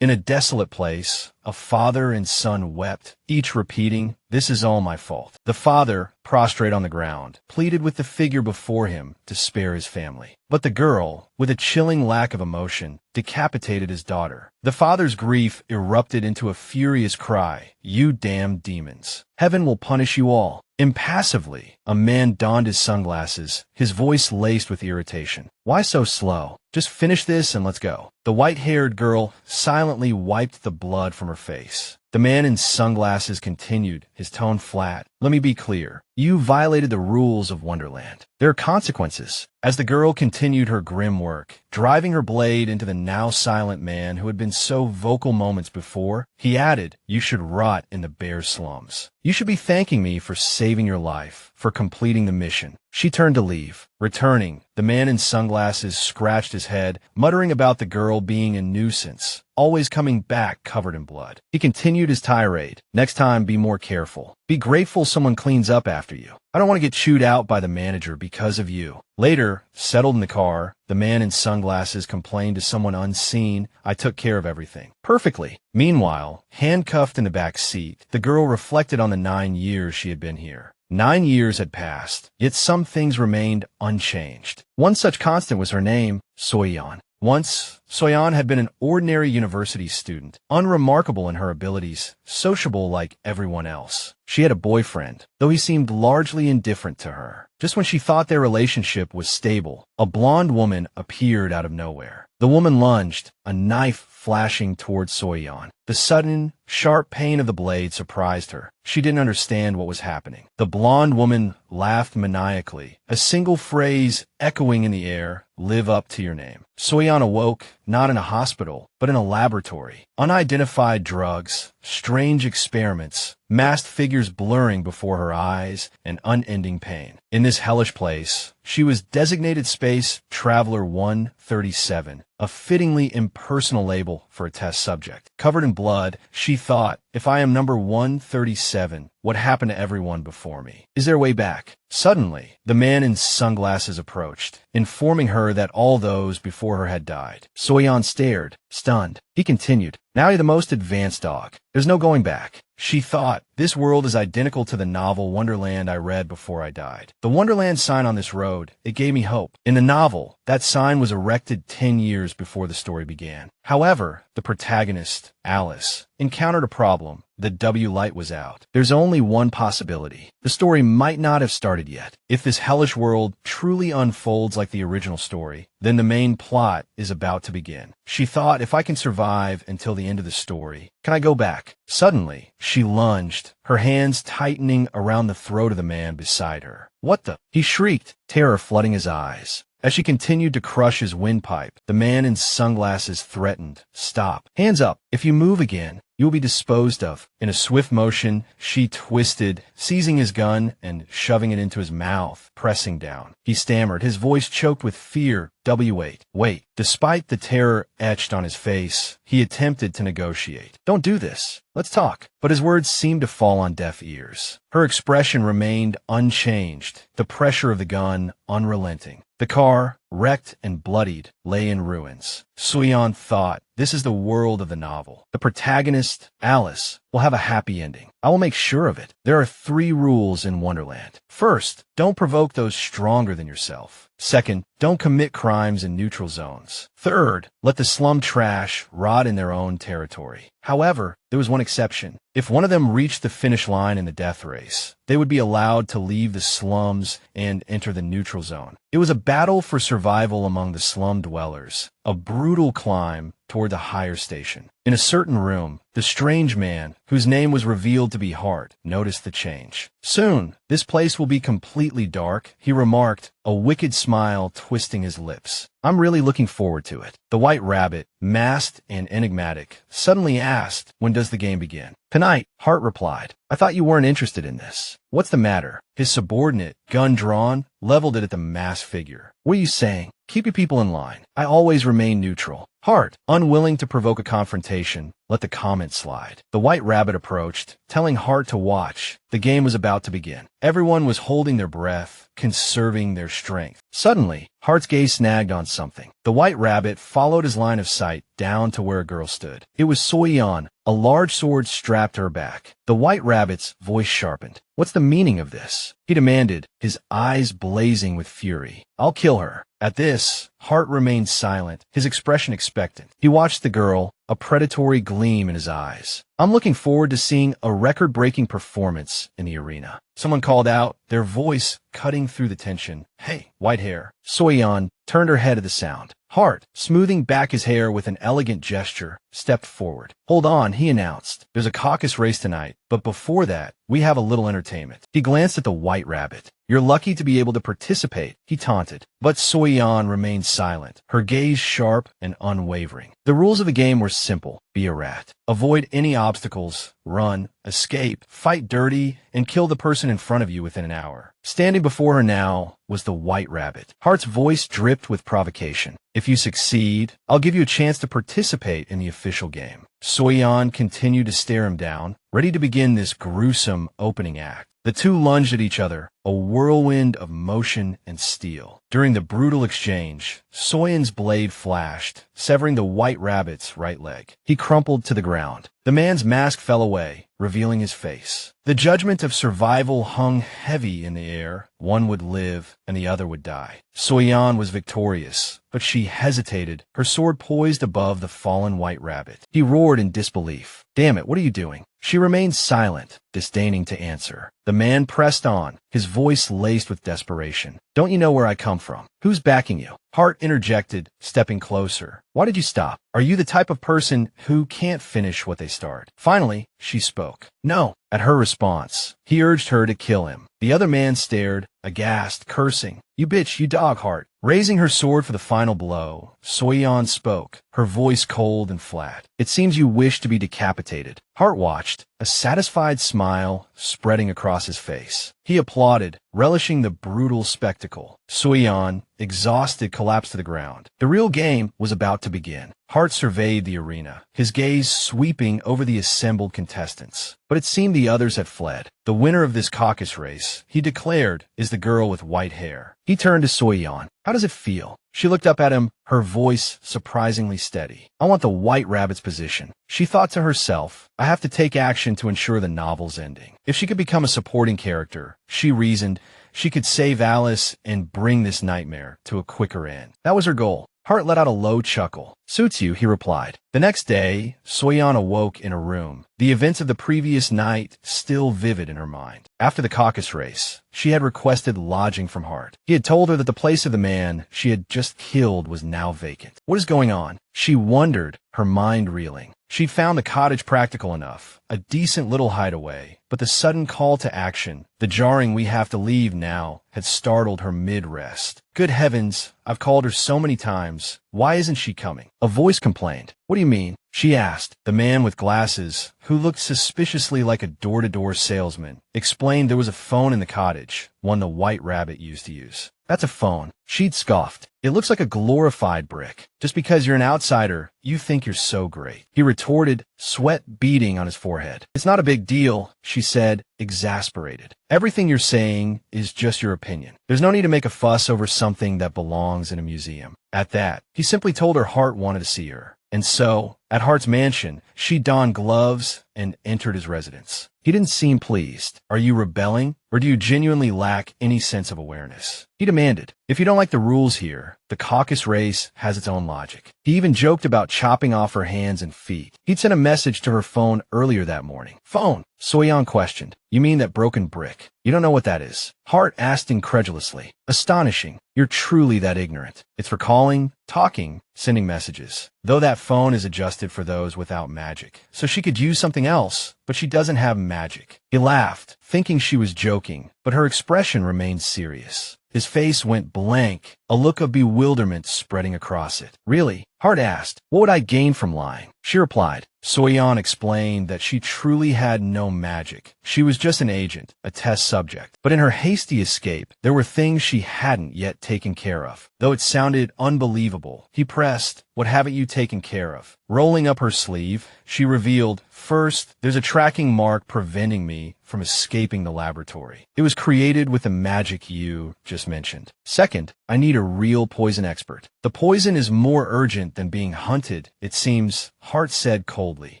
In a desolate place, a father and son wept, each repeating, "This is all my fault." The father, prostrate on the ground, pleaded with the figure before him to spare his family. But the girl, with a chilling lack of emotion, decapitated his daughter. The father's grief erupted into a furious cry, "You damned demons! Heaven will punish you all." Impassively, a man donned his sunglasses, his voice laced with irritation. "Why so slow? Just finish this and let's go." The white-haired girl silently wiped the blood from her face. The man in sunglasses continued, his tone flat. "Let me be clear. You violated the rules of Wonderland. There are consequences." As the girl continued her grim work, driving her blade into the now silent man who had been so vocal moments before, he added, "You should rot in the bare slums. You should be thanking me for saving your life, for completing the mission." She turned to leave. Returning, the man in sunglasses scratched his head, muttering about the girl being a nuisance, always coming back covered in blood. He continued his tirade. "Next time, be more careful. Be grateful someone cleans up after you. I don't want to get chewed out by the manager because of you." Later, settled in the car, the man in sunglasses complained to someone unseen, "I took care of everything perfectly." Meanwhile, handcuffed in the back seat, the girl reflected on the 9 years she had been here. 9 years had passed, yet some things remained unchanged. One such constant was her name, Soyun. Once, Soyun had been an ordinary university student, unremarkable in her abilities, sociable like everyone else. She had a boyfriend, though he seemed largely indifferent to her. Just when she thought their relationship was stable, a blonde woman appeared out of nowhere. The woman lunged, a knife flashing towards Soyun. The sudden, sharp pain of the blade surprised her. She didn't understand what was happening. The blonde woman laughed maniacally, a single phrase echoing in the air, "Live up to your name." Soyun awoke, not in a hospital, but in a laboratory. Unidentified drugs, strange experiments, masked figures blurring before her eyes, and unending pain. In this hellish place, she was designated Space Traveler 137, a fittingly impersonal label for a test subject. Covered in blood, she thought, "If I am number 137, what happened to everyone before me? Is there a way back?" Suddenly, the man in sunglasses approached, informing her that all those before her had died. Soyun stared, stunned. He continued, "Now you're the most advanced dog. There's no going back." She thought, "This world is identical to the novel Wonderland I read before I died. The Wonderland sign on this road, it gave me hope. In the novel, that sign was erected 10 years before the story began. However, the protagonist, Alice, encountered a problem. The W light was out. There's only one possibility. The story might not have started yet. If this hellish world truly unfolds like the original story, then the main plot is about to begin." She thought, "If I can survive until the end of the story, can I go back?" Suddenly, she lunged, her hands tightening around the throat of the man beside her. "What the?" he shrieked, terror flooding his eyes. As she continued to crush his windpipe, the man in sunglasses threatened, "Stop. Hands up. If you move again, you will be disposed of." In a swift motion, she twisted, seizing his gun and shoving it into his mouth, pressing down. He stammered, his voice choked with fear. "W8. Wait." Despite the terror etched on his face, he attempted to negotiate. "Don't do this. Let's talk." But his words seemed to fall on deaf ears. Her expression remained unchanged, the pressure of the gun unrelenting. The car, wrecked and bloodied, lay in ruins. Soyun thought, "This is the world of the novel. The protagonist, Alice, will have a happy ending. I will make sure of it." There are 3 rules in Wonderland. First, don't provoke those stronger than yourself. Second, don't commit crimes in neutral zones. Third, let the slum trash rot in their own territory. However, there was one exception. If one of them reached the finish line in the death race, they would be allowed to leave the slums and enter the neutral zone. It was a battle for survival among the slum dwellers, a brutal climb toward the higher station. In a certain room, the strange man, whose name was revealed to be Hart, noticed the change. "Soon, this place will be completely dark," he remarked, a wicked smile twisting his lips. "I'm really looking forward to it." The white rabbit, masked and enigmatic, suddenly asked, "When does the game begin?" "Tonight," Hart replied. "I thought you weren't interested in this." "What's the matter?" His subordinate, gun drawn, leveled it at the masked figure. "What are you saying? Keep your people in line. I always remain neutral." Hart, unwilling to provoke a confrontation, let the comment slide. The White Rabbit approached, telling Hart to watch. The game was about to begin. Everyone was holding their breath, conserving their strength. Suddenly, Hart's gaze snagged on something. The White Rabbit followed his line of sight down to where a girl stood. It was Soyun, a large sword strapped to her back. The White Rabbit's voice sharpened. "What's the meaning of this?" he demanded, his eyes blazing with fury. "I'll kill her." At this, Hart remained silent, his expression expectant. He watched the girl, a predatory gleam in his eyes. "I'm looking forward to seeing a record-breaking performance in the arena." Someone called out, their voice cutting through the tension. "Hey, white hair." Soyun turned her head at the sound. Hart, smoothing back his hair with an elegant gesture, stepped forward. "Hold on," he announced. "There's a caucus race tonight, but before that, we have a little entertainment." He glanced at the White Rabbit. "You're lucky to be able to participate," he taunted. But Soyun remained silent, her gaze sharp and unwavering. The rules of the game were simple. Be a rat. Avoid any obstacles, run, escape, fight dirty, and kill the person in front of you within an hour. Standing before her now was the White Rabbit. Hart's voice dripped with provocation. "If you succeed, I'll give you a chance to participate in the official game." Soyun continued to stare him down, ready to begin this gruesome opening act. The two lunged at each other, a whirlwind of motion and steel. During the brutal exchange, Soyun's blade flashed, severing the White Rabbit's right leg. He crumpled to the ground. The man's mask fell away, revealing his face. The judgment of survival hung heavy in the air. One would live, and the other would die. Soyun was victorious, but she hesitated, her sword poised above the fallen White Rabbit. He roared in disbelief. "Damn it, what are you doing?" She remained silent, disdaining to answer. The man pressed on, his voice laced with desperation. "Don't you know where I come from? Who's backing you?" Hart interjected, stepping closer. "Why did you stop? Are you the type of person who can't finish what they start?" Finally, she spoke. "No." At her response, he urged her to kill him. The other man stared, aghast, cursing. "You bitch, you dog, Hart." Raising her sword for the final blow, Soyun spoke, her voice cold and flat. "It seems you wish to be decapitated." Hart watched, a satisfied smile spreading across his face. He applauded, relishing the brutal spectacle. Soyun, exhausted, collapsed to the ground. The real game was about to begin. Hart surveyed the arena, his gaze sweeping over the assembled contestants. But it seemed the others had fled. The winner of this caucus race, he declared, is the girl with white hair. He turned to Soyun. "How does it feel?" She looked up at him, her voice surprisingly steady. "I want the White Rabbit's position." She thought to herself, "I have to take action to ensure the novel's ending." If she could become a supporting character, she reasoned, she could save Alice and bring this nightmare to a quicker end. That was her goal. Hart let out a low chuckle. "Suits you," he replied. The next day, Soyun awoke in a room, the events of the previous night still vivid in her mind. After the caucus race, she had requested lodging from Hart. He had told her that the place of the man she had just killed was now vacant. What is going on? She wondered, her mind reeling. She'd found the cottage practical enough, a decent little hideaway, but the sudden call to action, the jarring "we have to leave now," had startled her mid-rest. Good heavens, I've called her so many times. Why isn't she coming? A voice complained. "What do you mean?" she asked. The man with glasses, who looked suspiciously like a door-to-door salesman, explained there was a phone in the cottage, one the White Rabbit used to use. "That's a phone." She'd scoffed. "It looks like a glorified brick. Just because you're an outsider, you think you're so great." He retorted, sweat beading on his forehead. "It's not a big deal," she said, exasperated. "Everything you're saying is just your opinion. There's no need to make a fuss over something that belongs in a museum." At that, he simply told her Hart wanted to see her. And so, at Hart's mansion, she donned gloves and entered his residence. He didn't seem pleased. "Are you rebelling, or do you genuinely lack any sense of awareness?" He demanded. "If you don't like the rules here, the caucus race has its own logic." He even joked about chopping off her hands and feet. He'd sent a message to her phone earlier that morning. "Phone?" Soyun questioned. "You mean that broken brick? You don't know what that is?" Hart asked incredulously. "Astonishing. You're truly that ignorant. It's for calling, talking, sending messages. Though that phone is adjusted for those without magic. So she could use something else, but she doesn't have magic." He laughed, thinking she was joking, but her expression remained serious. His face went blank, a look of bewilderment spreading across it. "Really?" Hart asked. "What would I gain from lying?" She replied, Soyun explained that she truly had no magic. She was just an agent, a test subject. But in her hasty escape, there were things she hadn't yet taken care of. Though it sounded unbelievable, he pressed, "What haven't you taken care of?" Rolling up her sleeve, she revealed, "First, there's a tracking mark preventing me from escaping the laboratory. It was created with the magic you just mentioned. Second, I need a real poison expert. The poison is more urgent than being hunted, it seems," Hart said coldly.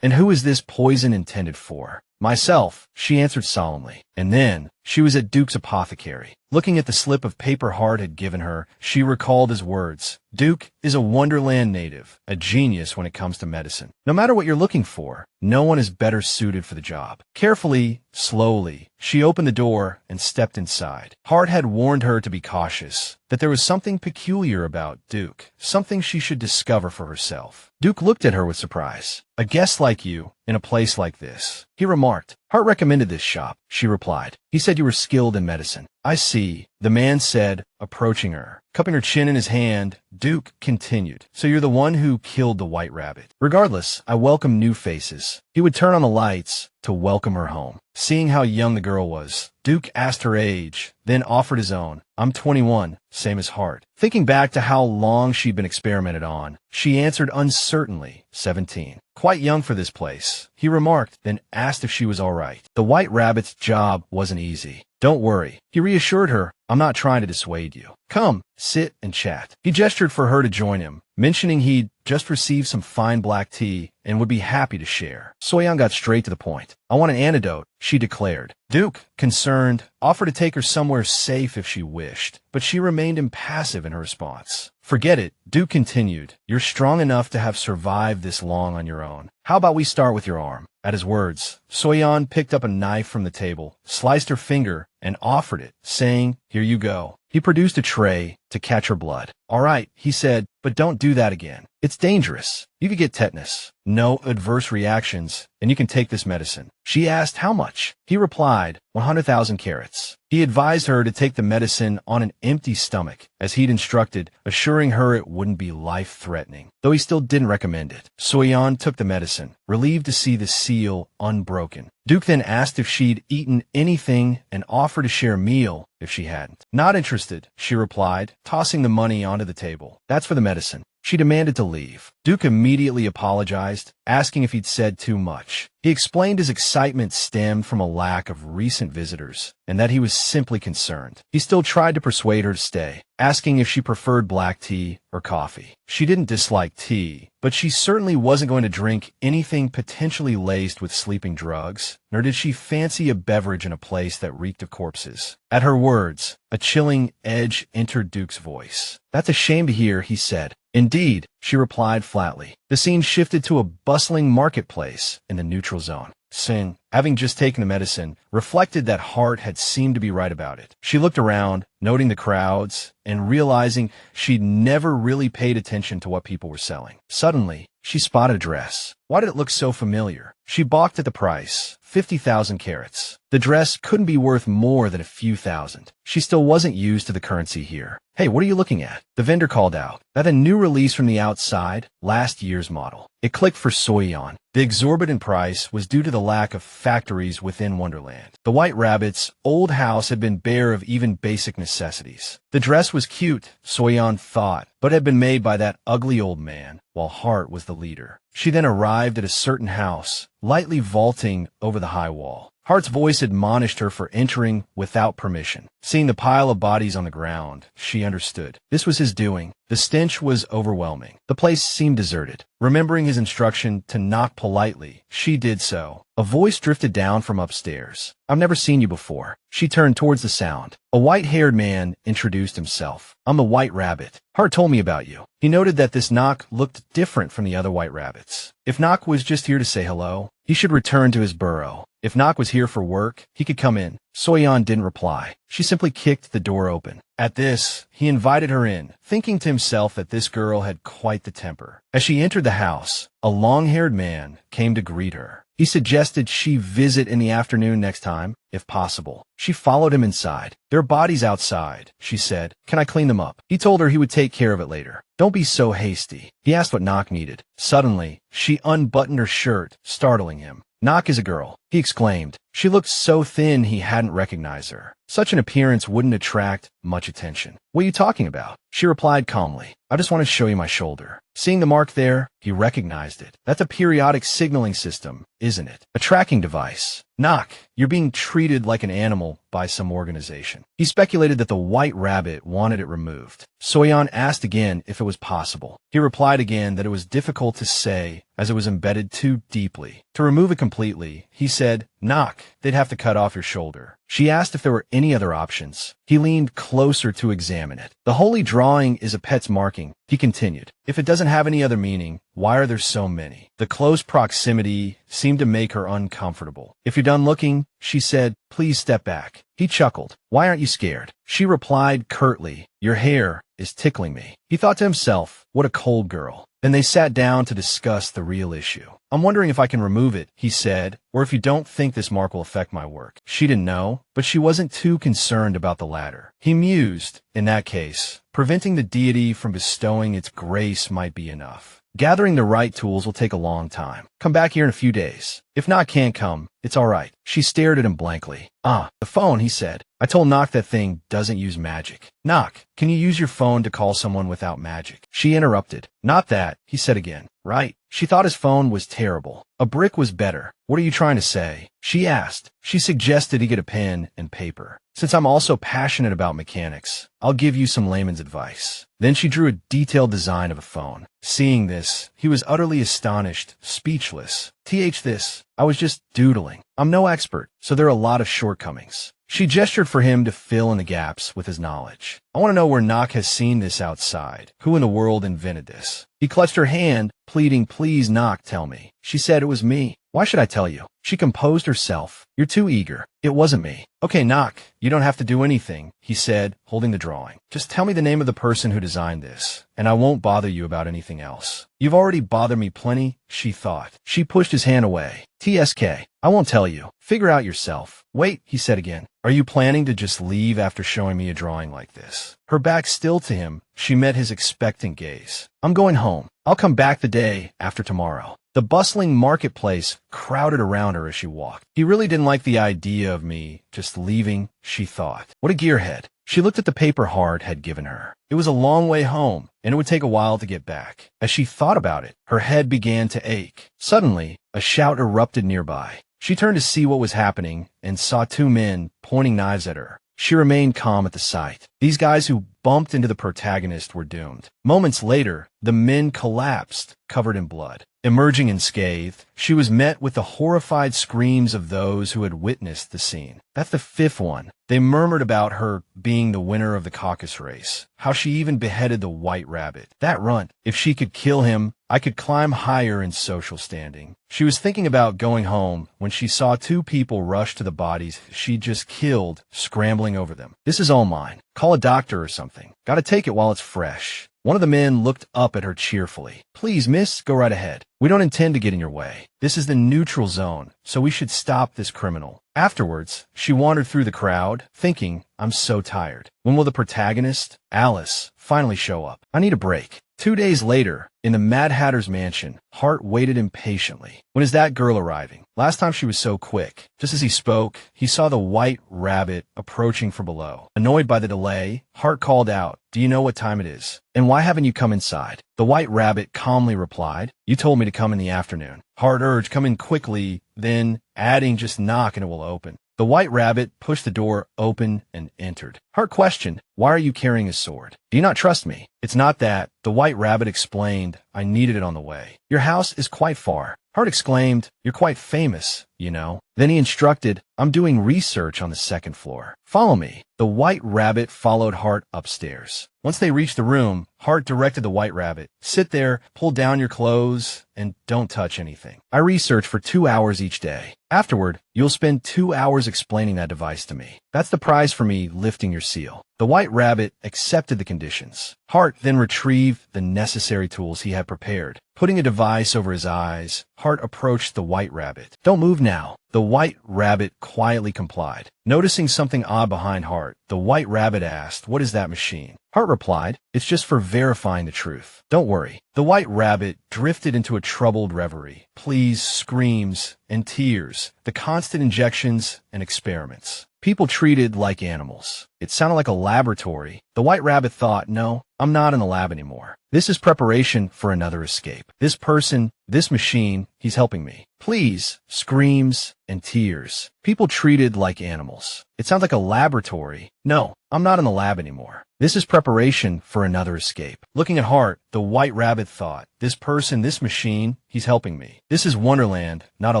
"And who is this poison intended for?" "Myself," she answered solemnly. And then, she was at Duke's apothecary. Looking at the slip of paper Hart had given her, she recalled his words. Duke is a Wonderland native, a genius when it comes to medicine. No matter what you're looking for, no one is better suited for the job. Carefully, slowly, she opened the door and stepped inside. Hart had warned her to be cautious, that there was something peculiar about Duke, something she should discover for herself. Duke looked at her with surprise. "A guest like you, in a place like this," he remarked. "Hart recommended this shop," she replied. "He said you were skilled in medicine." "I see," the man said, approaching her. Cupping her chin in his hand, Duke continued, "So you're the one who killed the white rabbit. Regardless, I welcome new faces." He would turn on the lights to welcome her home. Seeing how young the girl was, Duke asked her age, then offered his own. "I'm 21, same as Hart." Thinking back to how long she'd been experimented on, she answered uncertainly, 17. "Quite young for this place," he remarked, then asked if she was all right. The white rabbit's job wasn't easy. "Don't worry," he reassured her. "I'm not trying to dissuade you. Come, sit and chat." He gestured for her to join him, mentioning he'd just received some fine black tea and would be happy to share. Soyun got straight to the point. "I want an antidote," she declared. Duke, concerned, offered to take her somewhere safe if she wished, but she remained impassive in her response. "Forget it," Duke continued. "You're strong enough to have survived this long on your own. How about we start with your arm?" At his words, Soyun picked up a knife from the table, sliced her finger, and offered it, saying, "Here you go." He produced a tray to catch her blood. "All right," he said, "but don't do that again. It's dangerous. You could get tetanus. No adverse reactions, and you can take this medicine." She asked how much. He replied, 100,000 carats. He advised her to take the medicine on an empty stomach, as he'd instructed, assuring her it wouldn't be life-threatening, though he still didn't recommend it. Soyun took the medicine, relieved to see the seal unbroken. Duke then asked if she'd eaten anything and offered to share a meal if she hadn't. "Not interested," she replied, tossing the money onto the table. "That's for the medicine." She demanded to leave. Duke immediately apologized, asking if he'd said too much. He explained his excitement stemmed from a lack of recent visitors, and that he was simply concerned. He still tried to persuade her to stay, asking if she preferred black tea or coffee. She didn't dislike tea, but she certainly wasn't going to drink anything potentially laced with sleeping drugs, nor did she fancy a beverage in a place that reeked of corpses. At her words, a chilling edge entered Duke's voice. "That's a shame to hear," he said. "Indeed," she replied flatly. The scene shifted to a bustling marketplace in the neutral zone. Sin, having just taken the medicine, reflected that Hart had seemed to be right about it. She looked around, noting the crowds, and realizing she'd never really paid attention to what people were selling. Suddenly, she spotted a dress. Why did it look so familiar? She balked at the price, 50,000 carats. The dress couldn't be worth more than a few thousand. She still wasn't used to the currency here. "Hey, what are you looking at?" The vendor called out. "That a new release from the outside, last year's model." It clicked for Soyun. The exorbitant price was due to the lack of factories within Wonderland. The White Rabbit's old house had been bare of even basic necessities. The dress was cute, Soyun thought, but had been made by that ugly old man, while Hart was the leader. She then arrived at a certain house, lightly vaulting over the high wall. Hart's voice admonished her for entering without permission. Seeing the pile of bodies on the ground, she understood. This was his doing. The stench was overwhelming. The place seemed deserted. Remembering his instruction to knock politely, she did so. A voice drifted down from upstairs. "I've never seen you before." She turned towards the sound. A white-haired man introduced himself. "I'm the White Rabbit. Hart told me about you." He noted that this knock looked different from the other White Rabbits. If Knock was just here to say hello, he should return to his burrow. If Knock was here for work, he could come in. Soyun didn't reply. She simply kicked the door open. At this, he invited her in, thinking to himself that this girl had quite the temper. As she entered the house, a long-haired man came to greet her. He suggested she visit in the afternoon next time, if possible. She followed him inside. There are bodies outside, she said. Can I clean them up? He told her he would take care of it later. Don't be so hasty. He asked what Knock needed. Suddenly, she unbuttoned her shirt, startling him. Knock is a girl, he exclaimed. She looked so thin he hadn't recognized her. Such an appearance wouldn't attract much attention. What are you talking about? She replied calmly. I just want to show you my shoulder. Seeing the mark there, he recognized it. That's a periodic signaling system, isn't it? A tracking device. Knock, you're being treated like an animal by some organization. He speculated that the white rabbit wanted it removed. Soyun asked again if it was possible. He replied again that it was difficult to say, as it was embedded too deeply. To remove it completely, he said, Knock, they'd have to cut off your shoulder. She asked if there were any other options. He leaned closer to examine it. The holy drawing is a pet's marking, he continued. If it doesn't have any other meaning, why are there so many? The close proximity seemed to make her uncomfortable. If you're done looking, she said, please step back. He chuckled. Why aren't you scared? She replied curtly, your hair is tickling me. He thought to himself, what a cold girl. Then they sat down to discuss the real issue. I'm wondering if I can remove it, he said, or if you don't think this mark will affect my work. She didn't know, but she wasn't too concerned about the latter. He mused, in that case, preventing the deity from bestowing its grace might be enough. Gathering the right tools will take a long time. Come back here in a few days. If Knock can't come, it's all right. She stared at him blankly. The phone, he said. I told Knock that thing doesn't use magic. Knock, can you use your phone to call someone without magic? She interrupted. Not that, he said again. Right. She thought his phone was terrible. A brick was better. What are you trying to say? She asked. She suggested he get a pen and paper. Since I'm also passionate about mechanics, I'll give you some layman's advice. Then she drew a detailed design of a phone. Seeing this, he was utterly astonished, speechless. This, I was just doodling. I'm no expert, so there are a lot of shortcomings. She gestured for him to fill in the gaps with his knowledge. I want to know where Knock has seen this outside. Who in the world invented this? He clutched her hand, pleading, please, Knock, tell me. She said it was me. Why should I tell you? She composed herself. You're too eager. It wasn't me. Okay, Knock, you don't have to do anything, he said, holding the drawing. Just tell me the name of the person who designed this, and I won't bother you about anything else. You've already bothered me plenty, she thought. She pushed his hand away. TSK. I won't tell you. Figure out yourself. Wait, he said again. Are you planning to just leave after showing me a drawing like this? Her back still to him, she met his expectant gaze. I'm going home. I'll come back the day after tomorrow. The bustling marketplace crowded around her as she walked. He really didn't like the idea of me just leaving, she thought. What a gearhead. She looked at the paper Hart had given her. It was a long way home, and it would take a while to get back. As she thought about it, her head began to ache. Suddenly, a shout erupted nearby. She turned to see what was happening and saw two men pointing knives at her. She remained calm at the sight. These guys who bumped into the protagonist were doomed. Moments later, the men collapsed, covered in blood. Emerging unscathed, she was met with the horrified screams of those who had witnessed the scene. That's the fifth one. They murmured about her being the winner of the caucus race, how she even beheaded the white rabbit. That runt, if she could kill him, I could climb higher in social standing. She was thinking about going home when she saw two people rush to the bodies she'd just killed, scrambling over them. This is all mine. Call a doctor or something. Gotta take it while it's fresh. One of the men looked up at her cheerfully. Please, miss, go right ahead. We don't intend to get in your way. This is the neutral zone, so we should stop this criminal. Afterwards, she wandered through the crowd, thinking, I'm so tired. When will the protagonist, Alice, finally show up? I need a break. 2 days later, in the Mad Hatter's mansion, Hart waited impatiently. When is that girl arriving? Last time she was so quick. Just as he spoke, he saw the white rabbit approaching from below. Annoyed by the delay, Hart called out, Do you know what time it is? And why haven't you come inside? The white rabbit calmly replied, You told me to come in the afternoon. Hart urged, Come in quickly, then, adding, Just knock and it will open. The white rabbit pushed the door open and entered. Hart questioned, Why are you carrying a sword? Do you not trust me? It's not that. The white rabbit explained, I needed it on the way. Your house is quite far. Hart exclaimed, You're quite famous. you know. Then he instructed, I'm doing research on the second floor. Follow me. The White Rabbit followed Hart upstairs. Once they reached the room, Hart directed the White Rabbit, sit there, pull down your clothes, and don't touch anything. I research for 2 hours each day. Afterward, you'll spend 2 hours explaining that device to me. That's the prize for me lifting your seal. The White Rabbit accepted the conditions. Hart then retrieved the necessary tools he had prepared. Putting a device over his eyes, Hart approached the White Rabbit. Don't move now. The White Rabbit quietly complied. Noticing something odd behind Hart, the White Rabbit asked, what is that machine? Hart replied, it's just for verifying the truth. Don't worry. The White Rabbit drifted into a troubled reverie. Pleas, screams, and tears, the constant injections and experiments. People treated like animals. It sounded like a laboratory. The White Rabbit thought, no, I'm not in the lab anymore. This is preparation for another escape. This person, this machine, he's helping me. Please, screams, and tears. People treated like animals. It sounds like a laboratory. No, I'm not in the lab anymore. This is preparation for another escape. Looking at Hart, the White Rabbit thought, this person, this machine, he's helping me. This is Wonderland, not a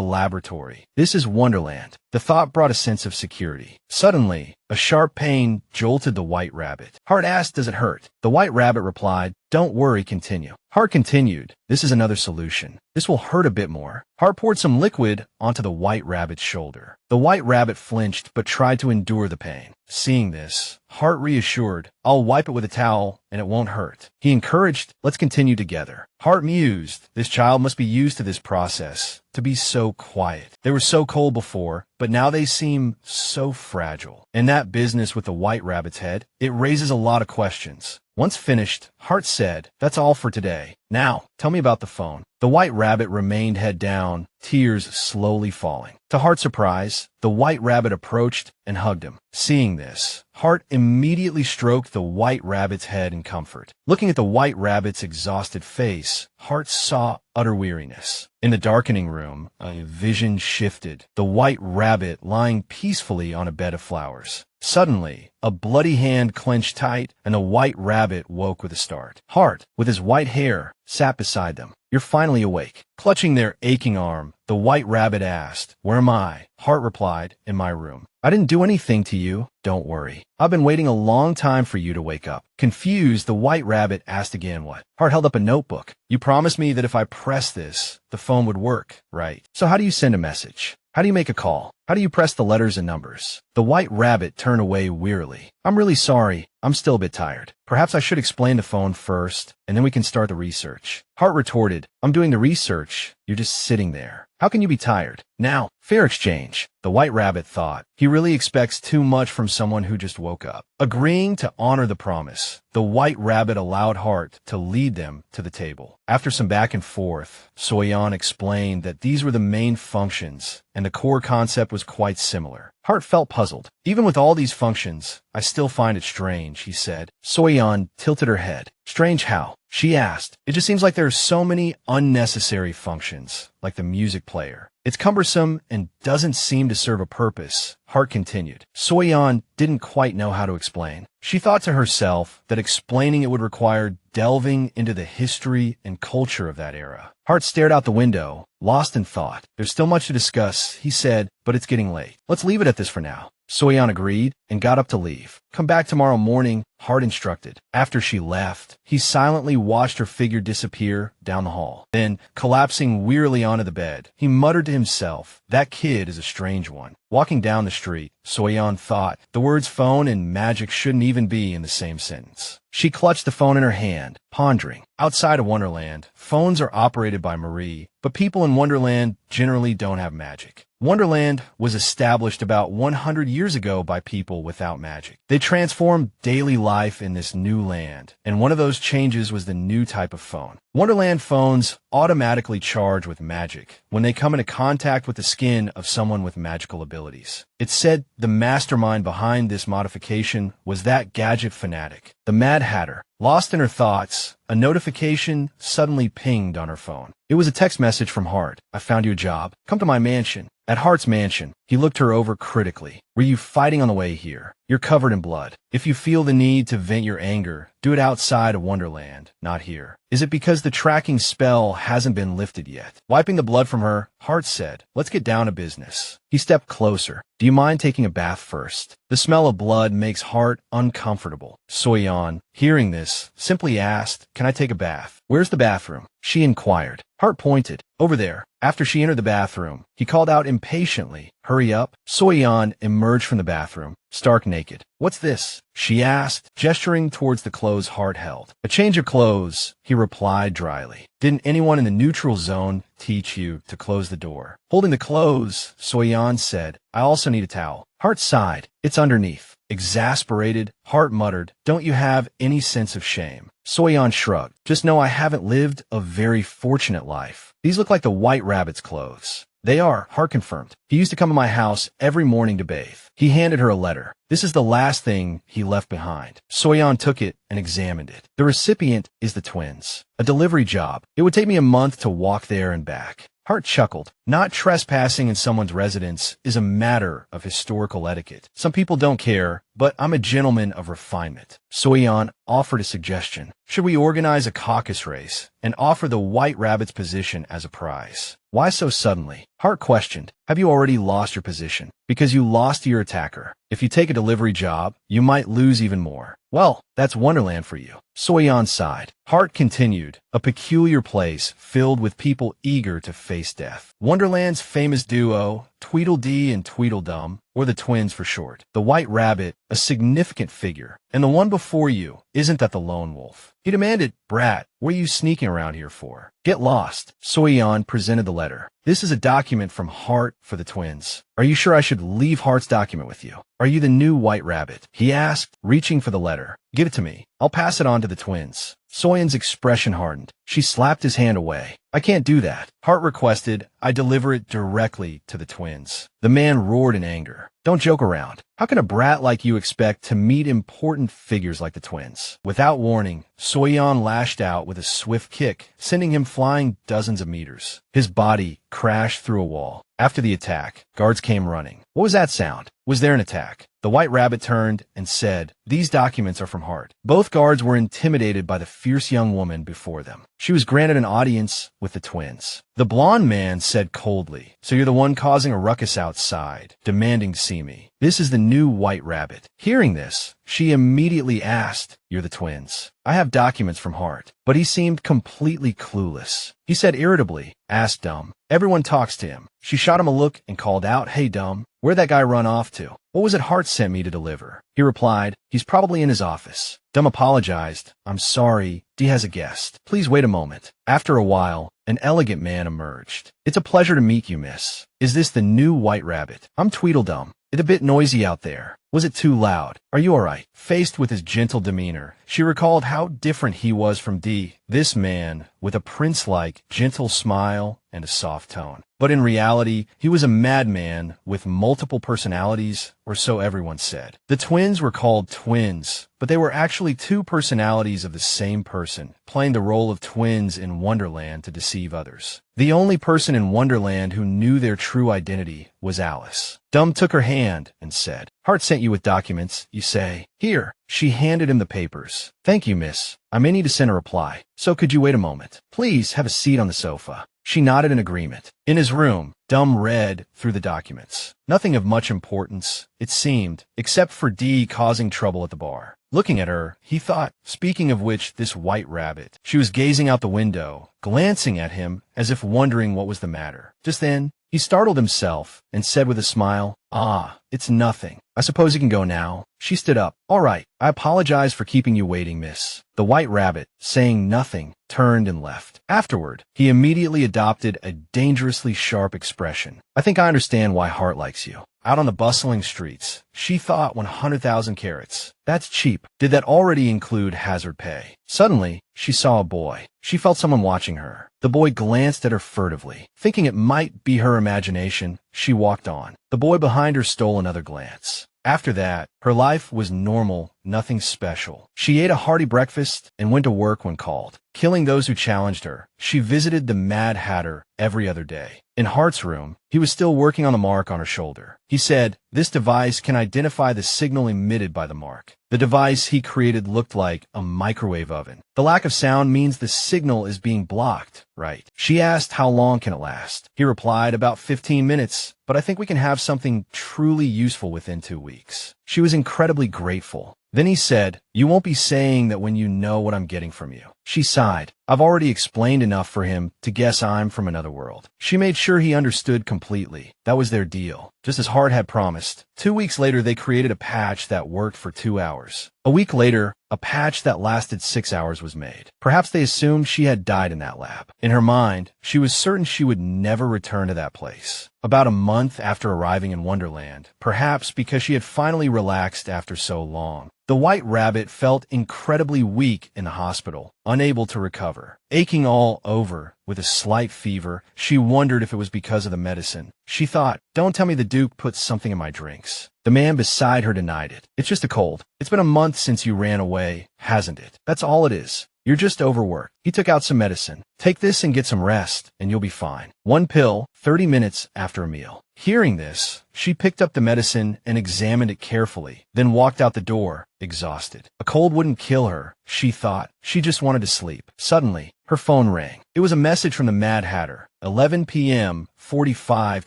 laboratory. This is Wonderland. The thought brought a sense of security. Suddenly, a sharp pain jolted the White Rabbit. Hart asked, does it hurt? The White Rabbit replied, don't worry, continue. Hart continued, this is another solution. This will hurt a bit more. Hart poured some liquid onto the White Rabbit's shoulder. The White Rabbit flinched but tried to endure the pain. Seeing this, Hart reassured, I'll wipe it with a towel and it won't hurt. He encouraged, let's continue together. Hart mused, this child must be used to this process, to be so quiet. They were so cold before, but now they seem so fragile. And that business with the White Rabbit's head, it raises a lot of questions. Once finished, Hart said, that's all for today. Now, tell me about the phone. The White Rabbit remained head down, tears slowly falling. To Hart's surprise, the White Rabbit approached and hugged him. Seeing this, Hart immediately stroked the White Rabbit's head in comfort. Looking at the White Rabbit's exhausted face, Hart saw utter weariness. In the darkening room, a vision shifted. The White Rabbit lying peacefully on a bed of flowers. Suddenly, a bloody hand clenched tight, and the White Rabbit woke with a start. Hart, with his white hair, sat beside them. You're finally awake. Clutching their aching arm, the White Rabbit asked, where am I? Hart replied, in my room. I didn't do anything to you. Don't worry. I've been waiting a long time for you to wake up. Confused, the White Rabbit asked again what? Hart held up a notebook. You promised me that if I pressed this, the phone would work, right? So how do you send a message? How do you make a call? How do you press the letters and numbers? The White Rabbit turned away wearily. I'm really sorry. I'm still a bit tired. Perhaps I should explain the phone first, and then we can start the research. Hart retorted, I'm doing the research. You're just sitting there. How can you be tired? Now, fair exchange. The White Rabbit thought. He really expects too much from someone who just woke up. Agreeing to honor the promise, the White Rabbit allowed Hart to lead them to the table. After some back and forth, Soyun explained that these were the main functions, and the core concept was quite similar. Hart felt puzzled. Even with all these functions, I still find it strange, he said. Soyun tilted her head. Strange how? She asked. It just seems like there are so many unnecessary functions, like the music player. It's cumbersome and doesn't seem to serve a purpose. Hart continued. Soyun didn't quite know how to explain. She thought to herself that explaining it would require delving into the history and culture of that era. Hart stared out the window, lost in thought. There's still much to discuss, he said, but it's getting late. Let's leave it at this for now. Soyun agreed and got up to leave. Come back tomorrow morning, Hart instructed. After she left, he silently watched her figure disappear down the hall. Then, collapsing wearily onto the bed, he muttered to himself, that kid is a strange one. Walking down the street, Soyun thought the words phone and magic shouldn't even be in the same sentence. She clutched the phone in her hand, pondering. Outside of Wonderland, phones are operated by Marie, but people in Wonderland generally don't have magic. Wonderland was established about 100 years ago by people without magic. They transformed daily life in this new land, and one of those changes was the new type of phone. Wonderland phones automatically charge with magic when they come into contact with the skin of someone with magical abilities. It's said the mastermind behind this modification was that gadget fanatic, the Mad Hatter. Lost in her thoughts, a notification suddenly pinged on her phone. It was a text message from Hart. I found you a job. Come to my mansion. At Hart's mansion, He looked her over critically. Were you fighting on the way here? You're covered in blood. If you feel the need to vent your anger, do it outside of Wonderland, not here. Is it because the tracking spell hasn't been lifted yet? Wiping the blood from her, Hart said, let's get down to business. He stepped closer. Do you mind taking a bath first? The smell of blood makes Hart uncomfortable. Soyun, hearing this, simply asked, can I take a bath? Where's the bathroom? She inquired. Hart pointed. Over there. After she entered the bathroom, he called out impatiently, hurry up. Soyun emerged from the bathroom, stark naked. What's this? She asked, gesturing towards the clothes Hart held. A change of clothes, he replied dryly. Didn't anyone in the neutral zone teach you to close the door? Holding the clothes, Soyun said, I also need a towel. Hart sighed. It's underneath. Exasperated, Hart muttered, don't you have any sense of shame? Soyun shrugged. Just know I haven't lived a very fortunate life. These look like the White Rabbit's clothes. They are, Hart confirmed. He used to come to my house every morning to bathe. He handed her a letter. This is the last thing he left behind. Soyun took it and examined it. The recipient is the twins. A delivery job. It would take me a month to walk there and back. Hart chuckled. Not trespassing in someone's residence is a matter of historical etiquette. Some people don't care, but I'm a gentleman of refinement. Soyun offered a suggestion. Should we organize a caucus race and offer the White Rabbit's position as a prize? Why so suddenly? Hart questioned. Have you already lost your position? Because you lost to your attacker. If you take a delivery job, you might lose even more. Well, that's Wonderland for you. Soyun sighed. Hart continued. A peculiar place filled with people eager to face death. Wonderland's famous duo, Tweedledee and Tweedledum, or the twins for short. The White Rabbit, a significant figure. And the one before you, isn't that the lone wolf? He demanded, Brat, what are you sneaking around here for? Get lost. Soyun presented the letter. This is a document from Hart for the twins. Are you sure I should leave Hart's document with you? Are you the new White Rabbit? He asked, reaching for the letter. Give it to me. I'll pass it on to the twins. Soyun's expression hardened. She slapped his hand away. I can't do that. Hart requested I deliver it directly to the twins. The man roared in anger. Don't joke around. How can a brat like you expect to meet important figures like the twins? Without warning, Soyun lashed out with a swift kick, sending him flying dozens of meters. His body crashed through a wall. After the attack, guards came running. What was that sound? Was there an attack? The White Rabbit turned and said, these documents are from Hart. Both guards were intimidated by the fierce young woman before them. She was granted an audience with the twins. The blonde man said coldly, so you're the one causing a ruckus outside, demanding to see me. This is the new White Rabbit. Hearing this, she immediately asked, you're the twins. I have documents from Hart. But he seemed completely clueless. He said irritably, ask Dumb. Everyone talks to him. She shot him a look and called out, hey Dumb, where'd that guy run off to? What was it Hart sent me to deliver? He replied, he's probably in his office. Dumb apologized. I'm sorry, Dee has a guest. Please wait a moment. After a while, an elegant man emerged. It's a pleasure to meet you, miss. Is this the new White Rabbit? I'm Tweedledum. It's a bit noisy out there. Was it too loud? Are you all right? Faced with his gentle demeanor, she recalled how different he was from Dee, this man with a prince-like, gentle smile and a soft tone. But in reality, he was a madman with multiple personalities, or so everyone said. The twins were called twins, but they were actually two personalities of the same person, playing the role of twins in Wonderland to deceive others. The only person in Wonderland who knew their true identity was Alice. Dumb took her hand and said, Hart sent you with documents, you say. Here. She handed him the papers. Thank you, miss. I may need to send a reply. So could you wait a moment? Please have a seat on the sofa. She nodded in agreement. In his room, Dumb read through the documents. Nothing of much importance, it seemed, except for Dee causing trouble at the bar. Looking at her, he thought, speaking of which, this White Rabbit. She was gazing out the window, glancing at him as if wondering what was the matter. Just then, he startled himself and said with a smile, Ah, it's nothing. I suppose you can go now. She stood up. All right. I apologize for keeping you waiting, miss. The White Rabbit, saying nothing, turned and left. Afterward, he immediately adopted a dangerously sharp expression. I think I understand why Hart likes you. Out on the bustling streets, she thought 100,000 carats. That's cheap. Did that already include hazard pay? Suddenly, she saw a boy. She felt someone watching her. The boy glanced at her furtively. Thinking it might be her imagination, she walked on. The boy behind her stole another glance. After that, her life was normal, nothing special. She ate a hearty breakfast and went to work when called. killing those who challenged her. She visited the Mad Hatter every other day. In Hart's room, he was still working on the mark on her shoulder. He said, "This device can identify the signal emitted by the mark." The device he created looked like a microwave oven. The lack of sound means the signal is being blocked, right? She asked, "How long can it last?" He replied, "About 15 minutes, but I think we can have something truly useful within 2 weeks." She was incredibly grateful. Then he said, "You won't be saying that when you know what I'm getting from you." She sighed. "I've already explained enough for him to guess I'm from another world." She made sure he understood completely. That was their deal, just as Hart had promised. 2 weeks later, they created a patch that worked for 2 hours. A week later, a patch that lasted 6 hours was made. Perhaps they assumed she had died in that lab. In her mind, she was certain she would never return to that place. About a month after arriving in Wonderland, perhaps because she had finally relaxed after so long, the White Rabbit felt incredibly weak in the hospital, unable to recover. Aching all over, with a slight fever, she wondered if it was because of the medicine. She thought, "Don't tell me the Duke put something in my drinks." The man beside her denied it. "It's just a cold. It's been a month since you ran away, hasn't it? That's all it is. You're just overworked." He took out some medicine. "Take this and get some rest, and you'll be fine. 1 pill, 30 minutes after a meal." Hearing this, she picked up the medicine and examined it carefully, then walked out the door, exhausted. A cold wouldn't kill her, she thought. She just wanted to sleep. Suddenly, her phone rang. It was a message from the Mad Hatter. 11 p.m., 45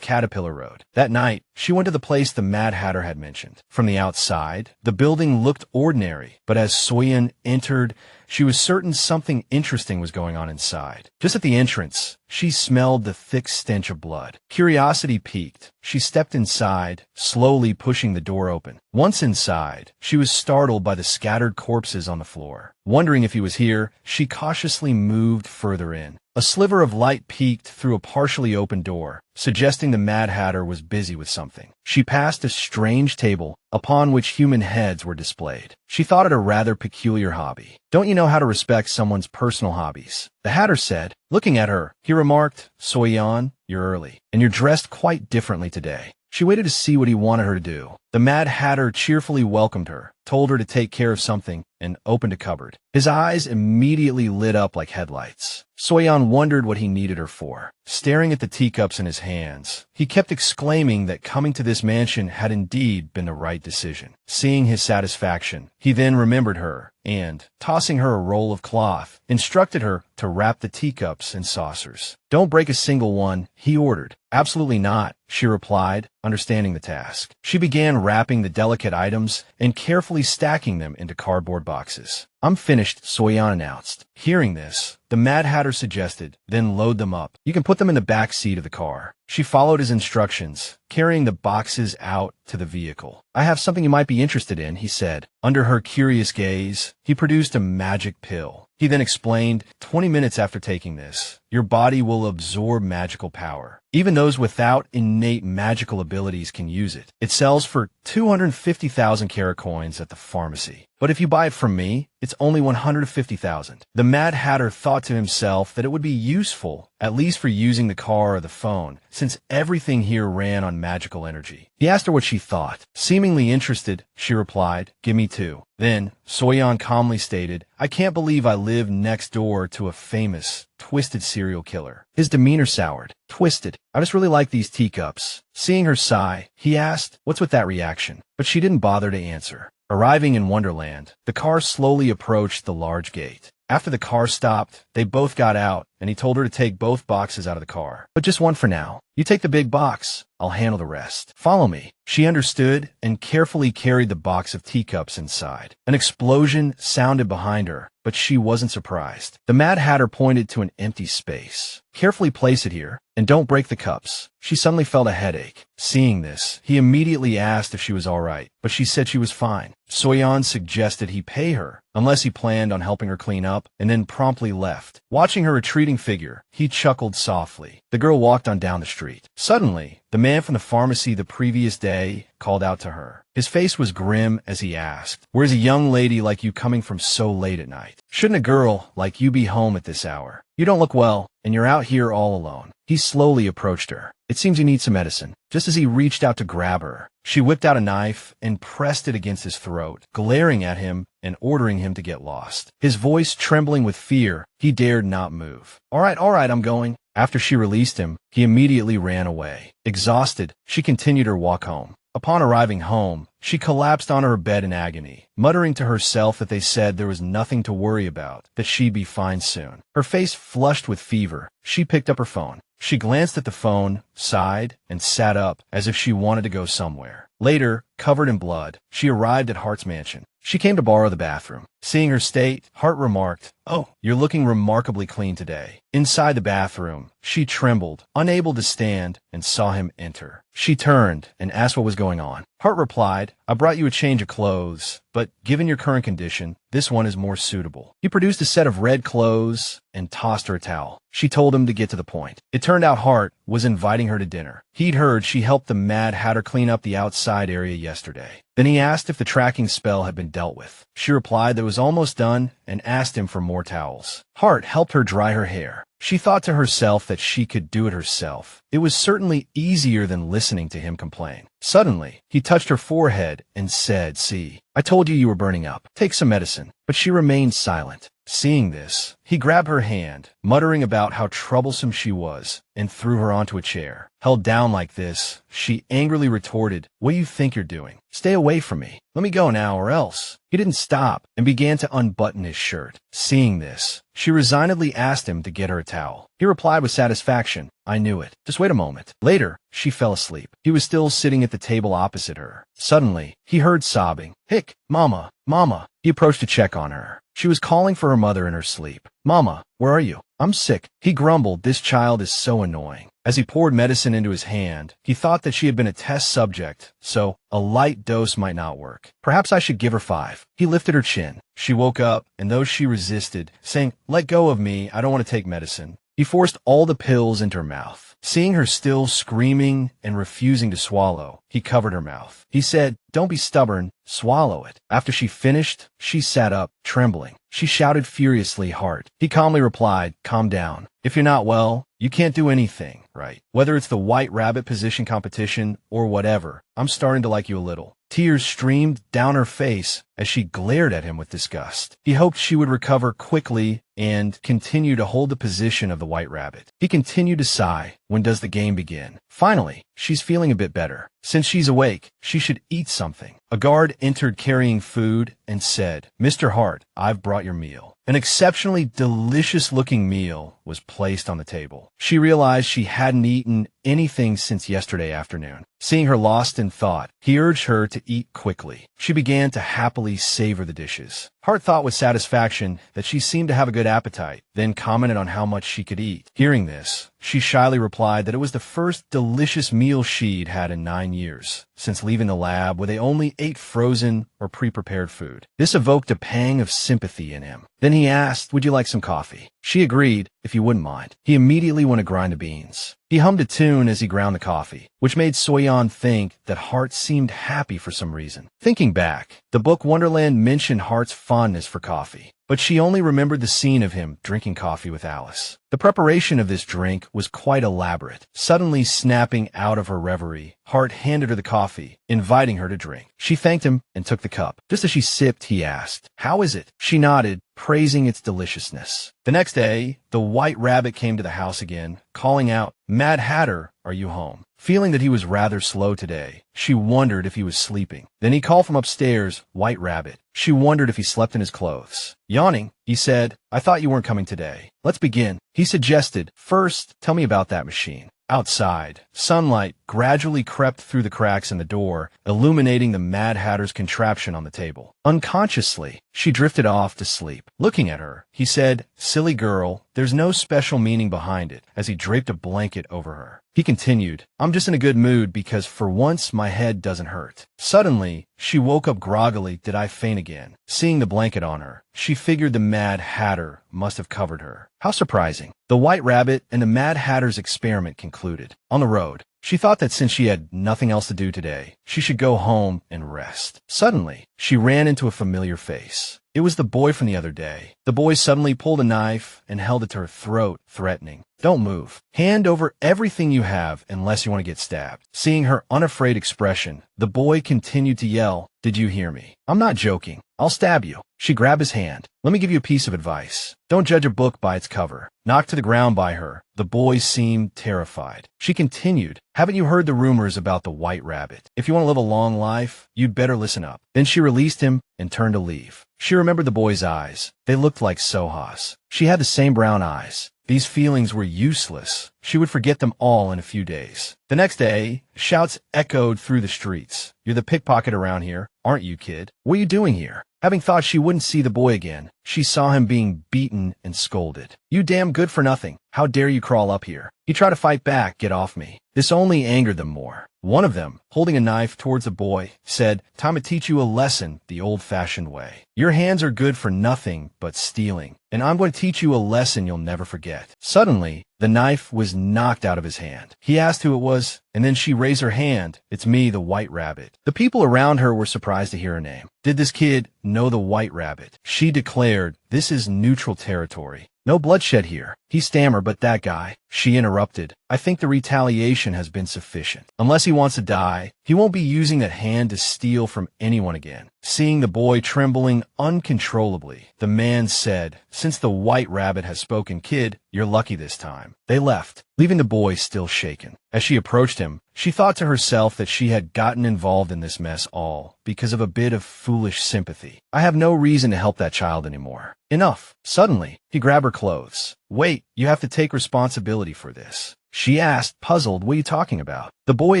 Caterpillar Road. That night, she went to the place the Mad Hatter had mentioned. From the outside, the building looked ordinary, but as Soyun entered, she was certain something interesting was going on inside. Just at the entrance, she smelled the thick stench of blood. Curiosity piqued. She stepped inside, slowly pushing the door open. Once inside, she was startled by the scattered corpses on the floor. Wondering if he was here, she cautiously moved further in. A sliver of light peeked through a partially open door, suggesting the Mad Hatter was busy with something. She passed a strange table, upon which human heads were displayed. She thought it a rather peculiar hobby. "Don't you know how to respect someone's personal hobbies?" The Hatter said. Looking at her, he remarked, "Soyun, you're early, and you're dressed quite differently today." She waited to see what he wanted her to do. The Mad Hatter cheerfully welcomed her, told her to take care of something, and opened a cupboard. His eyes immediately lit up like headlights. Soyun wondered what he needed her for. Staring at the teacups in his hands, he kept exclaiming that coming to this mansion had indeed been the right decision. Seeing his satisfaction, he then remembered her, and, tossing her a roll of cloth, instructed her to wrap the teacups and saucers. "Don't break a single one," he ordered. "Absolutely not," she replied, understanding the task. She began wrapping the delicate items and carefully stacking them into cardboard boxes. "I'm finished," Soyun announced. Hearing this, the Mad Hatter suggested, "Then load them up. You can put them in the back seat of the car." She followed his instructions, carrying the boxes out to the vehicle. "I have something you might be interested in," he said. Under her curious gaze, he produced a magic pill. He then explained, 20 minutes after taking this, your body will absorb magical power. Even those without innate magical abilities can use it. It sells for 250,000 carat coins at the pharmacy. But if you buy it from me, it's only 150,000. The Mad Hatter thought to himself that it would be useful, at least for using the car or the phone, since everything here ran on magical energy. He asked her what she thought. Seemingly interested, she replied, "Give me 2. Then, Soyun calmly stated, "I can't believe I live next door to a famous, twisted serial killer." His demeanor soured. "Twisted. I just really like these teacups." Seeing her sigh, he asked, "What's with that reaction?" But she didn't bother to answer. Arriving in Wonderland, the car slowly approached the large gate. After the car stopped, they both got out, and he told her to take both boxes out of the car. "But just one for now. You take the big box. I'll handle the rest. Follow me." She understood and carefully carried the box of teacups inside. An explosion sounded behind her, but she wasn't surprised. The Mad Hatter pointed to an empty space. "Carefully place it here, and don't break the cups." She suddenly felt a headache. Seeing this, he immediately asked if she was all right, but she said she was fine. Soyun suggested he pay her, unless he planned on helping her clean up, and then promptly left. Watching her retreating figure, he chuckled softly. The girl walked on down the street. Suddenly, the man from the pharmacy the previous day called out to her. His face was grim as he asked, "Where's a young lady like you coming from so late at night? Shouldn't a girl like you be home at this hour? You don't look well, and you're out here all alone." He slowly approached her. It seems you need some medicine." Just as he reached out to grab her, she whipped out a knife and pressed it against his throat, glaring at him and ordering him to get lost. His voice trembling with fear, he dared not move. All right, I'm going." After she released him, he immediately ran away. Exhausted, she continued her walk home. Upon arriving home, she collapsed on her bed in agony, muttering to herself that they said there was nothing to worry about, that she'd be fine soon. Her face flushed with fever, she picked up her phone. She glanced at the phone, sighed, and sat up as if she wanted to go somewhere. Later, covered in blood, she arrived at Hart's mansion. She came to borrow the bathroom. Seeing her state, Hart remarked, "Oh, you're looking remarkably clean today." Inside the bathroom, she trembled, unable to stand, and saw him enter. She turned and asked what was going on. Hart replied, "I brought you a change of clothes, but given your current condition, this one is more suitable." He produced a set of red clothes and tossed her a towel. She told him to get to the point. It turned out Hart was inviting her to dinner. He'd heard she helped the Mad Hatter clean up the outside area yesterday. Then he asked if the tracking spell had been dealt with. She replied that it was almost done and asked him for more towels. Hart helped her dry her hair. She thought to herself that she could do it herself. It was certainly easier than listening to him complain. Suddenly, he touched her forehead and said, "See, I told you were burning up. Take some medicine." But she remained silent. Seeing this, he grabbed her hand, muttering about how troublesome she was, and threw her onto a chair. Held down like this, she angrily retorted, "What do you think you're doing? Stay away from me. Let me go now or else." He didn't stop and began to unbutton his shirt. Seeing this, she resignedly asked him to get her a towel. He replied with satisfaction, "I knew it. Just wait a moment." Later, she fell asleep. He was still sitting at the table opposite her. Suddenly, he heard sobbing. "Hick, Mama, Mama." He approached to check on her. She was calling for her mother in her sleep. "Mama, where are you?" "I'm sick." He grumbled, "This child is so annoying." As he poured medicine into his hand, he thought that she had been a test subject, so a light dose might not work. "Perhaps I should give her 5. He lifted her chin. She woke up, and though she resisted, saying, "Let go of me, I don't want to take medicine," he forced all the pills into her mouth. Seeing her still screaming and refusing to swallow, he covered her mouth. He said, "Don't be stubborn, swallow it." After she finished, she sat up, trembling. She shouted furiously, "Hart." He calmly replied, "Calm down. If you're not well, you can't do anything, right? Whether it's the white rabbit position competition or whatever, I'm starting to like you a little." Tears streamed down her face as she glared at him with disgust. He hoped she would recover quickly and continue to hold the position of the white rabbit. He continued to sigh. When does the game begin? Finally, she's feeling a bit better. Since she's awake, she should eat something. A guard entered carrying food and said, "Mr. Hart, I've brought your meal." An exceptionally delicious-looking meal was placed on the table. She realized she hadn't eaten anything since yesterday afternoon. Seeing her lost in thought, he urged her to eat quickly. She began to happily savor the dishes. Hart thought with satisfaction that she seemed to have a good appetite, then commented on how much she could eat. Hearing this, she shyly replied that it was the first delicious meal she'd had in 9 years, since leaving the lab where they only ate frozen or pre-prepared food. This evoked a pang of sympathy in him. Then he asked, "Would you like some coffee?" She agreed, if you wouldn't mind. He immediately went to grind the beans. He hummed a tune as he ground the coffee, which made Soyun think that Hart seemed happy for some reason. Thinking back, the book Wonderland mentioned Hart's fondness for coffee, but she only remembered the scene of him drinking coffee with Alice. The preparation of this drink was quite elaborate. Suddenly snapping out of her reverie, Hart handed her the coffee, inviting her to drink. She thanked him and took the cup. Just as she sipped, he asked, "How is it?" She nodded, praising its deliciousness. The next day, the white rabbit came to the house again, calling out, "Mad Hatter, are you home?" Feeling that he was rather slow today, she wondered if he was sleeping. Then he called from upstairs, "White Rabbit." She wondered if he slept in his clothes. Yawning, he said, "I thought you weren't coming today. Let's begin." He suggested, "First, tell me about that machine." Outside, sunlight gradually crept through the cracks in the door, illuminating the Mad Hatter's contraption on the table. Unconsciously, she drifted off to sleep. Looking at her, he said, "Silly girl, there's no special meaning behind it," as he draped a blanket over her. He continued, "I'm just in a good mood because for once my head doesn't hurt." Suddenly, she woke up groggily. Did I faint again? Seeing the blanket on her, she figured the Mad Hatter must have covered her. How surprising. The White Rabbit and the Mad Hatter's experiment concluded. On the road, she thought that since she had nothing else to do today, she should go home and rest. Suddenly, she ran into a familiar face. It was the boy from the other day. The boy suddenly pulled a knife and held it to her throat, threatening, "Don't move. Hand over everything you have unless you want to get stabbed." Seeing her unafraid expression, the boy continued to yell, "Did you hear me? I'm not joking. I'll stab you." She grabbed his hand. "Let me give you a piece of advice. Don't judge a book by its cover." Knocked to the ground by her, the boy seemed terrified. She continued, "Haven't you heard the rumors about the white rabbit? If you want to live a long life, you'd better listen up." Then she released him and turned to leave. She remembered the boy's eyes. They looked like Soha's. She had the same brown eyes. These feelings were useless. She would forget them all in a few days. The next day, shouts echoed through the streets. "You're the pickpocket around here, aren't you, kid? What are you doing here?" Having thought she wouldn't see the boy again, she saw him being beaten and scolded. "You damn good for nothing. How dare you crawl up here?" He tried to fight back, "Get off me." This only angered them more. One of them, holding a knife towards the boy, said, "Time to teach you a lesson the old-fashioned way. Your hands are good for nothing but stealing, and I'm going to teach you a lesson you'll never forget." Suddenly, the knife was knocked out of his hand. He asked who it was, and then she raised her hand. "It's me, the White Rabbit." The people around her were surprised to hear her name. Did this kid know the White Rabbit? She declared, "This is neutral territory. No bloodshed here." He stammered, "But that guy." She interrupted, "I think the retaliation has been sufficient. Unless he wants to die, he won't be using that hand to steal from anyone again." Seeing the boy trembling uncontrollably, the man said, "Since the White Rabbit has spoken, kid, you're lucky this time." They left, leaving the boy still shaken. As she approached him, she thought to herself that she had gotten involved in this mess all because of a bit of foolish sympathy. "I have no reason to help that child anymore. Enough." Suddenly, he grabbed her clothes. "Wait, you have to take responsibility for this." She asked, puzzled, "What are you talking about?" The boy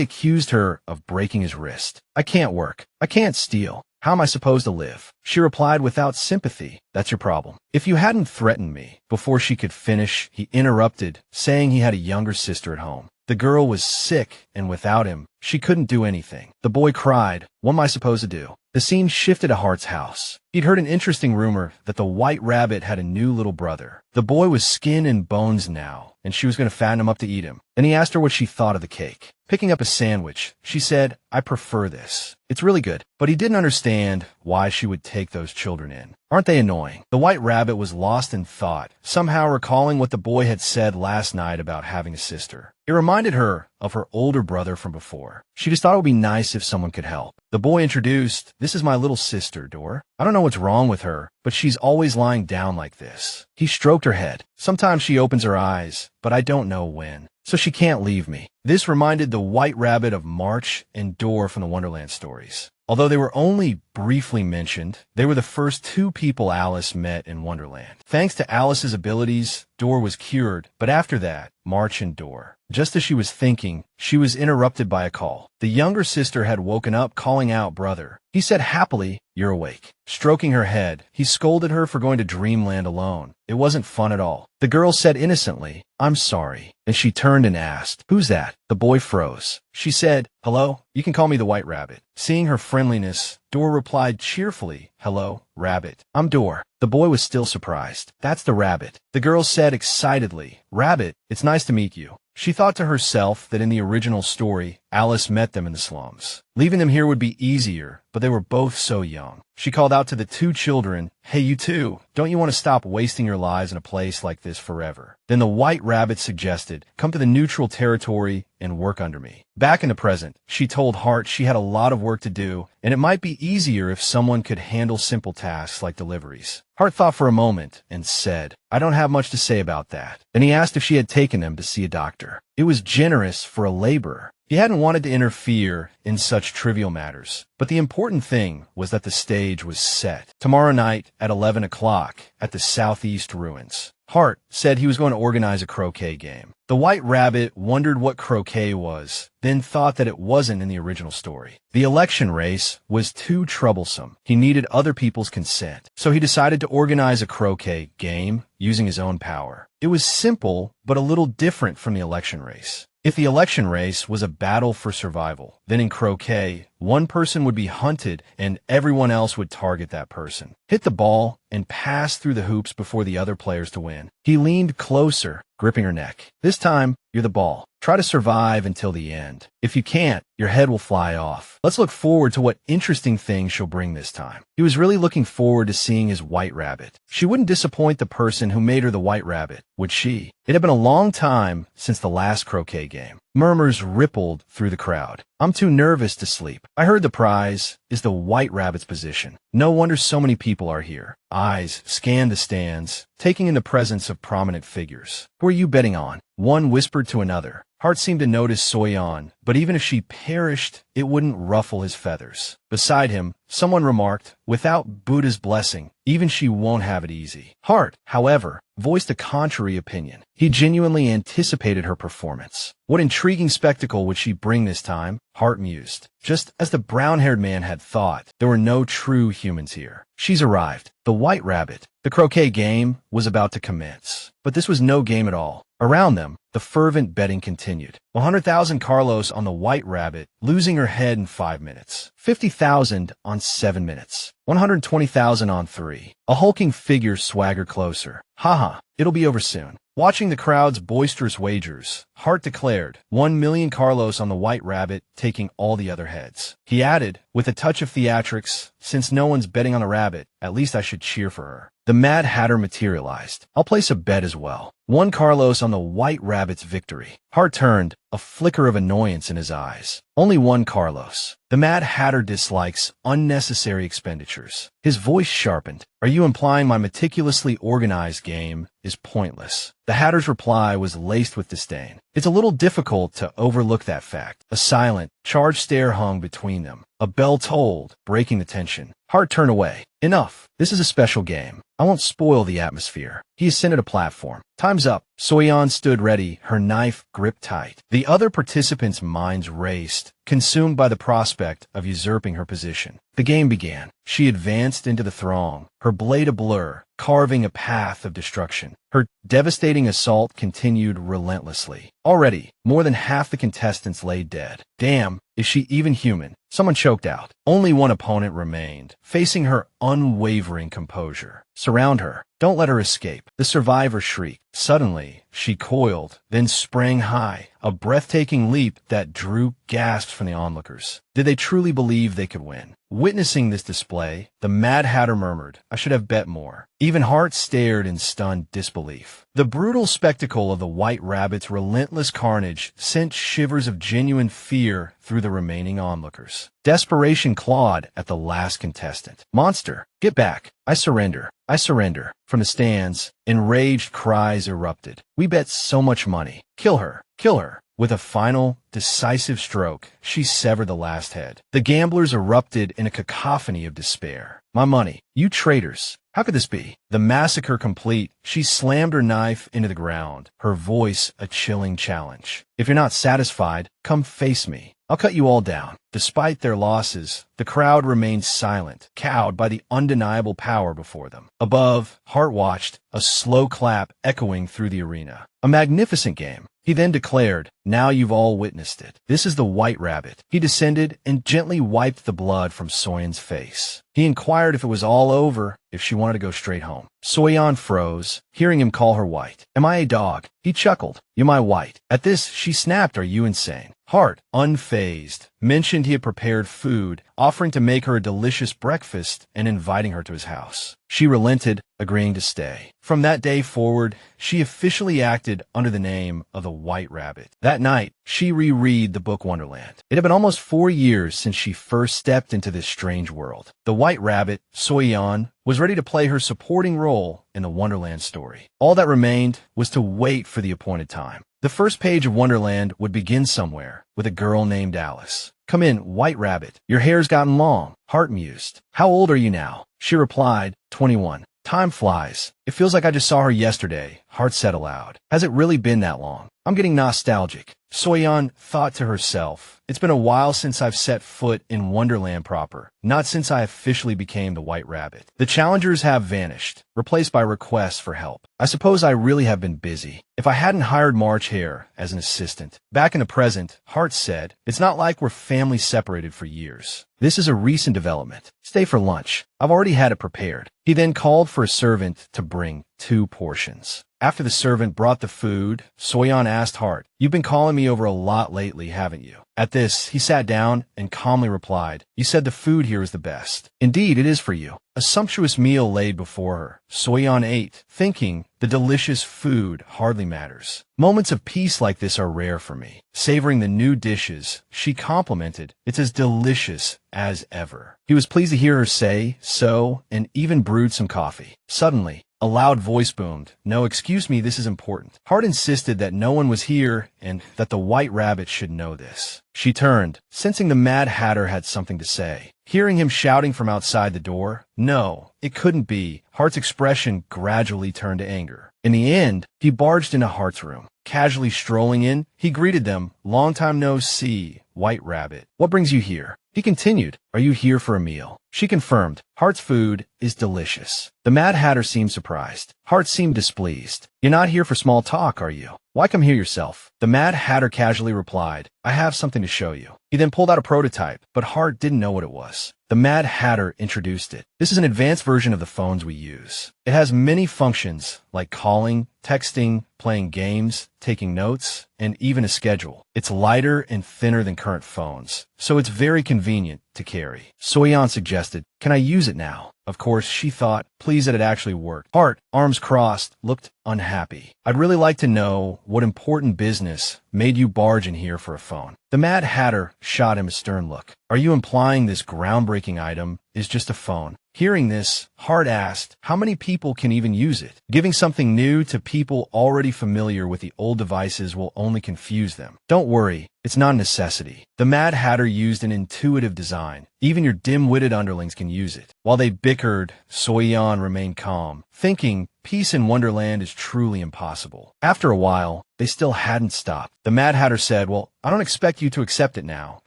accused her of breaking his wrist. "I can't work. I can't steal. How am I supposed to live?" She replied without sympathy, "That's your problem." "If you hadn't threatened me." Before she could finish, he interrupted, saying he had a younger sister at home. The girl was sick, and without him, she couldn't do anything. The boy cried, "What am I supposed to do?" The scene shifted to Hart's house. He'd heard an interesting rumor that the White Rabbit had a new little brother. The boy was skin and bones now, and she was going to fatten him up to eat him. Then he asked her what she thought of the cake. Picking up a sandwich, she said, "I prefer this. It's really good." But he didn't understand why she would take those children in. Aren't they annoying? The White Rabbit was lost in thought, somehow recalling what the boy had said last night about having a sister. It reminded her of her older brother from before. She just thought it would be nice if someone could help. The boy introduced, "This is my little sister, Dor. I don't know what's wrong with her, but she's always lying down like this." He stroked her head. "Sometimes she opens her eyes, but I don't know when. So she can't leave me." This reminded the White Rabbit of March and Dor from the Wonderland stories. Although they were only briefly mentioned, they were the first two people Alice met in Wonderland. Thanks to Alice's abilities, Dor was cured, but after that, March and Dor. Just as she was thinking, she was interrupted by a call. The younger sister had woken up, calling out, "Brother." He said happily, "You're awake." Stroking her head, he scolded her for going to Dreamland alone. It wasn't fun at all. The girl said innocently, "I'm sorry." And she turned and asked, "Who's that?" The boy froze. She said, "Hello, you can call me the White Rabbit." Seeing her friendliness, Dor replied cheerfully, "Hello, Rabbit. I'm Dor." The boy was still surprised. "That's the rabbit." The girl said excitedly, "Rabbit, it's nice to meet you." She thought to herself that in the original story, Alice met them in the slums. Leaving them here would be easier, but they were both so young. She called out to the two children, "Hey, you two, don't you want to stop wasting your lives in a place like this forever?" Then the White Rabbit suggested, "Come to the neutral territory and work under me." Back in the present, she told Hart she had a lot of work to do, and it might be easier if someone could handle simple tasks like deliveries. Hart thought for a moment and said, "I don't have much to say about that." Then he asked if she had taken them to see a doctor. It was generous for a laborer. He hadn't wanted to interfere in such trivial matters, but the important thing was that the stage was set. Tomorrow night at 11 o'clock at the Southeast Ruins. Hart said he was going to organize a croquet game. The White Rabbit wondered what croquet was, then thought that it wasn't in the original story. The election race was too troublesome. He needed other people's consent, so he decided to organize a croquet game using his own power. It was simple, but a little different from the election race. If the election race was a battle for survival, then in croquet, one person would be hunted and everyone else would target that person, hit the ball, and pass through the hoops before the other players to win. He leaned closer, gripping her neck. "This time, you're the ball. Try to survive until the end. If you can't, you're your head will fly off. Let's look forward to what interesting things she'll bring this time. He was really looking forward to seeing his white rabbit. She wouldn't disappoint the person who made her the white rabbit, would she? It had been a long time since the last croquet game. Murmurs rippled through the crowd. I'm too nervous to sleep. I heard the prize is the white rabbit's position. No wonder so many people are here. Eyes scanned the stands, taking in the presence of prominent figures. Who are you betting on? One whispered to another. Hart seemed to notice Soyun, but even if she perished, it wouldn't ruffle his feathers. Beside him, someone remarked, without Buddha's blessing, even she won't have it easy. Hart, however, voiced a contrary opinion. He genuinely anticipated her performance. What intriguing spectacle would she bring this time? Hart mused. Just as the brown-haired man had thought, there were no true humans here. She's arrived. The white rabbit. The croquet game was about to commence. But this was no game at all. Around them, the fervent betting continued. 100,000 Carlos on the white rabbit, losing her head in 5 minutes. 50,000 on 7 minutes. 120,000 on 3. A hulking figure swaggered closer. Haha, it'll be over soon. Watching the crowd's boisterous wagers, Hart declared, 1 million Carlos on the white rabbit, taking all the other heads. He added, with a touch of theatrics, since no one's betting on the rabbit, at least I should cheer for her. The Mad Hatter materialized. I'll place a bet as well. 1 Carlos on the white rabbit's victory. Hart turned, a flicker of annoyance in his eyes. Only 1 Carlos. The Mad Hatter dislikes unnecessary expenditures. His voice sharpened. Are you implying my meticulously organized game is pointless? The Hatter's reply was laced with disdain. It's a little difficult to overlook that fact. A silent, charged stare hung between them. A bell tolled, breaking the tension. Hart turned away. Enough. This is a special game. I won't spoil the atmosphere. He ascended a platform. Time's up. Soyun stood ready, her knife gripped tight. The other participants' minds raced, consumed by the prospect of usurping her position. The game began. She advanced into the throng, her blade a blur, carving a path of destruction. Her devastating assault continued relentlessly. Already, more than half the contestants lay dead. Damn, is she even human? Someone choked out. Only one opponent remained, facing her unwavering composure. Surround her. Don't let her escape. The survivor shrieked. Suddenly, she coiled, then sprang high, a breathtaking leap that drew gasps from the onlookers. Did they truly believe they could win? Witnessing this display, the Mad Hatter murmured, I should have bet more. Even Hart stared in stunned disbelief. The brutal spectacle of the white rabbit's relentless carnage sent shivers of genuine fear through the remaining onlookers. Desperation clawed at the last contestant. Monster, get back. I surrender. I surrender. From the stands, enraged cries erupted. We bet so much money. Kill her. Kill her. With a final, decisive stroke, she severed the last head. The gamblers erupted in a cacophony of despair. My money. You traitors. How could this be? The massacre complete, she slammed her knife into the ground, her voice a chilling challenge. If you're not satisfied, come face me. I'll cut you all down. Despite their losses, the crowd remained silent, cowed by the undeniable power before them. Above, Hart watched, a slow clap echoing through the arena. A magnificent game. He then declared, now you've all witnessed it. This is the white rabbit. He descended and gently wiped the blood from Soyun's face. He inquired if it was all over, if she wanted to go straight home. Soyun froze, hearing him call her white. Am I a dog? He chuckled. You my white. At this, she snapped, are you insane? Hart, unfazed, mentioned he had prepared food, offering to make her a delicious breakfast and inviting her to his house. She relented, agreeing to stay. From that day forward, she officially acted under the name of the White Rabbit. That night, she reread the book Wonderland. It had been almost 4 years since she first stepped into this strange world. The White Rabbit, Soyun, was ready to play her supporting role in the Wonderland story. All that remained was to wait for the appointed time. The first page of Wonderland would begin somewhere with a girl named Alice. Come in, White Rabbit. Your hair's gotten long, Hart mused. How old are you now? She replied, 21. Time flies. It feels like I just saw her yesterday, Hart said aloud. Has it really been that long? I'm getting nostalgic. Soyun thought to herself, it's been a while since I've set foot in Wonderland proper, not since I officially became the White Rabbit. The challengers have vanished, replaced by requests for help. I suppose I really have been busy. If I hadn't hired March Hare as an assistant. Back in the present, Hart said, it's not like we're family separated for years. This is a recent development. Stay for lunch. I've already had it prepared. He then called for a servant to bring 2 portions. After the servant brought the food, Soyun asked Hart, "You've been calling me over a lot lately, haven't you?" At this, he sat down and calmly replied, "You said the food here is the best. Indeed, it is for you." A sumptuous meal laid before her. Soyun ate, thinking, the delicious food hardly matters. Moments of peace like this are rare for me. Savoring the new dishes, she complimented, "It's as delicious as ever." He was pleased to hear her say so and even brewed some coffee. Suddenly, a loud voice boomed, "No, excuse me, this is important." Hart insisted that no one was here and that the White Rabbit should know this. She turned, sensing the Mad Hatter had something to say. Hearing him shouting from outside the door, no, it couldn't be, Hart's expression gradually turned to anger. In the end, he barged into Hart's room. Casually strolling in, he greeted them, "Long time no see, White Rabbit. What brings you here?" He continued, "Are you here for a meal?" She confirmed, "Hart's food is delicious." The Mad Hatter seemed surprised. Hart seemed displeased. "You're not here for small talk, are you? Why come here yourself?" The Mad Hatter casually replied, "I have something to show you." He then pulled out a prototype, but Hart didn't know what it was. The Mad Hatter introduced it. "This is an advanced version of the phones we use. It has many functions, like calling, texting, playing games, taking notes, and even a schedule. It's lighter and thinner than current phones, so it's very convenient to carry." Soyun suggested, "Can I use it now?" Of course, she thought, pleased that it actually worked. Hart, arms crossed, looked unhappy. "I'd really like to know what important business made you barge in here for a phone." The Mad Hatter shot him a stern look. "Are you implying this groundbreaking item is just a phone?" Hearing this, Hart asked, "How many people can even use it? Giving something new to people already familiar with the old devices will only confuse them." "Don't worry, it's not a necessity." The Mad Hatter used an intuitive design. Even your dim-witted underlings can use it. While they bickered, Soyun remained calm, thinking peace in Wonderland is truly impossible. After a while, they still hadn't stopped. The Mad Hatter said, "Well, I don't expect you to accept it now,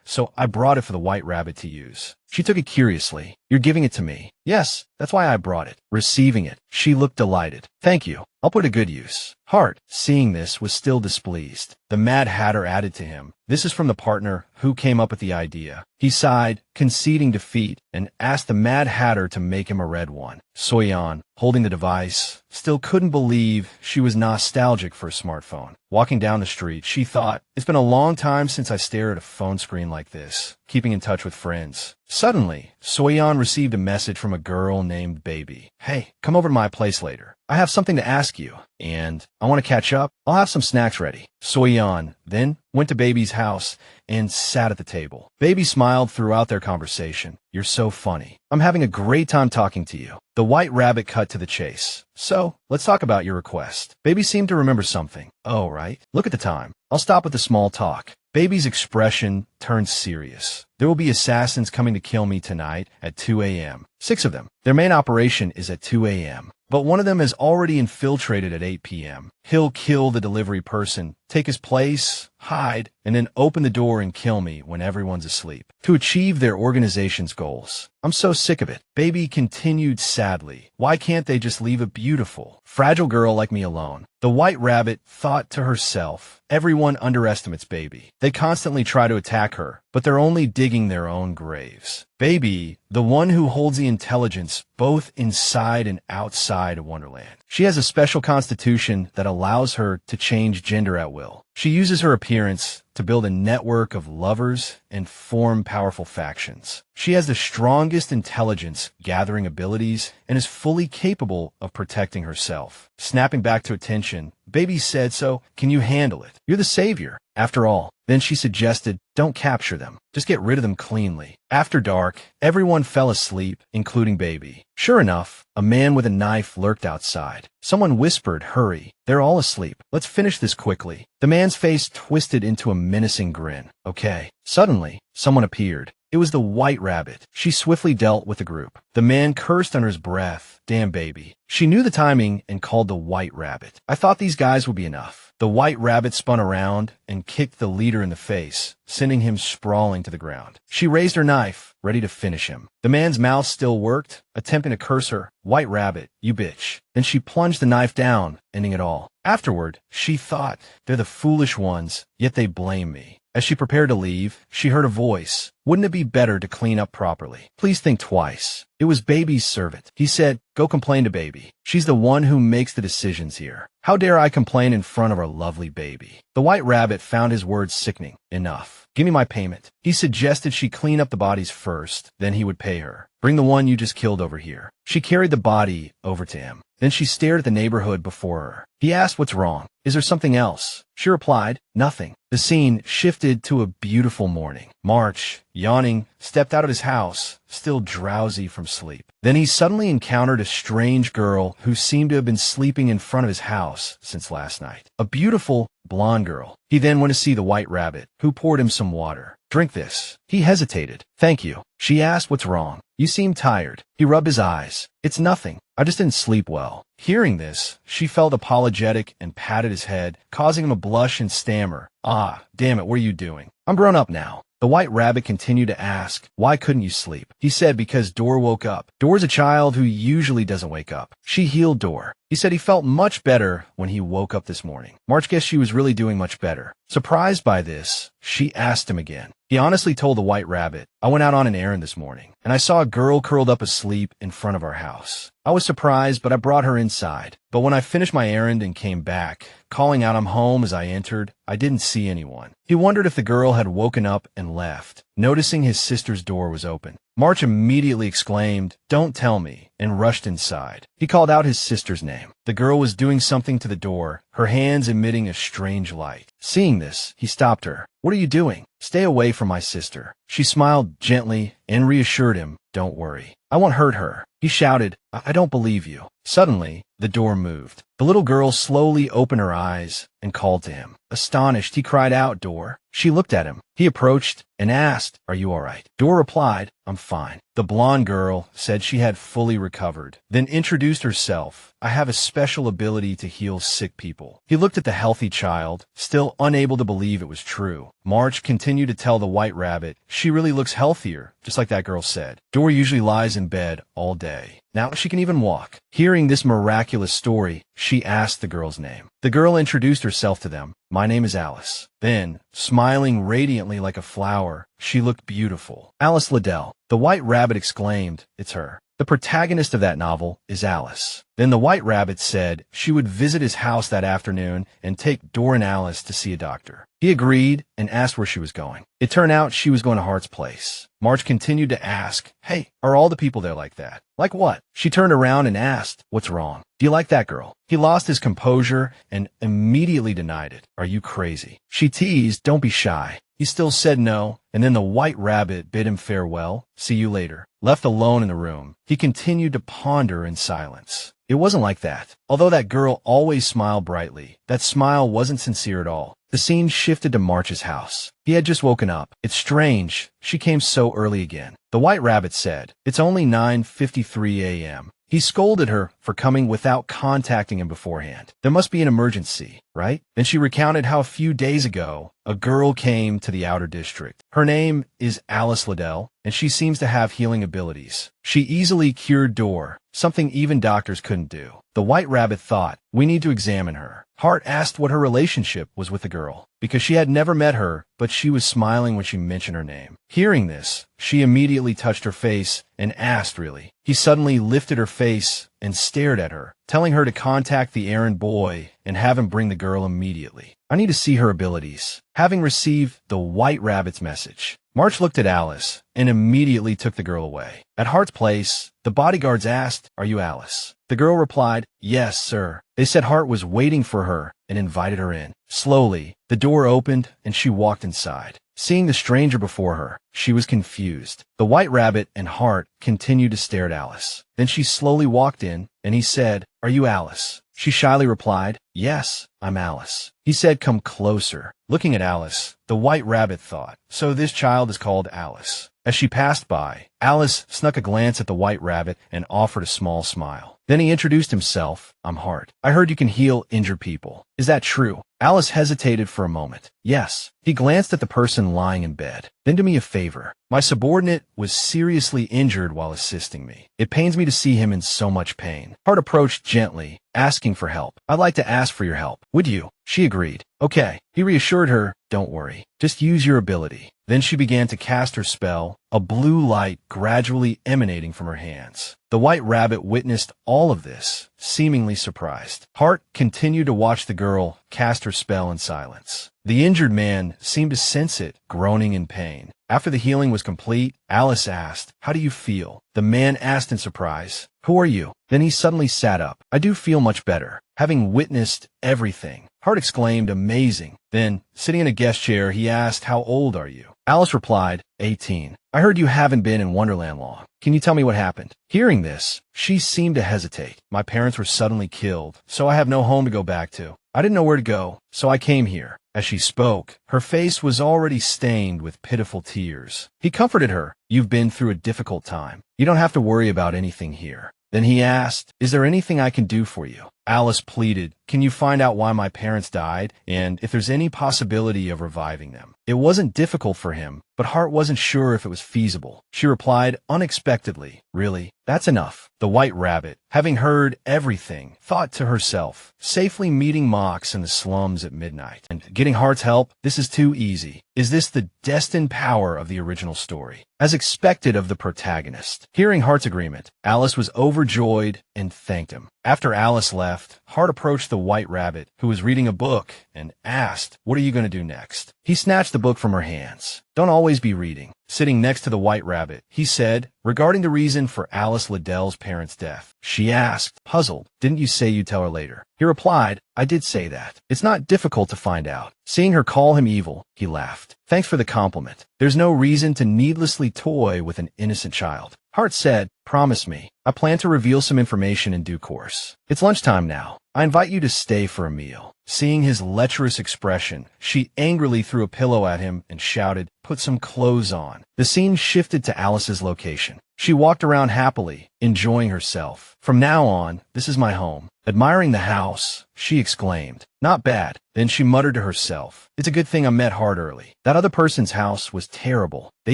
so I brought it for the White Rabbit to use." She took it curiously. "You're giving it to me?" "Yes, that's why I brought it." Receiving it, she looked delighted. "Thank you. I'll put it to good use." Hart, seeing this, was still displeased. The Mad Hatter added to him, "This is from the partner who came up with the idea." He sighed, conceding defeat, and asked the Mad Hatter to make him a red one. Soyun, holding the device, still couldn't believe she was nostalgic for a smartphone. Walking down the street, she thought, "It's been a long time since I stared at a phone screen like this, keeping in touch with friends." Suddenly, Soyun received a message from a girl named Baby. "Hey, come over to my place later. I have something to ask you, and I want to catch up. I'll have some snacks ready." Soyun then went to Baby's house and sat at the table. Baby smiled throughout their conversation. "You're so funny. I'm having a great time talking to you." The White Rabbit cut to the chase. "So, let's talk about your request." Baby seemed to remember something. "Oh, right. Look at the time. I'll stop with the small talk." Baby's expression turned serious. "There will be assassins coming to kill me tonight at 2 a.m. 6 of them. Their main operation is at 2 a.m. But one of them has already infiltrated at 8 p.m. He'll kill the delivery person, take his place, hide, and then open the door and kill me when everyone's asleep, to achieve their organization's goals. I'm so sick of it." Baby continued sadly, "Why can't they just leave a beautiful, fragile girl like me alone?" The White Rabbit thought to herself, "Everyone underestimates Baby. They constantly try to attack her, but they're only digging their own graves. Baby, the one who holds the intelligence both inside and outside of Wonderland. She has a special constitution that allows her to change gender at will. She uses her appearance to build a network of lovers and form powerful factions. She has the strongest intelligence gathering abilities and is fully capable of protecting herself." Snapping back to attention, Baby said, "So, can you handle it? You're the savior, after all." Then she suggested, "Don't capture them. Just get rid of them cleanly." After dark, everyone fell asleep, including Baby. Sure enough, a man with a knife lurked outside. Someone whispered, "Hurry. They're all asleep. Let's finish this quickly." The man's face twisted into a menacing grin. "Okay." Suddenly, someone appeared. It was the White Rabbit. She swiftly dealt with the group. The man cursed under his breath. "Damn Baby." She knew the timing and called the White Rabbit. "I thought these guys would be enough." The White Rabbit spun around and kicked the leader in the face, sending him sprawling to the ground. She raised her knife, ready to finish him. The man's mouth still worked, attempting to curse her. "White Rabbit, you bitch." Then she plunged the knife down, ending it all. Afterward, she thought, "They're the foolish ones, yet they blame me. As she prepared to leave, she heard a voice. Wouldn't it be better to clean up properly? Please think twice. It was Baby's servant. He said, go complain to Baby. She's the one who makes the decisions here. How dare I complain in front of our lovely Baby? The White Rabbit found his words sickening. Enough. Give me my payment. He suggested she clean up the bodies first, then he would pay her. Bring the one you just killed over here. She carried the body over to him. Then she stared at the neighborhood before her. He asked what's wrong. Is there something else? She replied, nothing. The scene shifted to a beautiful morning. March, yawning, stepped out of his house, still drowsy from sleep. Then he suddenly encountered a strange girl who seemed to have been sleeping in front of his house since last night. A beautiful, blonde girl. He then went to see the White Rabbit, who poured him some water. Drink this. He hesitated. Thank you. She asked what's wrong. You seem tired. He rubbed his eyes. It's nothing. I just didn't sleep well. Hearing this, she felt apologetic and patted his head, causing him to blush and stammer. Ah, damn it, what are you doing? I'm grown up now. The White Rabbit continued to ask, why couldn't you sleep? He said because Dor woke up. Dor's a child who usually doesn't wake up. She healed Dor. He said he felt much better when he woke up this morning. March guessed she was really doing much better. Surprised by this, she asked him again. He honestly told the White Rabbit, I went out on an errand this morning, and I saw a girl curled up asleep in front of our house. I was surprised, but I brought her inside. But when I finished my errand and came back, calling out I'm home as I entered, I didn't see anyone. He wondered if the girl had woken up and left, noticing his sister's door was open. March immediately exclaimed, don't tell me, and rushed inside. He called out his sister's name. The girl was doing something to the door, her hands emitting a strange light. Seeing this, he stopped her. What are you doing? Stay away from my sister. She smiled gently and reassured him, don't worry. I won't hurt her. He shouted, I don't believe you. Suddenly, the door moved. The little girl slowly opened her eyes and called to him. Astonished, he cried out, Dor. She looked at him. He approached and asked, are you all right? Dor replied, I'm fine. The blonde girl said she had fully recovered, then introduced herself. I have a special ability to heal sick people. He looked at the healthy child, still unable to believe it was true. March continued to tell the White Rabbit, she really looks healthier, just like that girl said. Dor usually lies in bed all day. Now she can even walk. Hearing this miraculous story, she asked the girl's name. The girl introduced herself to them. My name is Alice. Then, smiling radiantly like a flower, she looked beautiful. Alice Liddell. The White Rabbit exclaimed, it's her. The protagonist of that novel is Alice. Then the White Rabbit said she would visit his house that afternoon and take Dor and Alice to see a doctor. He agreed and asked where she was going. It turned out she was going to Hart's place. March continued to ask, hey, are all the people there like that? Like what? She turned around and asked, what's wrong? Do you like that girl? He lost his composure and immediately denied it. Are you crazy? She teased, don't be shy. He still said no, and then the White Rabbit bid him farewell. See you later. Left alone in the room, he continued to ponder in silence. It wasn't like that. Although that girl always smiled brightly, that smile wasn't sincere at all. The scene shifted to March's house. He had just woken up. It's strange. She came so early again. The White Rabbit said, it's only 9:53 a.m. He scolded her for coming without contacting him beforehand. There must be an emergency, right? Then she recounted how a few days ago, a girl came to the outer district. Her name is Alice Liddell, and she seems to have healing abilities. She easily cured Dor, something even doctors couldn't do. The White Rabbit thought, we need to examine her. Hart asked what her relationship was with the girl, because she had never met her, but she was smiling when she mentioned her name. Hearing this, she immediately touched her face and asked really. He suddenly lifted her face and stared at her, telling her to contact the errand boy and have him bring the girl immediately. I need to see her abilities. Having received the White Rabbit's message, March looked at Alice and immediately took the girl away. At Hart's place, the bodyguards asked, are you Alice? The girl replied, yes, sir. They said Hart was waiting for her and invited her in. Slowly, the door opened and she walked inside. Seeing the stranger before her, she was confused. The White Rabbit and Hart continued to stare at Alice. Then she slowly walked in and he said, are you Alice? She shyly replied, yes, I'm Alice. He said, come closer. Looking at Alice, the White Rabbit thought, so this child is called Alice. As she passed by, Alice snuck a glance at the White Rabbit and offered a small smile. Then he introduced himself. I'm Hart. I heard you can heal injured people. Is that true? Alice hesitated for a moment. Yes. He glanced at the person lying in bed. Then do me a favor. My subordinate was seriously injured while assisting me. It pains me to see him in so much pain. Hart approached gently, asking for help. I'd like to ask for your help. Would you? She agreed. Okay. He reassured her, don't worry. Just use your ability. Then she began to cast her spell, a blue light gradually emanating from her hands. The White Rabbit witnessed all of this, seemingly surprised. Hart continued to watch the girl cast her spell in silence. The injured man seemed to sense it, groaning in pain. After the healing was complete, Alice asked, "How do you feel?" The man asked in surprise, "Who are you?" Then he suddenly sat up. "I do feel much better, having witnessed everything." Hart exclaimed, "Amazing." Then, sitting in a guest chair, he asked, "How old are you?" Alice replied, 18. "I heard you haven't been in Wonderland long. Can you tell me what happened?" Hearing this, she seemed to hesitate. "My parents were suddenly killed, so I have no home to go back to. I didn't know where to go, so I came here." As she spoke, her face was already stained with pitiful tears. He comforted her. "You've been through a difficult time. You don't have to worry about anything here." Then he asked, "Is there anything I can do for you?" Alice pleaded, "Can you find out why my parents died, and if there's any possibility of reviving them?" It wasn't difficult for him, but Hart wasn't sure if it was feasible. She replied unexpectedly, "Really? That's enough." The White Rabbit, having heard everything, thought to herself, safely meeting Mox in the slums at midnight, and getting Hart's help, this is too easy. Is this the destined power of the original story? As expected of the protagonist. Hearing Hart's agreement, Alice was overjoyed and thanked him. After Alice left, Hart approached the White Rabbit, who was reading a book, and asked, "What are you going to do next?" He snatched the book from her hands. "Don't always be reading." Sitting next to the White Rabbit, he said, regarding the reason for Alice Liddell's parents' death. She asked, puzzled, "Didn't you say you'd tell her later?" He replied, "I did say that. It's not difficult to find out." Seeing her call him evil, he laughed. "Thanks for the compliment. There's no reason to needlessly toy with an innocent child." Hart said, "Promise me. I plan to reveal some information in due course. It's lunchtime now. I invite you to stay for a meal." Seeing his lecherous expression, she angrily threw a pillow at him and shouted, "Put some clothes on." The scene shifted to Alice's location. She walked around happily, enjoying herself. "From now on, this is my home." Admiring the house, she exclaimed, "Not bad." Then she muttered to herself, "It's a good thing I met Hart early. That other person's house was terrible. They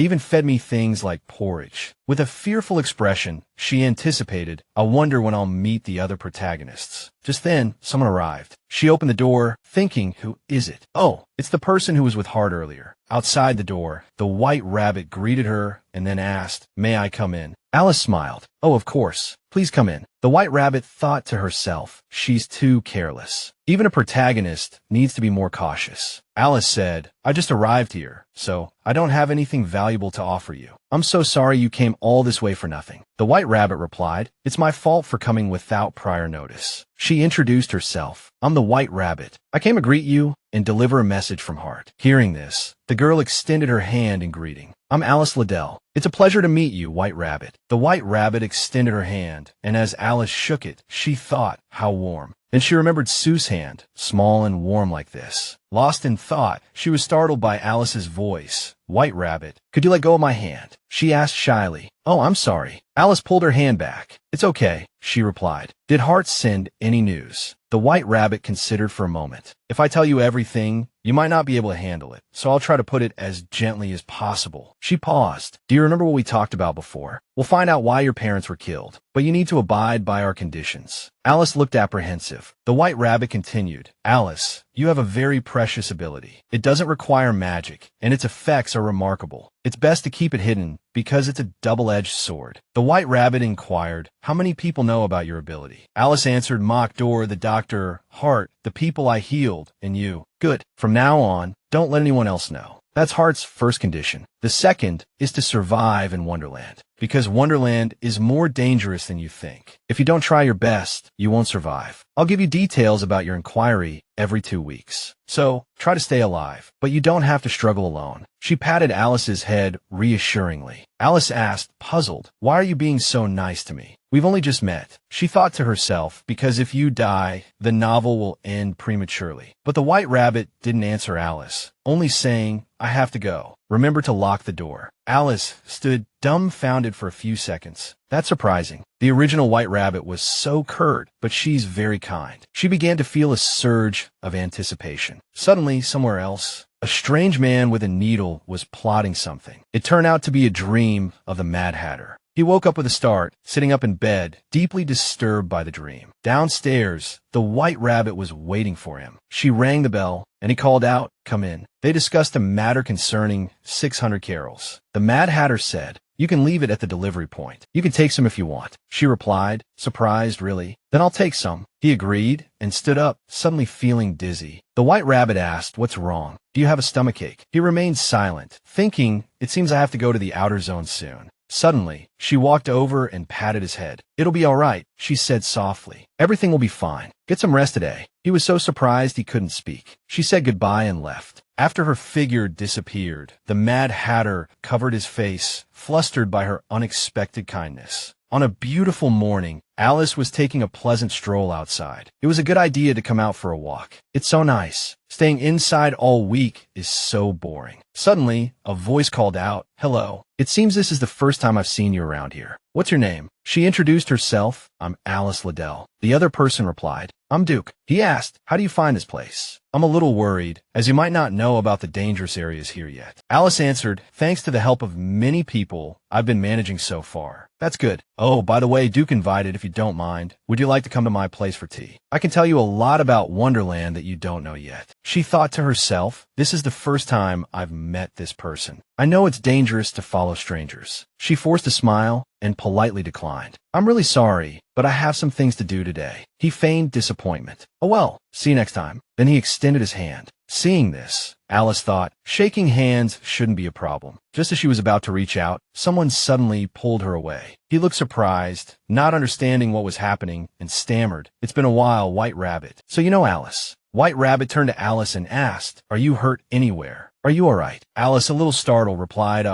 even fed me things like porridge." With a fearful expression, she anticipated, "I wonder when I'll meet the other protagonists." Just then, someone arrived. She opened the door, thinking, who is it? Oh, it's the person who was with Hart earlier. Outside the door, the White Rabbit greeted her and then asked, "May I come in?" Alice smiled. "Oh, of course. Please come in." The White Rabbit thought to herself, "She's too careless. Even a protagonist needs to be more cautious." Alice said, "I just arrived here, so I don't have anything valuable to offer you. I'm so sorry you came all this way for nothing." The White Rabbit replied, "It's my fault for coming without prior notice." She introduced herself. "I'm the White Rabbit. I came to greet you and deliver a message from Hart." Hearing this, the girl extended her hand in greeting. "I'm Alice Liddell. It's a pleasure to meet you, White Rabbit." The White Rabbit extended her hand, and as Alice shook it, she thought, how warm. Then she remembered Sue's hand, small and warm like this. Lost in thought, she was startled by Alice's voice. "White Rabbit, could you let go of my hand?" she asked shyly. "Oh, I'm sorry." Alice pulled her hand back. "It's okay," she replied. "Did Hart send any news?" The White Rabbit considered for a moment. "If I tell you everything, you might not be able to handle it, so I'll try to put it as gently as possible." She paused. "Do you remember what we talked about before? We'll find out why your parents were killed, but you need to abide by our conditions." Alice looked apprehensive. The White Rabbit continued, "Alice, you have a very precious ability. It doesn't require magic, and its effects are remarkable. It's best to keep it hidden because it's a double-edged sword." The White Rabbit inquired, "How many people know about your ability?" Alice answered, "Mock Door, the doctor, Hart, the people I healed, and you." "Good. From now on, don't let anyone else know." That's Hart's first condition. The second is to survive in Wonderland, because Wonderland is more dangerous than you think. If you don't try your best, you won't survive. I'll give you details about your inquiry every 2 weeks. So, try to stay alive, but you don't have to struggle alone. She patted Alice's head reassuringly. Alice asked, puzzled, "Why are you being so nice to me? We've only just met." She thought to herself, because if you die, the novel will end prematurely. But the White Rabbit didn't answer Alice, only saying, "I have to go. Remember to lock the door." Alice stood dumbfounded for a few seconds. That's surprising. The original White Rabbit was so curt, but she's very kind. She began to feel a surge of anticipation. Suddenly, somewhere else, a strange man with a needle was plotting something. It turned out to be a dream of the Mad Hatter. He woke up with a start, sitting up in bed, deeply disturbed by the dream. Downstairs, the White Rabbit was waiting for him. She rang the bell and he called out, "Come in." They discussed a matter concerning 600 carols. The Mad Hatter said, "You can leave it at the delivery point. You can take some if you want." She replied, surprised, "Really? Then I'll take some." He agreed and stood up, suddenly feeling dizzy. The White Rabbit asked, "What's wrong? Do you have a stomachache?" He remained silent, thinking, "It seems I have to go to the outer zone soon." Suddenly, she walked over and patted his head. "It'll be all right," she said softly. "Everything will be fine. Get some rest today." He was so surprised he couldn't speak. She said goodbye and left. After her figure disappeared, the Mad Hatter covered his face, flustered by her unexpected kindness. On a beautiful morning, Alice was taking a pleasant stroll outside. It was a good idea to come out for a walk. It's so nice. Staying inside all week is so boring. Suddenly, a voice called out, "Hello. It seems this is the first time I've seen you around here. What's your name?" She introduced herself. "I'm Alice Liddell." The other person replied, "I'm Duke." He asked, "How do you find this place?" "I'm a little worried, as you might not know about the dangerous areas here yet." Alice answered, "Thanks to the help of many people I've been managing so far." "That's good. Oh, by the way, Duke invited, if you don't mind. Would you like to come to my place for tea? I can tell you a lot about Wonderland that you don't know yet." She thought to herself, "This is the first time I've met this person. I know it's dangerous to follow strangers." She forced a smile and politely declined. "I'm really sorry, but I have some things to do today." He feigned disappointment. "Oh well, see you next time." Then he extended his hand. Seeing this, Alice thought, shaking hands shouldn't be a problem. Just as she was about to reach out, someone suddenly pulled her away. He looked surprised, not understanding what was happening, and stammered, "It's been a while, White Rabbit. So you know Alice." White Rabbit turned to Alice and asked, "Are you hurt anywhere? Are you all right?" Alice, a little startled, replied,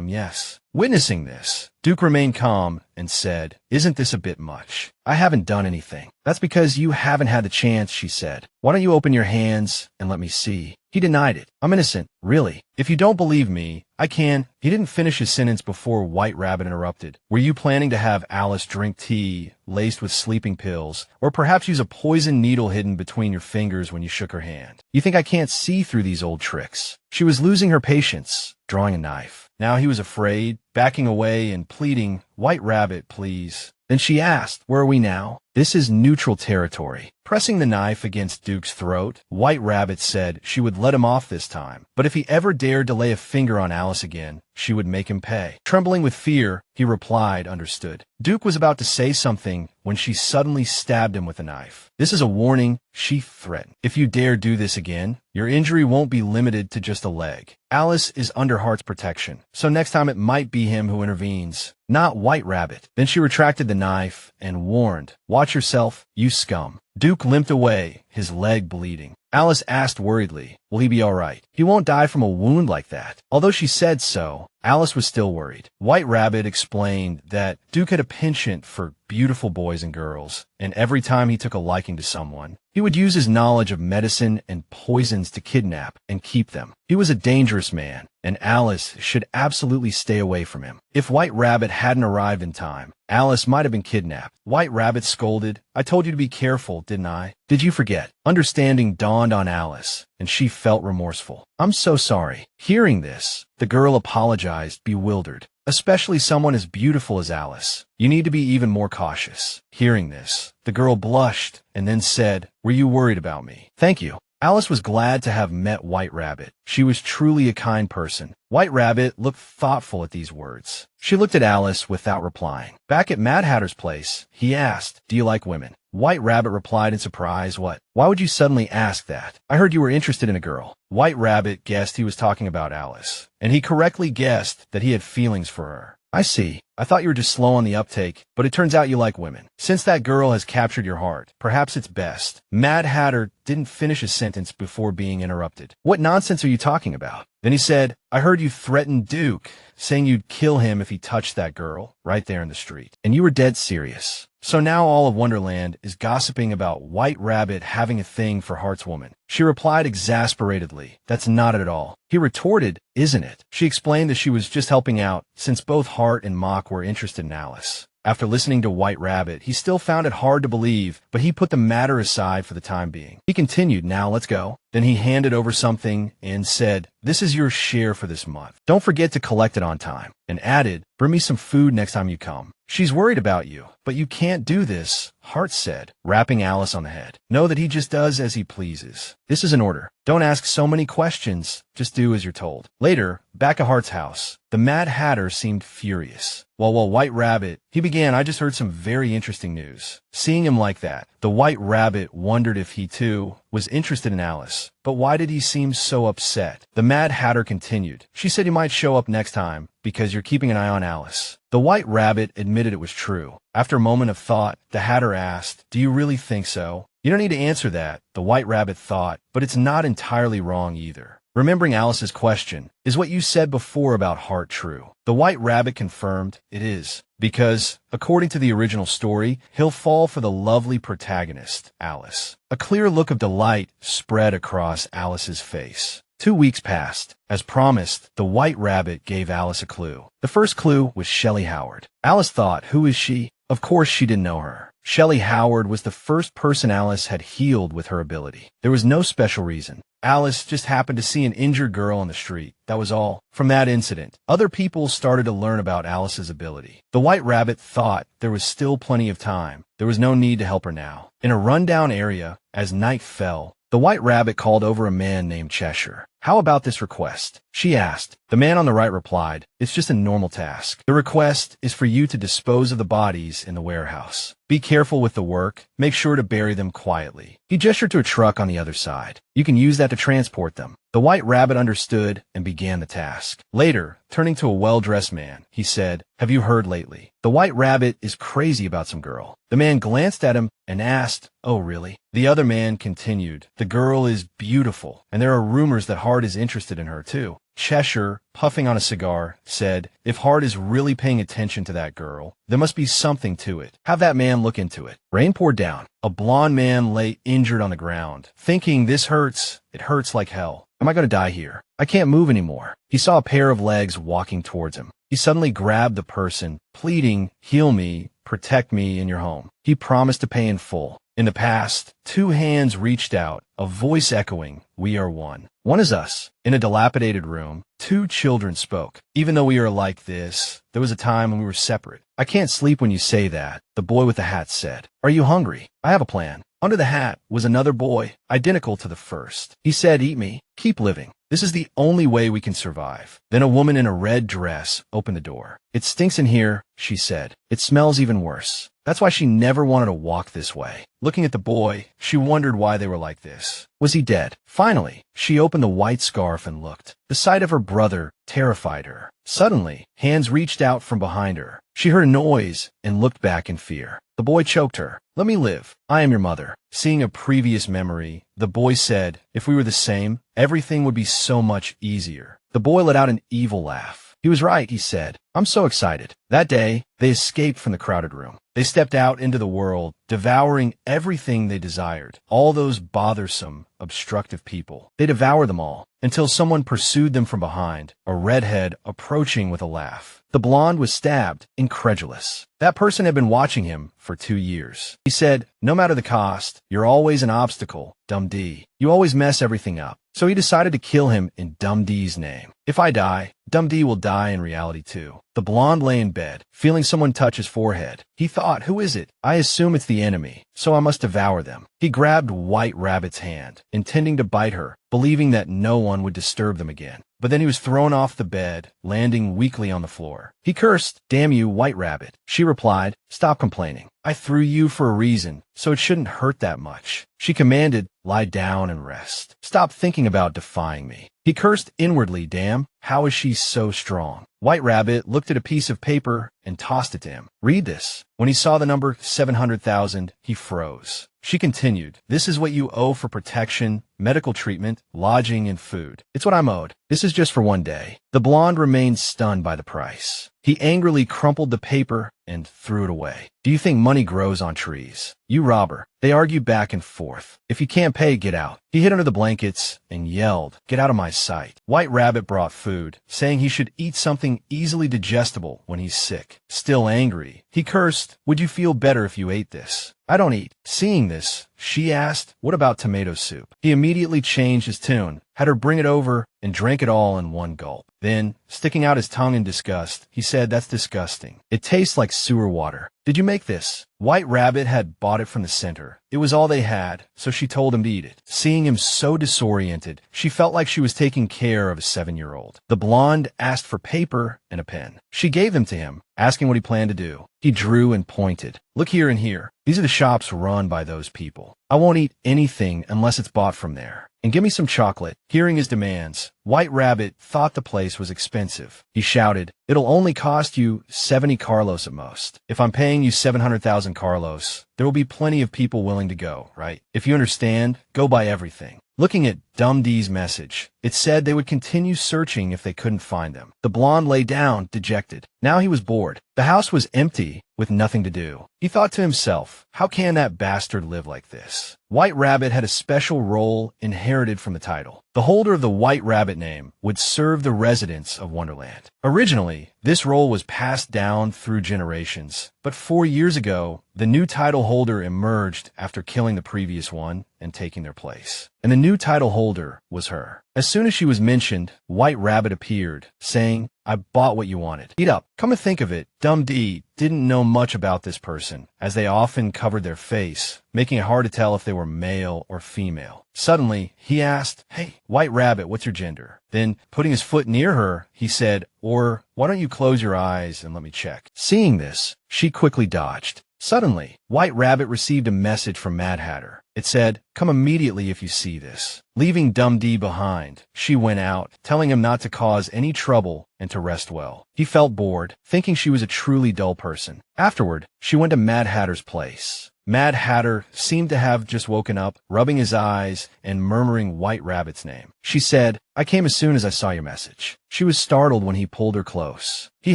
yes." Witnessing this, Duke remained calm and said, "Isn't this a bit much? I haven't done anything." "That's because you haven't had the chance," she said. "Why don't you open your hands and let me see?" He denied it. "I'm innocent, really. If you don't believe me, I can." He didn't finish his sentence before White Rabbit interrupted. "Were you planning to have Alice drink tea laced with sleeping pills, or perhaps use a poison needle hidden between your fingers when you shook her hand? You think I can't see through these old tricks?" She was losing her patience, drawing a knife. Now he was afraid, backing away and pleading, "White Rabbit, please." Then she asked, "Where are we now?" "This is neutral territory." Pressing the knife against Duke's throat, White Rabbit said she would let him off this time, but if he ever dared to lay a finger on Alice again, she would make him pay. Trembling with fear, he replied, "Understood." Duke was about to say something when she suddenly stabbed him with a knife. "This is a warning," she threatened. "If you dare do this again, your injury won't be limited to just a leg." Alice is under Hart's protection, so next time it might be him who intervenes, not White Rabbit. Then she retracted the knife and warned, "Watch yourself, you scum." Duke limped away, his leg bleeding. Alice asked worriedly, "Will he be all right? He won't die from a wound like that." Although she said so, Alice was still worried. White Rabbit explained that Duke had a penchant for beautiful boys and girls, and every time he took a liking to someone, he would use his knowledge of medicine and poisons to kidnap and keep them. He was a dangerous man, and Alice should absolutely stay away from him. If White Rabbit hadn't arrived in time, Alice might have been kidnapped. White Rabbit scolded, "I told you to be careful, didn't I? Did you forget?" Understanding dawned on Alice, and she felt remorseful. "I'm so sorry." Hearing this, the girl apologized, bewildered. "Especially someone as beautiful as Alice. You need to be even more cautious." Hearing this, the girl blushed and then said, "Were you worried about me?" "Thank you." Alice was glad to have met White Rabbit. She was truly a kind person. White Rabbit looked thoughtful at these words. She looked at Alice without replying. Back at Mad Hatter's place, he asked, "Do you like women?" White Rabbit replied in surprise, "What? Why would you suddenly ask that? I heard you were interested in a girl." White Rabbit guessed he was talking about Alice, and he correctly guessed that he had feelings for her. "I see. I thought you were just slow on the uptake, but it turns out you like women. Since that girl has captured your heart, perhaps it's best." Mad Hatter didn't finish his sentence before being interrupted. "What nonsense are you talking about?" Then he said, "I heard you threaten Duke, saying you'd kill him if he touched that girl, right there in the street. And you were dead serious. So now all of Wonderland is gossiping about White Rabbit having a thing for Hart's woman." She replied exasperatedly, "That's not it at all." He retorted, "Isn't it?" She explained that she was just helping out, since both Hart and Mock were interested in Alice. After listening to White Rabbit, he still found it hard to believe, but he put the matter aside for the time being. He continued, "Now let's go." Then he handed over something and said, "This is your share for this month. Don't forget to collect it on time." And added, "Bring me some food next time you come. She's worried about you, but you can't do this," Hart said, rapping Alice on the head. "Know that he just does as he pleases. This is an order. Don't ask so many questions. Just do as you're told." Later, back at Hart's house, the Mad Hatter seemed furious. While White Rabbit, he began, "I just heard some very interesting news." Seeing him like that, the White Rabbit wondered if he, too, was interested in Alice. But why did he seem so upset? The Mad Hatter continued, "She said you might show up next time because you're keeping an eye on Alice." The White Rabbit admitted it was true. After a moment of thought, the Hatter asked, "Do you really think so?" "You don't need to answer that," the White Rabbit thought, "but it's not entirely wrong either." Remembering Alice's question, "Is what you said before about Hart true?" The White Rabbit confirmed, "It is. Because, according to the original story, he'll fall for the lovely protagonist, Alice." A clear look of delight spread across Alice's face. 2 weeks passed. As promised, the White Rabbit gave Alice a clue. The first clue was Shelley Howard. Alice thought, who is she? Of course she didn't know her. Shelley Howard was the first person Alice had healed with her ability. There was no special reason. Alice just happened to see an injured girl on the street. That was all. From that incident, other people started to learn about Alice's ability. The White Rabbit thought there was still plenty of time. There was no need to help her now. In a rundown area, as night fell, the White Rabbit called over a man named Cheshire. "How about this request?" she asked. The man on the right replied, "It's just a normal task. The request is for you to dispose of the bodies in the warehouse. Be careful with the work. Make sure to bury them quietly." He gestured to a truck on the other side. "You can use that to transport them." The White Rabbit understood and began the task. Later, turning to a well-dressed man, he said, "Have you heard lately? The White Rabbit is crazy about some girl." The man glanced at him and asked, "Oh, really?" The other man continued, "The girl is beautiful, and there are rumors that Hart is interested in her, too." Cheshire, puffing on a cigar, said, "If Hart is really paying attention to that girl, there must be something to it. Have that man look into it." Rain poured down. A blond man lay injured on the ground. Thinking, "This hurts. It hurts like hell. Am I going to die here? I can't move anymore." He saw a pair of legs walking towards him. He suddenly grabbed the person, pleading, "Heal me, protect me in your home." He promised to pay in full. In the past, 2 hands reached out, a voice echoing, "We are one. One is us." In a dilapidated room, 2 children spoke. "Even though we are like this, there was a time when we were separate." "I can't sleep when you say that," the boy with the hat said. "Are you hungry? I have a plan." Under the hat was another boy, identical to the first. He said, "Eat me. Keep living. This is the only way we can survive." Then a woman in a red dress opened the door. "It stinks in here," she said. "It smells even worse." That's why she never wanted to walk this way. Looking at the boy, she wondered why they were like this. Was he dead? Finally, she opened the white scarf and looked. The sight of her brother terrified her. Suddenly, hands reached out from behind her. She heard a noise and looked back in fear. The boy choked her. "Let me live. I am your mother." Seeing a previous memory, the boy said, "If we were the same, everything would be so much easier." The boy let out an evil laugh. He was right, he said. "I'm so excited." That day, they escaped from the crowded room. They stepped out into the world, devouring everything they desired. All those bothersome, obstructive people. They devoured them all, until someone pursued them from behind, a redhead approaching with a laugh. The blonde was stabbed, incredulous. That person had been watching him for 2 years. He said, "No matter the cost, you're always an obstacle, Dum D. You always mess everything up." So he decided to kill him in Dum D's name. "If I die, Dum D will die in reality too." The blonde lay in bed, feeling someone touch his forehead. He thought, "Who is it? I assume it's the enemy, so I must devour them." He grabbed White Rabbit's hand, intending to bite her, believing that no one would disturb them again. But then he was thrown off the bed, landing weakly on the floor. He cursed, "Damn you, White Rabbit." She replied, "Stop complaining. I threw you for a reason, so it shouldn't hurt that much." She commanded, "Lie down and rest. Stop thinking about defying me." He cursed inwardly, "Damn, how is she so strong?" White Rabbit looked at a piece of paper and tossed it to him. "Read this." When he saw the number 700,000, he froze. She continued, "This is what you owe for protection, medical treatment, lodging, and food. It's what I'm owed. This is just for 1 day." The blonde remained stunned by the price. He angrily crumpled the paper and threw it away. Do you think money grows on trees? You robber. They argued back and forth. If you can't pay, get out. He hid under the blankets and yelled, get out of my sight. White Rabbit brought food, saying he should eat something easily digestible when he's sick. Still angry, he cursed, would you feel better if you ate this? I don't eat. Seeing this, she asked, what about tomato soup? He immediately changed his tune, had her bring it over, and drank it all in one gulp. Then, sticking out his tongue in disgust, he said, that's disgusting. It tastes like sewer water. Did you make this? White Rabbit had bought it from the center. It was all they had, so she told him to eat it. Seeing him so disoriented, she felt like she was taking care of a 7-year-old. The blonde asked for paper and a pen. She gave them to him, asking what he planned to do. He drew and pointed. Look here and here. These are the shops run by those people. I won't eat anything unless it's bought from there. And give me some chocolate. Hearing his demands, White Rabbit thought the place was expensive. He shouted, it'll only cost you 70 Carlos at most. If I'm paying you 700,000 Carlos, there will be plenty of people willing to go, right? If you understand, go buy everything. Looking at Dum Dee's message, it said they would continue searching if they couldn't find them. The blonde lay down, dejected. Now he was bored. The house was empty, with nothing to do. He thought to himself, how can that bastard live like this? White Rabbit had a special role inherited from the title. The holder of the White Rabbit name would serve the residents of Wonderland. Originally, this role was passed down through generations, but 4 years ago, the new title holder emerged after killing the previous one and taking their place. And the new title holder was her. As soon as she was mentioned, White Rabbit appeared, saying, I bought what you wanted. Eat up. Come to think of it, Dum Dee didn't know much about this person, as they often covered their face, making it hard to tell if they were male or female. Suddenly, he asked, hey, White Rabbit, what's your gender? Then, putting his foot near her, he said, or why don't you close your eyes and let me check? Seeing this, she quickly dodged. Suddenly, White Rabbit received a message from Mad Hatter. It said, come immediately if you see this. Leaving Dum Dee behind, she went out, telling him not to cause any trouble and to rest well. He felt bored, thinking she was a truly dull person. Afterward, she went to Mad Hatter's place. Mad Hatter seemed to have just woken up, rubbing his eyes and murmuring White Rabbit's name. She said, I came as soon as I saw your message. She was startled when he pulled her close. He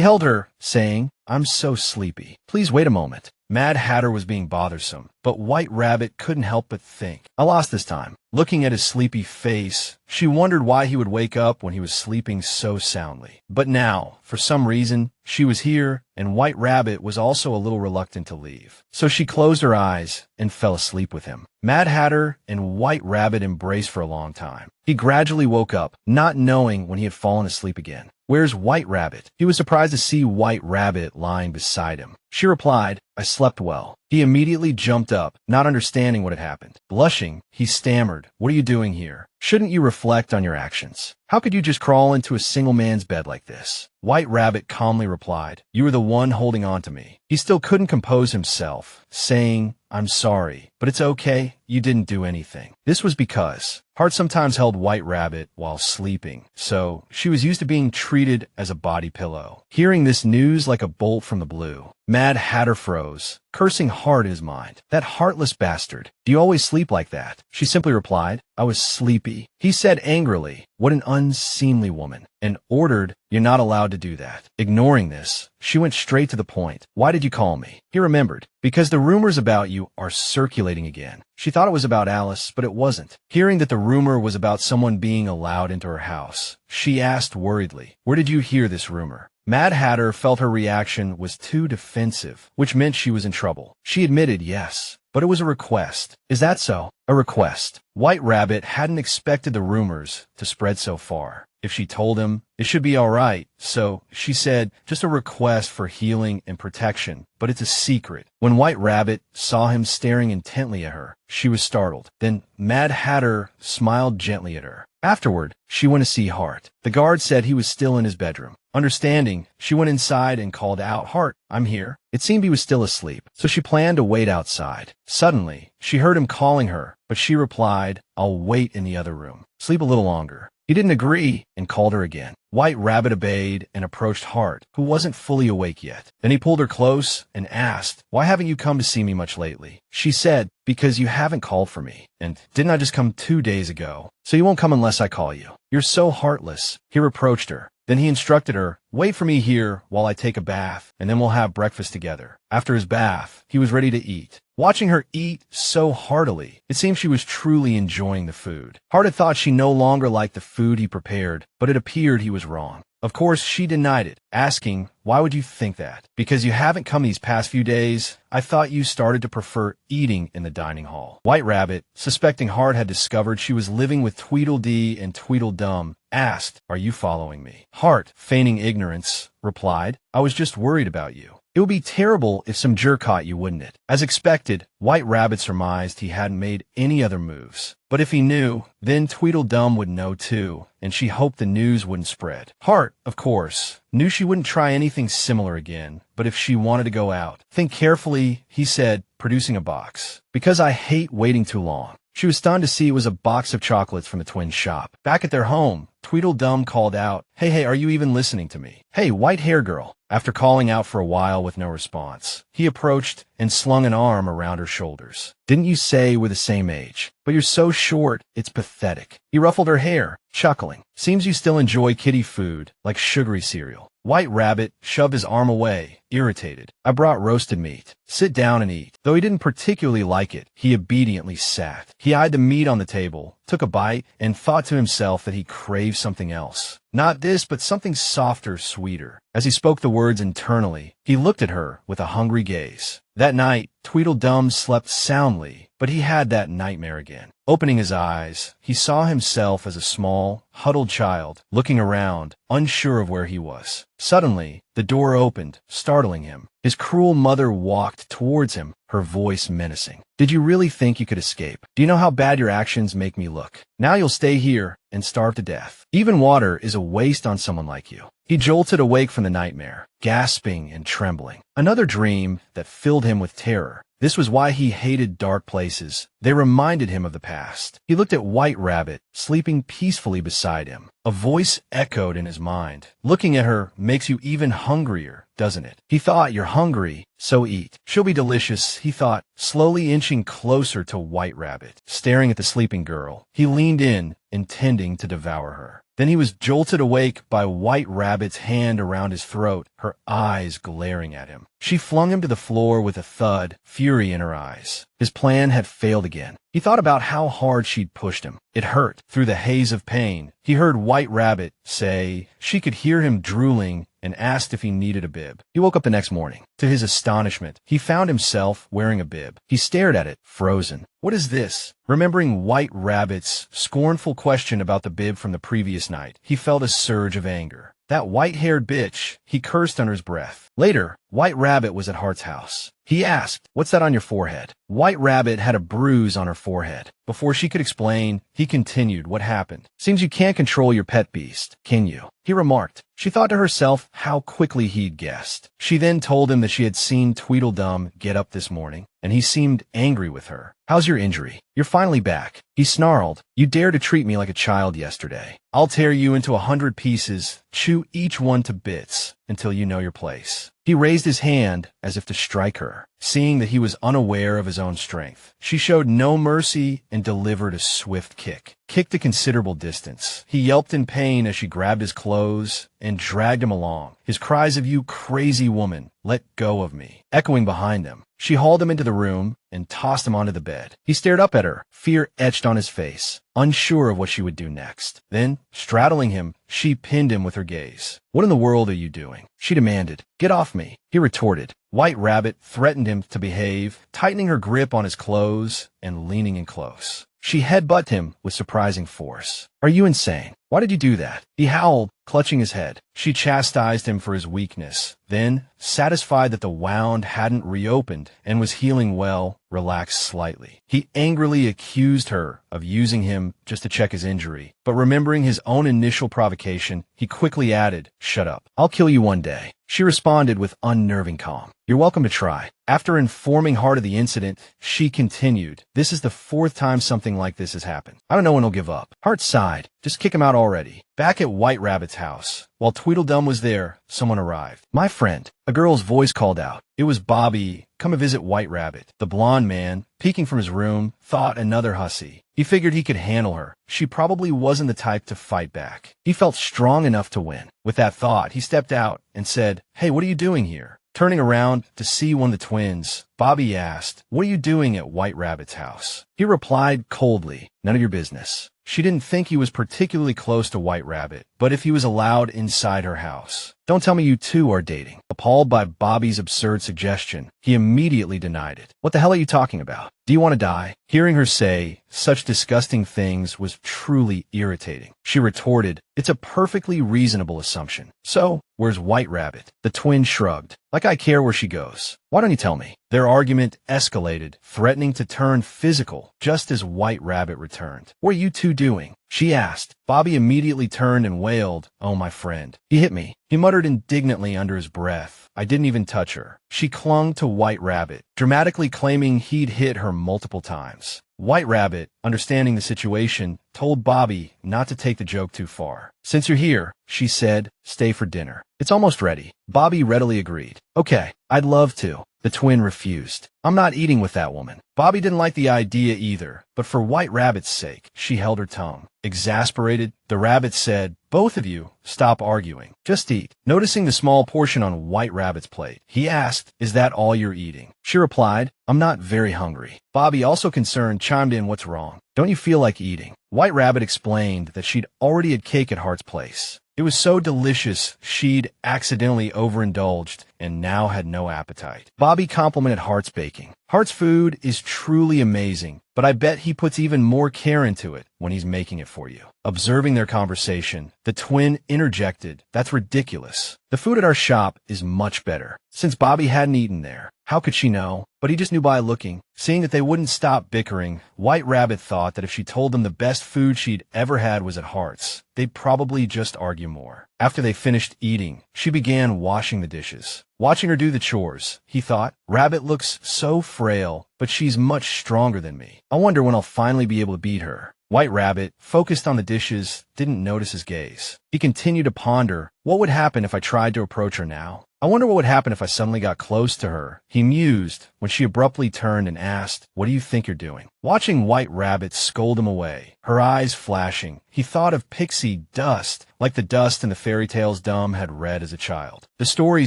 held her, saying, I'm so sleepy. Please wait a moment. Mad Hatter was being bothersome, but White Rabbit couldn't help but think, I lost this time. Looking at his sleepy face, she wondered why he would wake up when he was sleeping so soundly. But now, for some reason, she was here, and White Rabbit was also a little reluctant to leave. So she closed her eyes and fell asleep with him. Mad Hatter and White Rabbit embraced for a long time. He gradually woke up, not knowing when he had fallen asleep again. Where's White Rabbit? He was surprised to see White Rabbit lying beside him. She replied, I slept well. He immediately jumped up, not understanding what had happened. Blushing, he stammered, what are you doing here? Shouldn't you reflect on your actions? How could you just crawl into a single man's bed like this? White Rabbit calmly replied, you were the one holding on to me. He still couldn't compose himself, saying, I'm sorry, but it's okay, you didn't do anything. This was because Hart sometimes held White Rabbit while sleeping, so she was used to being treated as a body pillow. Hearing this news like a bolt from the blue, Mad Hatter froze, cursing Hart in his mind. That heartless bastard. Do you always sleep like that? She simply replied, I was sleepy. He said angrily, what an unseemly woman, and ordered, you're not allowed to do that. Ignoring this, she went straight to the point. Why did you call me? He remembered, because the rumors about you are circulating again. She thought it was about Alice, but it wasn't. Hearing that the rumor was about someone being allowed into her house, she asked worriedly, where did you hear this rumor? Mad Hatter felt her reaction was too defensive, which meant she was in trouble. She admitted yes, but it was a request. Is that so? A request. White Rabbit hadn't expected the rumors to spread so far. If she told him, it should be all right. So she said, just a request for healing and protection, but it's a secret. When White Rabbit saw him staring intently at her, she was startled. Then Mad Hatter smiled gently at her. Afterward, she went to see Hart. The guard said he was still in his bedroom. Understanding, she went inside and called out, Hart, I'm here. It seemed he was still asleep, so she planned to wait outside. Suddenly, she heard him calling her, but she replied, I'll wait in the other room. Sleep a little longer. He didn't agree and called her again. White Rabbit obeyed and approached Hart, who wasn't fully awake yet. Then he pulled her close and asked, why haven't you come to see me much lately? She said, because you haven't called for me. And didn't I just come 2 days ago? So you won't come unless I call you. You're so heartless. He reproached her. Then he instructed her, "Wait for me here while I take a bath, and then we'll have breakfast together." After his bath, he was ready to eat. Watching her eat so heartily, it seemed she was truly enjoying the food. Hart had thought she no longer liked the food he prepared, but it appeared he was wrong. Of course, she denied it, asking, "Why would you think that?" "Because you haven't come these past few days. I thought you started to prefer eating in the dining hall." White Rabbit, suspecting Hart had discovered she was living with Tweedledee and Tweedledum, asked, "Are you following me?" Hart, feigning ignorance, replied, "I was just worried about you. It would be terrible if some jerk caught you, wouldn't it?" As expected, White Rabbit surmised he hadn't made any other moves. But if he knew, then Tweedledum would know too, and she hoped the news wouldn't spread. Hart, of course, knew she wouldn't try anything similar again, but if she wanted to go out, think carefully, he said, producing a box. "Because I hate waiting too long." She was stunned to see it was a box of chocolates from the twins' shop. Back at their home, Tweedledum called out, Hey, are you even listening to me? Hey, white hair girl." After calling out for a while with no response, he approached and slung an arm around her shoulders. "Didn't you say we're the same age? But you're so short, it's pathetic." He ruffled her hair, chuckling. "Seems you still enjoy kitty food, like sugary cereal." White Rabbit shoved his arm away, irritated. "I brought roasted meat. Sit down and eat." Though he didn't particularly like it, he obediently sat. He eyed the meat on the table, took a bite, and thought to himself that he craved something else. Not this, but something softer, sweeter. As he spoke the words internally, he looked at her with a hungry gaze. That night, Tweedledum slept soundly, but he had that nightmare again. Opening his eyes, he saw himself as a small, huddled child, looking around, unsure of where he was. Suddenly, the door opened, startling him. His cruel mother walked towards him, her voice menacing. "Did you really think you could escape? Do you know how bad your actions make me look? Now you'll stay here and starve to death. Even water is a waste on someone like you." He jolted awake from the nightmare, gasping and trembling. Another dream that filled him with terror. This was why he hated dark places. They reminded him of the past. He looked at White Rabbit, sleeping peacefully beside him. A voice echoed in his mind. "Looking at her makes you even hungrier, doesn't it?" He thought, "You're hungry, so eat. She'll be delicious," he thought, slowly inching closer to White Rabbit. Staring at the sleeping girl, he leaned in, intending to devour her. Then he was jolted awake by White Rabbit's hand around his throat, her eyes glaring at him. She flung him to the floor with a thud, fury in her eyes. His plan had failed again. He thought about how hard she'd pushed him. It hurt. Through the haze of pain, he heard White Rabbit say she could hear him drooling and asked if he needed a bib. He woke up the next morning. To his astonishment, he found himself wearing a bib. He stared at it, frozen. What is this? Remembering White Rabbit's scornful question about the bib from the previous night, he felt a surge of anger. That white-haired bitch, he cursed under his breath. Later, White Rabbit was at Hart's house. He asked, "What's that on your forehead?" White Rabbit had a bruise on her forehead. Before she could explain, he continued what happened. "Seems you can't control your pet beast, can you?" he remarked. She thought to herself how quickly he'd guessed. She then told him that she had seen Tweedledum get up this morning, and he seemed angry with her. "How's your injury? You're finally back." He snarled, "You dared to treat me like a child yesterday. I'll tear you into 100 pieces, chew each one to bits, until you know your place." He raised his hand as if to strike her. Seeing that he was unaware of his own strength, she showed no mercy and delivered a swift kick. Kicked a considerable distance. He yelped in pain as she grabbed his clothes and dragged him along. His cries of "You crazy woman, let go of me," echoing behind them. She hauled him into the room and tossed him onto the bed. He stared up at her, fear etched on his face, unsure of what she would do next. Then, straddling him, she pinned him with her gaze. "What in the world are you doing?" she demanded. "Get off me," he retorted. White Rabbit threatened him to behave, tightening her grip on his clothes and leaning in close. She headbutted him with surprising force. "Are you insane? Why did you do that?" He howled, clutching his head. She chastised him for his weakness. Then, satisfied that the wound hadn't reopened and was healing well, relaxed slightly. He angrily accused her of using him just to check his injury, but remembering his own initial provocation, he quickly added, "Shut up. I'll kill you one day." She responded with unnerving calm. "You're welcome to try." After informing Hart of the incident, she continued, "This is the 4th time something like this has happened. I don't know when he'll give up." Hart sighed. replied, just kick him out already. Back at White Rabbit's house, while Tweedledum was there, someone arrived. My friend, a girl's voice called out. It was Bobby, come and visit White Rabbit. The blonde man, peeking from his room, thought another hussy. He figured he could handle her. She probably wasn't the type to fight back. He felt strong enough to win. With that thought, he stepped out and said, hey, what are you doing here? Turning around to see one of the twins, Bobby asked, what are you doing at White Rabbit's house? He replied coldly, none of your business. She didn't think he was particularly close to White Rabbit, but if he was allowed inside her house. Don't tell me you two are dating. Appalled by Bobby's absurd suggestion, he immediately denied it. What the hell are you talking about? Do you want to die? Hearing her say such disgusting things was truly irritating. She retorted, it's a perfectly reasonable assumption. So, where's White Rabbit? The twin shrugged. Like I care where she goes. Why don't you tell me? Their argument escalated, threatening to turn physical, just as White Rabbit returned. What are you two doing? She asked. Bobby immediately turned and wailed, oh my friend. He hit me. He muttered indignantly under his breath. I didn't even touch her. She clung to White Rabbit, dramatically claiming he'd hit her multiple times. White Rabbit, understanding the situation, told Bobby not to take the joke too far. Since you're here, she said, stay for dinner. It's almost ready. Bobby readily agreed. Okay, I'd love to. The twin refused. I'm not eating with that woman. Bobby didn't like the idea either, but for White Rabbit's sake, she held her tongue. Exasperated, the rabbit said, both of you, stop arguing. Just eat. Noticing the small portion on White Rabbit's plate, he asked, is that all you're eating? She replied, I'm not very hungry. Bobby, also concerned, chimed in, what's wrong? Don't you feel like eating? White Rabbit explained that she'd already had cake at Hart's place. It was so delicious, she'd accidentally overindulged and now had no appetite. Bobby complimented Hart's baking. Hart's food is truly amazing, but I bet he puts even more care into it when he's making it for you. Observing their conversation, the twin interjected, that's ridiculous. The food at our shop is much better. Since Bobby hadn't eaten there, how could she know? But he just knew by looking. Seeing that they wouldn't stop bickering, White Rabbit thought that if she told them the best food she'd ever had was at Hart's, they'd probably just argue more. After they finished eating, she began washing the dishes. Watching her do the chores, he thought, Rabbit looks so frail, but she's much stronger than me. I wonder when I'll finally be able to beat her. White Rabbit, focused on the dishes, didn't notice his gaze. He continued to ponder, what would happen if I tried to approach her now? I wonder what would happen if I suddenly got close to her. He mused when she abruptly turned and asked, what do you think you're doing? Watching White Rabbit scold him away, her eyes flashing, he thought of pixie dust, like the dust in the fairy tales Dumb had read as a child. The story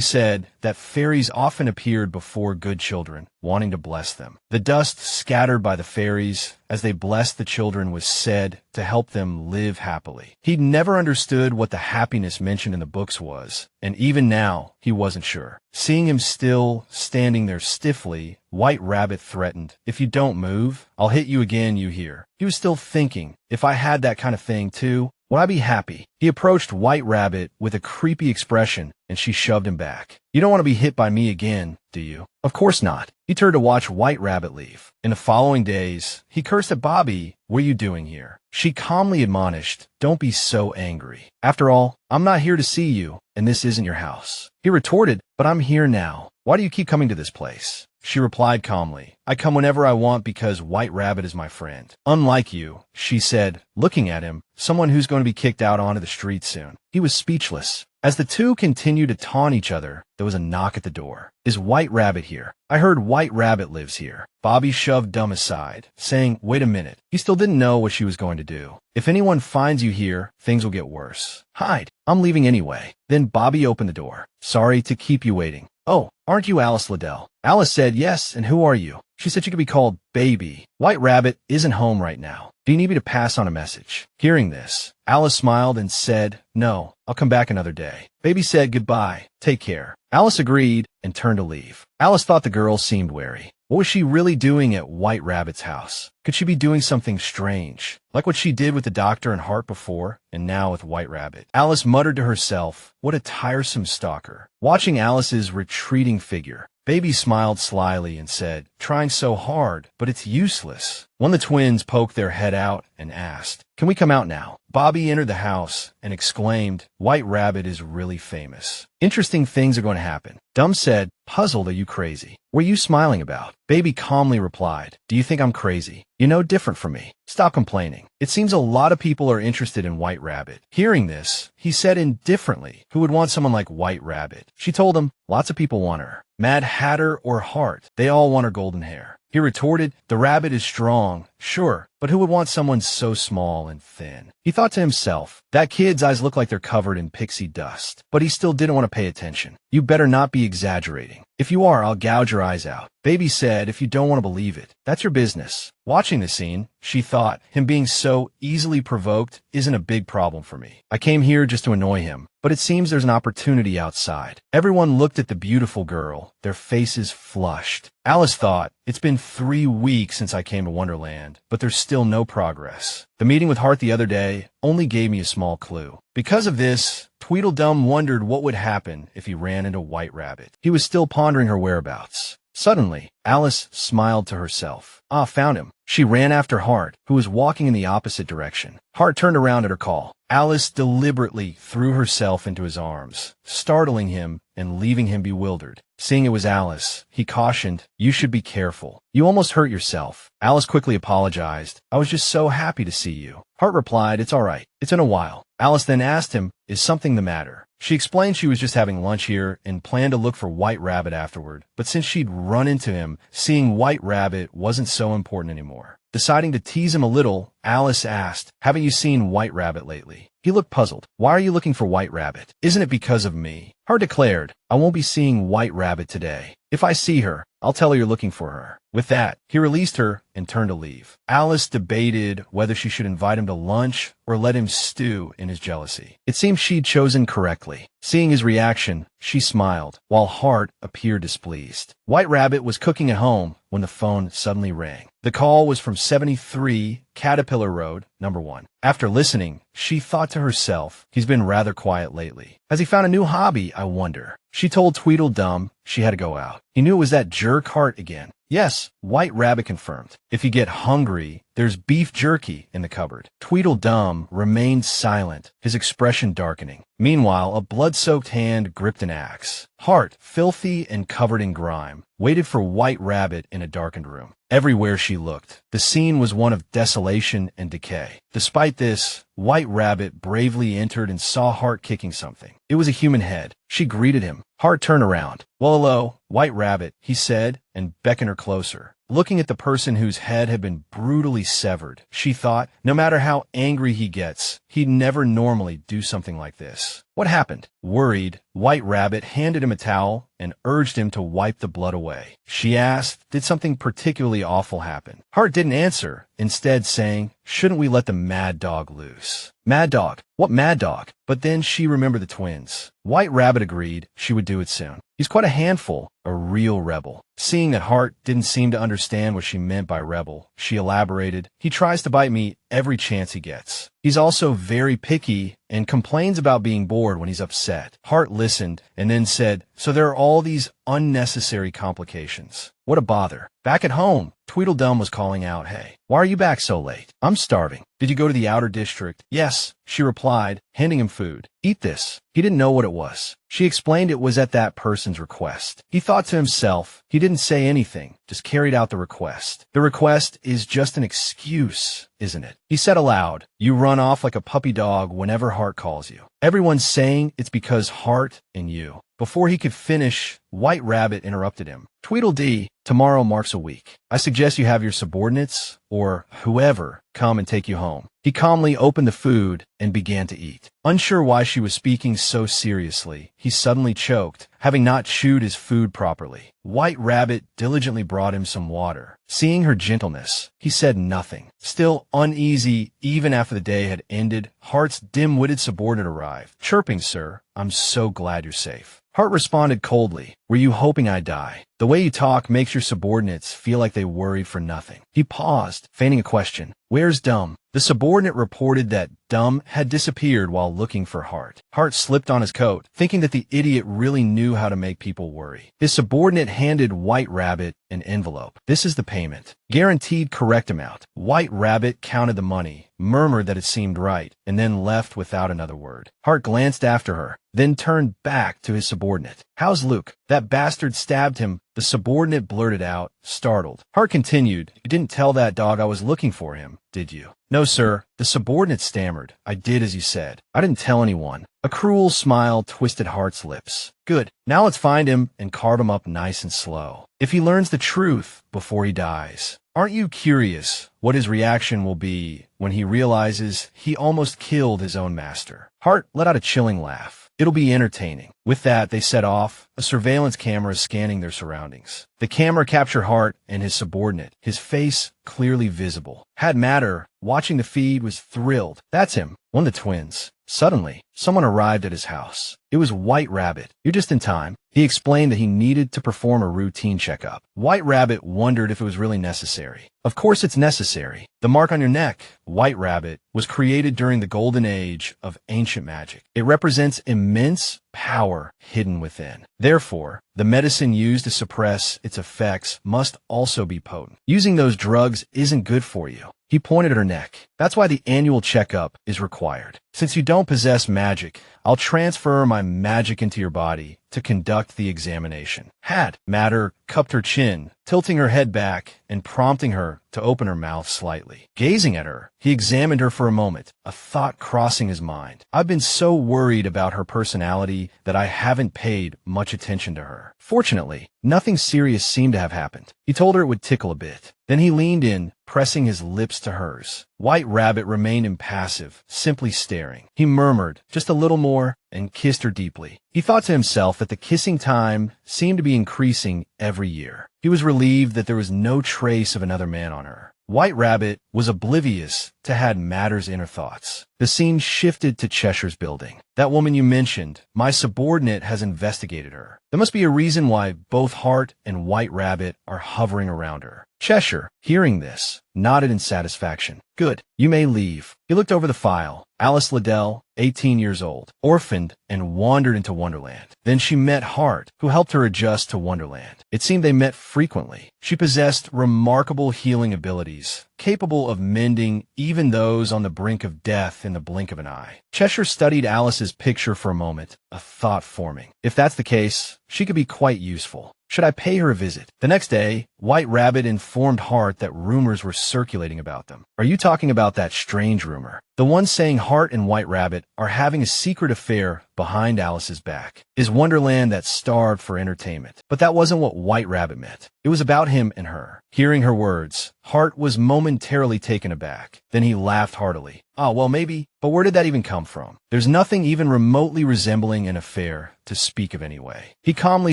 said that fairies often appeared before good children, wanting to bless them. The dust scattered by the fairies as they blessed the children was said to help them live happily. He'd never understood what the happiness mentioned in the books was, and even now, he wasn't sure. Seeing him still standing there stiffly, White Rabbit threatened, if you don't move, I'll hit you again, you hear. He was still thinking, if I had that kind of thing too, would I be happy? He approached White Rabbit with a creepy expression, and she shoved him back. You don't want to be hit by me again, do you? Of course not. He turned to watch White Rabbit leave. In the following days, he cursed at Bobby, what are you doing here? She calmly admonished, don't be so angry. After all, I'm not here to see you, and this isn't your house. He retorted, but I'm here now. Why do you keep coming to this place? She replied calmly, I come whenever I want because White Rabbit is my friend. Unlike you, she said, looking at him, someone who's going to be kicked out onto the street soon. He was speechless. As the two continued to taunt each other, there was a knock at the door. Is White Rabbit here? I heard White Rabbit lives here. Bobby shoved Dumb aside, saying, wait a minute. He still didn't know what she was going to do. If anyone finds you here, things will get worse. Hide. I'm leaving anyway. Then Bobby opened the door. Sorry to keep you waiting. Oh, aren't you Alice Liddell? Alice said, yes, and who are you? She said you could be called Baby. White Rabbit isn't home right now. Do you need me to pass on a message? Hearing this, Alice smiled and said, no, I'll come back another day. Baby said goodbye. Take care. Alice agreed and turned to leave. Alice thought the girl seemed wary. What was she really doing at White Rabbit's house? Could she be doing something strange, like what she did with the doctor and Hart before, and now with White Rabbit? Alice muttered to herself, what a tiresome stalker. Watching Alice's retreating figure, Baby smiled slyly and said, trying so hard, but it's useless. One of the twins poked their head out and asked, can we come out now? Bobby entered the house and exclaimed, White Rabbit is really famous. Interesting things are going to happen. Dumb said, puzzled. Are you crazy? What are you smiling about? Baby calmly replied, do you think I'm crazy? You're no different from me. Stop complaining. It seems a lot of people are interested in White Rabbit. Hearing this, he said indifferently, who would want someone like White Rabbit? She told him, lots of people want her. Mad Hatter or Hart, they all want her golden hair. He retorted, the rabbit is strong, sure, but who would want someone so small and thin? He thought to himself, that kid's eyes look like they're covered in pixie dust. But he still didn't want to pay attention. You better not be exaggerating. If you are, I'll gouge your eyes out. Baby said, if you don't want to believe it, that's your business. Watching the scene, she thought, him being so easily provoked isn't a big problem for me. I came here just to annoy him, but it seems there's an opportunity outside. Everyone looked at the beautiful girl, their faces flushed. Alice thought, it's been 3 weeks since I came to Wonderland, but there's still no progress. The meeting with Hart the other day only gave me a small clue. Because of this, Tweedledum wondered what would happen if he ran into White Rabbit. He was still pondering her whereabouts. Suddenly, Alice smiled to herself. Ah, found him. She ran after Hart, who was walking in the opposite direction. Hart turned around at her call. Alice deliberately threw herself into his arms, startling him and leaving him bewildered. Seeing it was Alice, he cautioned, you should be careful. You almost hurt yourself. Alice quickly apologized. I was just so happy to see you. Hart replied, it's all right. It's in a while. Alice then asked him, is something the matter? She explained she was just having lunch here and planned to look for White Rabbit afterward, but since she'd run into him, seeing White Rabbit wasn't so important anymore. Deciding to tease him a little, Alice asked, haven't you seen White Rabbit lately? He looked puzzled. Why are you looking for White Rabbit? Isn't it because of me? Hart declared, I won't be seeing White Rabbit today. If I see her, I'll tell her you're looking for her. With that, he released her and turned to leave. Alice debated whether she should invite him to lunch or let him stew in his jealousy. It seemed she'd chosen correctly. Seeing his reaction, she smiled, while Hart appeared displeased. White Rabbit was cooking at home when the phone suddenly rang. The call was from 73 Caterpillar Road, number 1. After listening, she thought to herself, he's been rather quiet lately. Has he found a new hobby, I wonder? She told Tweedledum she had to go out. He knew it was that jerk Hart again. Yes, White Rabbit confirmed. If you get hungry, there's beef jerky in the cupboard. Tweedledum remained silent, his expression darkening. Meanwhile, a blood-soaked hand gripped an axe. Hart, filthy and covered in grime, waited for White Rabbit in a darkened room. Everywhere she looked, the scene was one of desolation and decay. Despite this, White Rabbit bravely entered and saw Hart kicking something. It was a human head. She greeted him. Hart turned around. Well, hello, White Rabbit, he said, and beckoned her closer. Looking at the person whose head had been brutally severed, she thought, no matter how angry he gets, he'd never normally do something like this. What happened? Worried, White Rabbit handed him a towel and urged him to wipe the blood away. She asked, did something particularly awful happen? Hart didn't answer, instead saying, shouldn't we let the mad dog loose? Mad dog? What mad dog? But then she remembered the twins. White Rabbit agreed she would do it soon. He's quite a handful, a real rebel. Seeing that Hart didn't seem to understand what she meant by rebel, she elaborated, he tries to bite me every chance he gets. He's also very picky and complains about being bored when he's upset. Hart listened and then said, so there are all these unnecessary complications. What a bother. Back at home, Tweedledum was calling out, hey, why are you back so late? I'm starving. Did you go to the outer district? Yes, she replied, handing him food. Eat this. He didn't know what it was. She explained it was at that person's request. He thought to himself, he didn't say anything, just carried out the request. The request is just an excuse, isn't it? He said aloud, you run off like a puppy dog whenever Hart calls you. Everyone's saying it's because Hart and you. Before he could finish, White Rabbit interrupted him. Tweedledee, tomorrow marks a week. I suggest you have your subordinates, or whoever, come and take you home. He calmly opened the food and began to eat. Unsure why she was speaking so seriously, he suddenly choked, having not chewed his food properly. White Rabbit diligently brought him some water. Seeing her gentleness, he said nothing. Still uneasy, even after the day had ended, Hart's dim-witted subordinate arrived. Chirping, sir, I'm so glad you're safe. Hart responded coldly, were you hoping I'd die? The way you talk makes your subordinates feel like they worried for nothing. He paused, feigning a question. Where's Dumb? The subordinate reported that Dumb had disappeared while looking for Hart. Hart slipped on his coat, thinking that the idiot really knew how to make people worry. His subordinate handed White Rabbit an envelope. This is the payment. Guaranteed correct amount. White Rabbit counted the money, murmured that it seemed right, and then left without another word. Hart glanced after her, then turned back to his subordinate. "How's Luke? That bastard stabbed him," the subordinate blurted out, startled. Hart continued, "You didn't tell that dog I was looking for him, did you?" "No, sir," the subordinate stammered. "I did as you said. I didn't tell anyone." A cruel smile twisted Hart's lips. "Good. Now let's find him and carve him up nice and slow. If he learns the truth before he dies. Aren't you curious what his reaction will be when he realizes he almost killed his own master?" Hart let out a chilling laugh. "It'll be entertaining." With that, they set off, a surveillance camera scanning their surroundings. The camera captured Hart and his subordinate, his face clearly visible. Had Matter, watching the feed, was thrilled. "That's him, one of the twins." Suddenly, someone arrived at his house. It was White Rabbit. "You're just in time." He explained that he needed to perform a routine checkup. White Rabbit wondered if it was really necessary. "Of course it's necessary. The mark on your neck," White Rabbit, "was created during the golden age of ancient magic. It represents immense power hidden within. Therefore, the medicine used to suppress its effects must also be potent. Using those drugs isn't good for you." He pointed at her neck. "That's why the annual checkup is required. Since you don't possess magic, I'll transfer my magic into your body to conduct the examination." Had Matter cupped her chin, tilting her head back and prompting her to open her mouth slightly. Gazing at her, he examined her for a moment, a thought crossing his mind. "I've been so worried about her personality that I haven't paid much attention to her. Fortunately, nothing serious seemed to have happened." He told her it would tickle a bit. Then he leaned in, pressing his lips to hers. White Rabbit remained impassive, simply staring. He murmured, "Just a little more," and kissed her deeply. He thought to himself that the kissing time seemed to be increasing every year. He was relieved that there was no trace of another man on her. White Rabbit was oblivious to Had Matter's inner thoughts. The scene shifted to Cheshire's building. "That woman you mentioned, my subordinate has investigated her. There must be a reason why both Hart and White Rabbit are hovering around her." Cheshire, hearing this, nodded in satisfaction. "Good. You may leave." He looked over the file. Alice Liddell, 18 years old, orphaned and wandered into Wonderland. Then she met Hart, who helped her adjust to Wonderland. It seemed they met frequently. She possessed remarkable healing abilities, capable of mending even those on the brink of death in the blink of an eye. Cheshire studied Alice's picture for a moment, a thought forming. If that's the case, she could be quite useful. Should I pay her a visit? The next day, White Rabbit informed Hart that rumors were circulating about them. "Are you talking about that strange rumor? The one saying Hart and White Rabbit are having a secret affair behind Alice's back. Is Wonderland that starved for entertainment?" But that wasn't what White Rabbit meant. It was about him and her. Hearing her words, Hart was momentarily taken aback. Then he laughed heartily. "Ah, well, maybe, but where did that even come from? There's nothing even remotely resembling an affair to speak of anyway." He calmly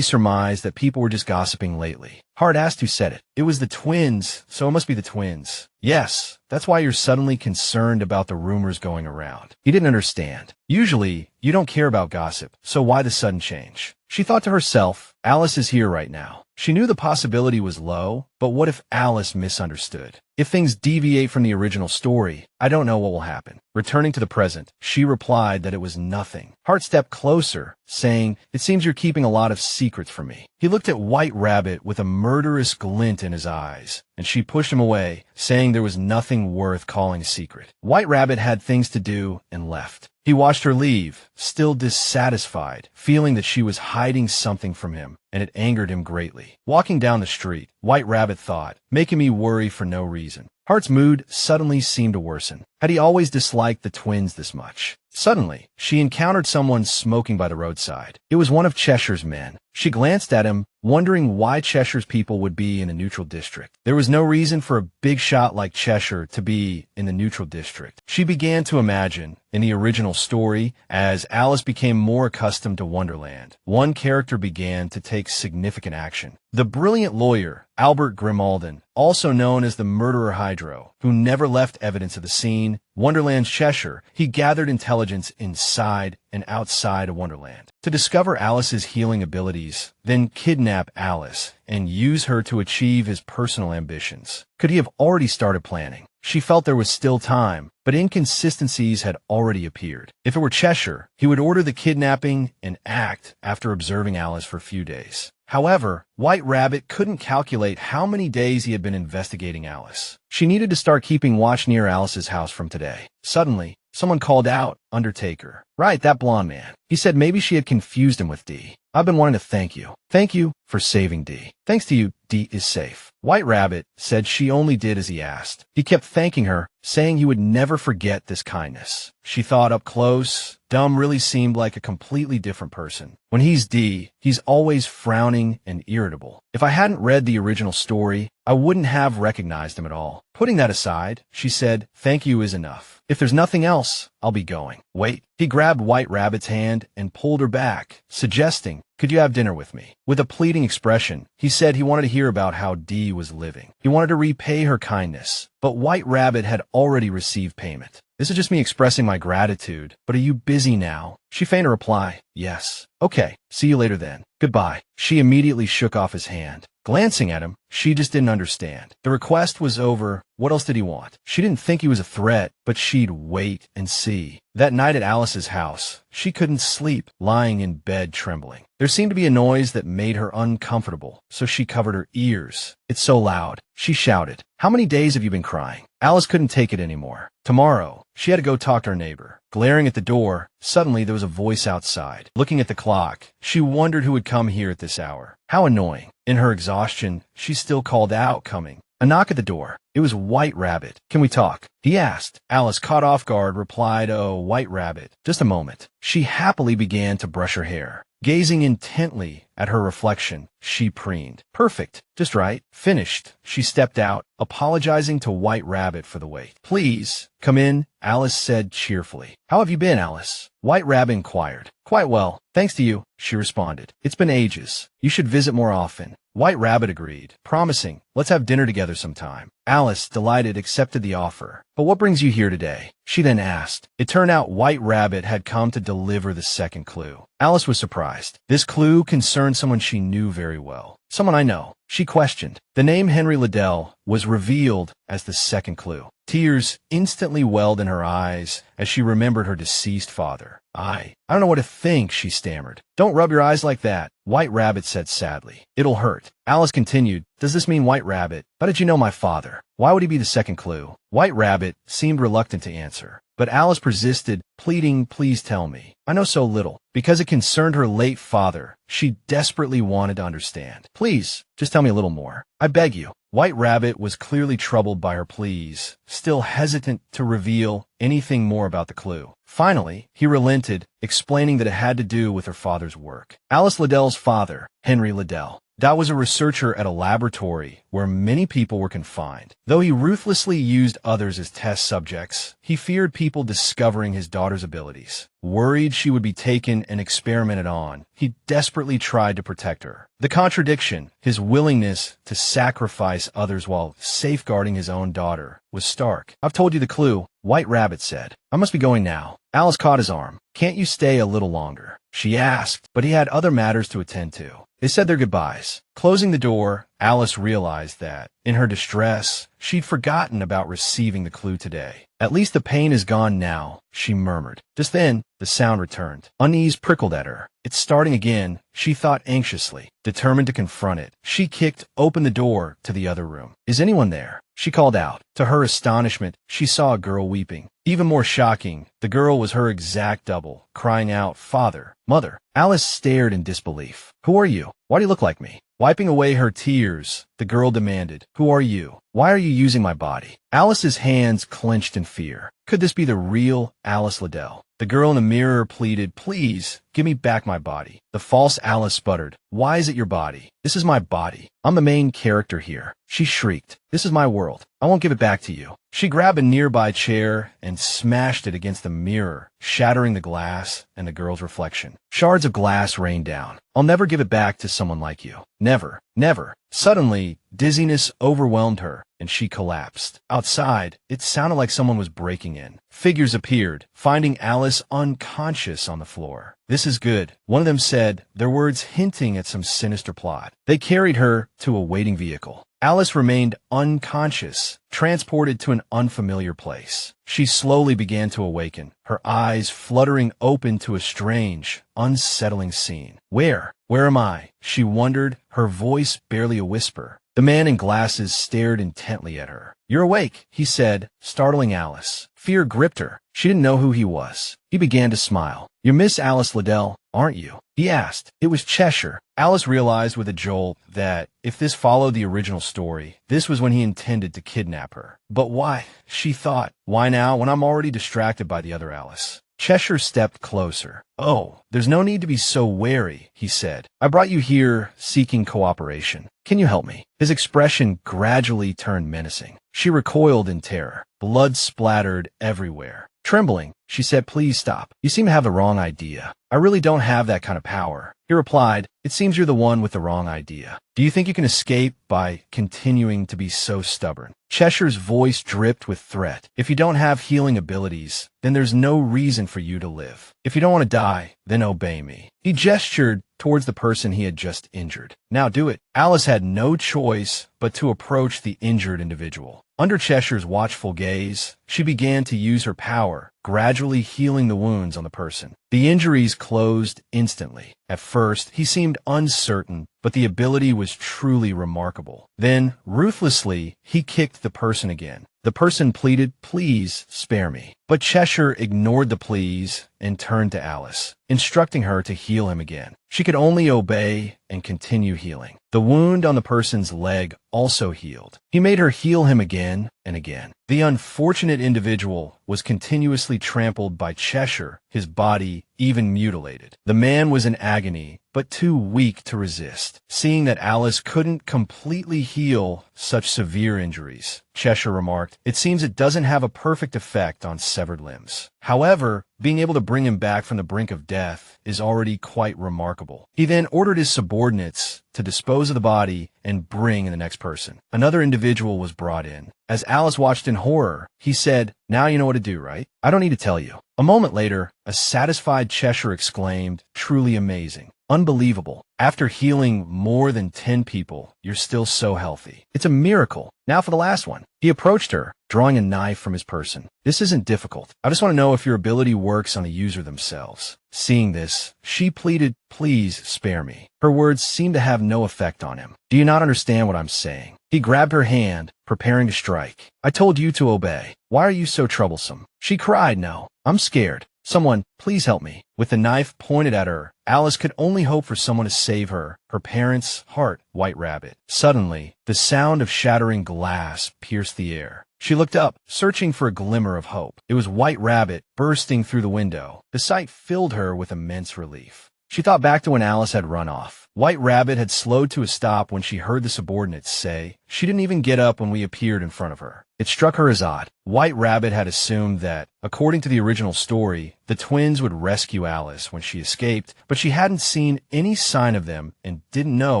surmised that people were just gossiping lately. Hart asked who said it. "It was the twins, so it must be the twins." "Yes, that's why you're suddenly concerned about the rumors going around." He didn't understand. Usually, you don't care about gossip, so why the sudden change? She thought to herself, Alice is here right now. She knew the possibility was low, but what if Alice misunderstood? If things deviate from the original story, I don't know what will happen. Returning to the present, she replied that it was nothing. Hart stepped closer, saying, "It seems you're keeping a lot of secrets from me." He looked at White Rabbit with a murderous glint in his eyes, and she pushed him away, saying there was nothing worth calling a secret. White Rabbit had things to do and left. He watched her leave, still dissatisfied, feeling that she was hiding something from him, and it angered him greatly. Walking down the street, White Rabbit thought, making me worry for no reason. Hart's mood suddenly seemed to worsen. Had he always disliked the twins this much? Suddenly, she encountered someone smoking by the roadside. It was one of Cheshire's men. She glanced at him, wondering why Cheshire's people would be in a neutral district. There was no reason for a big shot like Cheshire to be in the neutral district. She began to imagine, in the original story, as Alice became more accustomed to Wonderland, one character began to take significant action. The brilliant lawyer, Albert Grimalden, also known as the Murderer Hydro, who never left evidence of the scene, Wonderland's Cheshire, he gathered intelligence inside and outside of Wonderland. To discover Alice's healing abilities, then kidnap Alice and use her to achieve his personal ambitions. Could he have already started planning? She felt there was still time, but inconsistencies had already appeared. If it were Cheshire, he would order the kidnapping and act after observing Alice for a few days. However, White Rabbit couldn't calculate how many days he had been investigating Alice. She needed to start keeping watch near Alice's house from today. Suddenly, someone called out, Undertaker. Right, that blonde man. He said maybe she had confused him with Dee. I've been wanting to thank you. Thank you for saving Dee. Thanks to you, Dee is safe. White Rabbit said she only did as he asked. He kept thanking her, saying he would never forget this kindness. She thought up close. Dumb really seemed like a completely different person. When he's Dee, he's always frowning and irritable. If I hadn't read the original story, I wouldn't have recognized him at all. Putting that aside, she said, thank you is enough. If there's nothing else, I'll be going. Wait. He grabbed White Rabbit's hand and pulled her back, suggesting, could you have dinner with me? With a pleading expression, he said he wanted to hear about how Dee was living. He wanted to repay her kindness, but White Rabbit had already received payment. This is just me expressing my gratitude, but are you busy now? She feigned a reply, yes. Okay, see you later then. Goodbye. She immediately shook off his hand. Glancing at him, she just didn't understand. The request was over. What else did he want? She didn't think he was a threat, but she'd wait and see. That night at Alice's house, she couldn't sleep, lying in bed trembling. There seemed to be a noise that made her uncomfortable, so she covered her ears. It's so loud. She shouted, how many days have you been crying? Alice couldn't take it anymore. Tomorrow, she had to go talk to her neighbor. Glaring at the door, suddenly there was a voice outside. Looking at the clock, she wondered who would come here at this hour. How annoying. In her exhaustion, she still called out, coming. A knock at the door. It was White Rabbit. Can we talk? He asked. Alice, caught off guard, replied, oh, White Rabbit. Just a moment. She happily began to brush her hair. Gazing intently at her reflection, she preened. Perfect. Just right. Finished. She stepped out, apologizing to White Rabbit for the wait. Please, come in, Alice said cheerfully. How have you been, Alice? White Rabbit inquired. Quite well. Thanks to you, she responded. It's been ages. You should visit more often. White Rabbit agreed, promising, let's have dinner together sometime. Alice, delighted, accepted the offer. But what brings you here today? She then asked. It turned out White Rabbit had come to deliver the second clue. Alice was surprised. This clue concerned someone she knew very well. Someone I know. She questioned. The name Henry Liddell was revealed as the second clue. Tears instantly welled in her eyes as she remembered her deceased father. I don't know what to think, she stammered. Don't rub your eyes like that, White Rabbit said sadly. It'll hurt. Alice continued. Does this mean White Rabbit? How did you know my father? Why would he be the second clue? White Rabbit seemed reluctant to answer. But Alice persisted, pleading, please tell me. I know so little. Because it concerned her late father, she desperately wanted to understand. Please, just tell me a little more. I beg you. White Rabbit was clearly troubled by her pleas, still hesitant to reveal anything more about the clue. Finally, he relented, explaining that it had to do with her father's work. Alice Liddell's father, Henry Liddell, Dot was a researcher at a laboratory where many people were confined. Though he ruthlessly used others as test subjects, he feared people discovering his daughter's abilities. Worried she would be taken and experimented on, he desperately tried to protect her. The contradiction, his willingness to sacrifice others while safeguarding his own daughter, was stark. I've told you the clue, White Rabbit said. I must be going now. Alice caught his arm. Can't you stay a little longer? She asked, but he had other matters to attend to. They said their goodbyes. Closing the door, Alice realized that, in her distress, she'd forgotten about receiving the clue today. At least the pain is gone now, she murmured. Just then, the sound returned. Unease prickled at her. It's starting again, she thought anxiously. Determined to confront it, she kicked open the door to the other room. Is anyone there? She called out. To her astonishment, she saw a girl weeping. Even more shocking, the girl was her exact double, crying out, Father, Mother. Alice stared in disbelief. Who are you? Why do you look like me? Wiping away her tears, the girl demanded, Who are you? Why are you using my body? Alice's hands clenched in fear. Could this be the real Alice Liddell? The girl in the mirror pleaded, Please, give me back my body. The false Alice sputtered, Why is it your body? This is my body. I'm the main character here. She shrieked, This is my world. I won't give it back to you. She grabbed a nearby chair and smashed it against the mirror, shattering the glass and the girl's reflection. Shards of glass rained down. I'll never give it back to someone like you. Never. Never. Suddenly, dizziness overwhelmed her, and she collapsed. Outside, it sounded like someone was breaking in. Figures appeared, finding Alice unconscious on the floor. This is good, one of them said, their words hinting at some sinister plot. They carried her to a waiting vehicle. Alice remained unconscious, transported to an unfamiliar place. She slowly began to awaken, her eyes fluttering open to a strange, unsettling scene. Where am I? She wondered, her voice barely a whisper. The man in glasses stared intently at her. You're awake, he said, startling Alice. Fear gripped her. She didn't know who he was. He began to smile. "You're Miss Alice Liddell, aren't you?" he asked. It was Cheshire. Alice realized with a jolt that if this followed the original story, this was when he intended to kidnap her. But why? She thought. Why now when I'm already distracted by the other Alice? Cheshire stepped closer. "Oh, there's no need to be so wary," he said. "I brought you here seeking cooperation. Can you help me?" His expression gradually turned menacing. She recoiled in terror. Blood splattered everywhere. Trembling, she said, "Please stop. You seem to have the wrong idea. I really don't have that kind of power." He replied, "It seems you're the one with the wrong idea. Do you think you can escape by continuing to be so stubborn?" Cheshire's voice dripped with threat. "If you don't have healing abilities, then there's no reason for you to live. If you don't want to die, then obey me." He gestured towards the person he had just injured. "Now do it." Alice had no choice but to approach the injured individual. Under Cheshire's watchful gaze, she began to use her power, gradually healing the wounds on the person. The injuries closed instantly. At first, he seemed uncertain, but the ability was truly remarkable. Then, ruthlessly, he kicked the person again. The person pleaded, "Please spare me." But Cheshire ignored the pleas and turned to Alice, instructing her to heal him again. She could only obey and continue healing. The wound on the person's leg also healed. He made her heal him again and again. The unfortunate individual was continuously trampled by Cheshire, his body even mutilated. The man was in agony, but too weak to resist. Seeing that Alice couldn't completely heal such severe injuries, Cheshire remarked, "It seems it doesn't have a perfect effect on severed limbs. However, being able to bring him back from the brink of death is already quite remarkable." He then ordered his subordinates to dispose of the body and bring in the next person. Another individual was brought in. As Alice watched in horror, he said, "Now you know what to do, right? I don't need to tell you." A moment later, a satisfied Cheshire exclaimed, "Truly amazing. Unbelievable. After healing more than 10 people, you're still so healthy. It's a miracle. Now for the last one." He approached her, drawing a knife from his person. "This isn't difficult. I just want to know if your ability works on the user themselves." Seeing this, she pleaded, "Please spare me." Her words seemed to have no effect on him. "Do you not understand what I'm saying?" He grabbed her hand, preparing to strike. "I told you to obey. Why are you so troublesome?" She cried, "No, I'm scared. Someone, please help me." With the knife pointed at her, Alice could only hope for someone to save her, her parents, Hart, White Rabbit. Suddenly, the sound of shattering glass pierced the air. She looked up, searching for a glimmer of hope. It was White Rabbit bursting through the window. The sight filled her with immense relief. She thought back to when Alice had run off. White Rabbit had slowed to a stop when she heard the subordinates say, "She didn't even get up when we appeared in front of her." It struck her as odd. White Rabbit had assumed that, according to the original story, the twins would rescue Alice when she escaped, but she hadn't seen any sign of them and didn't know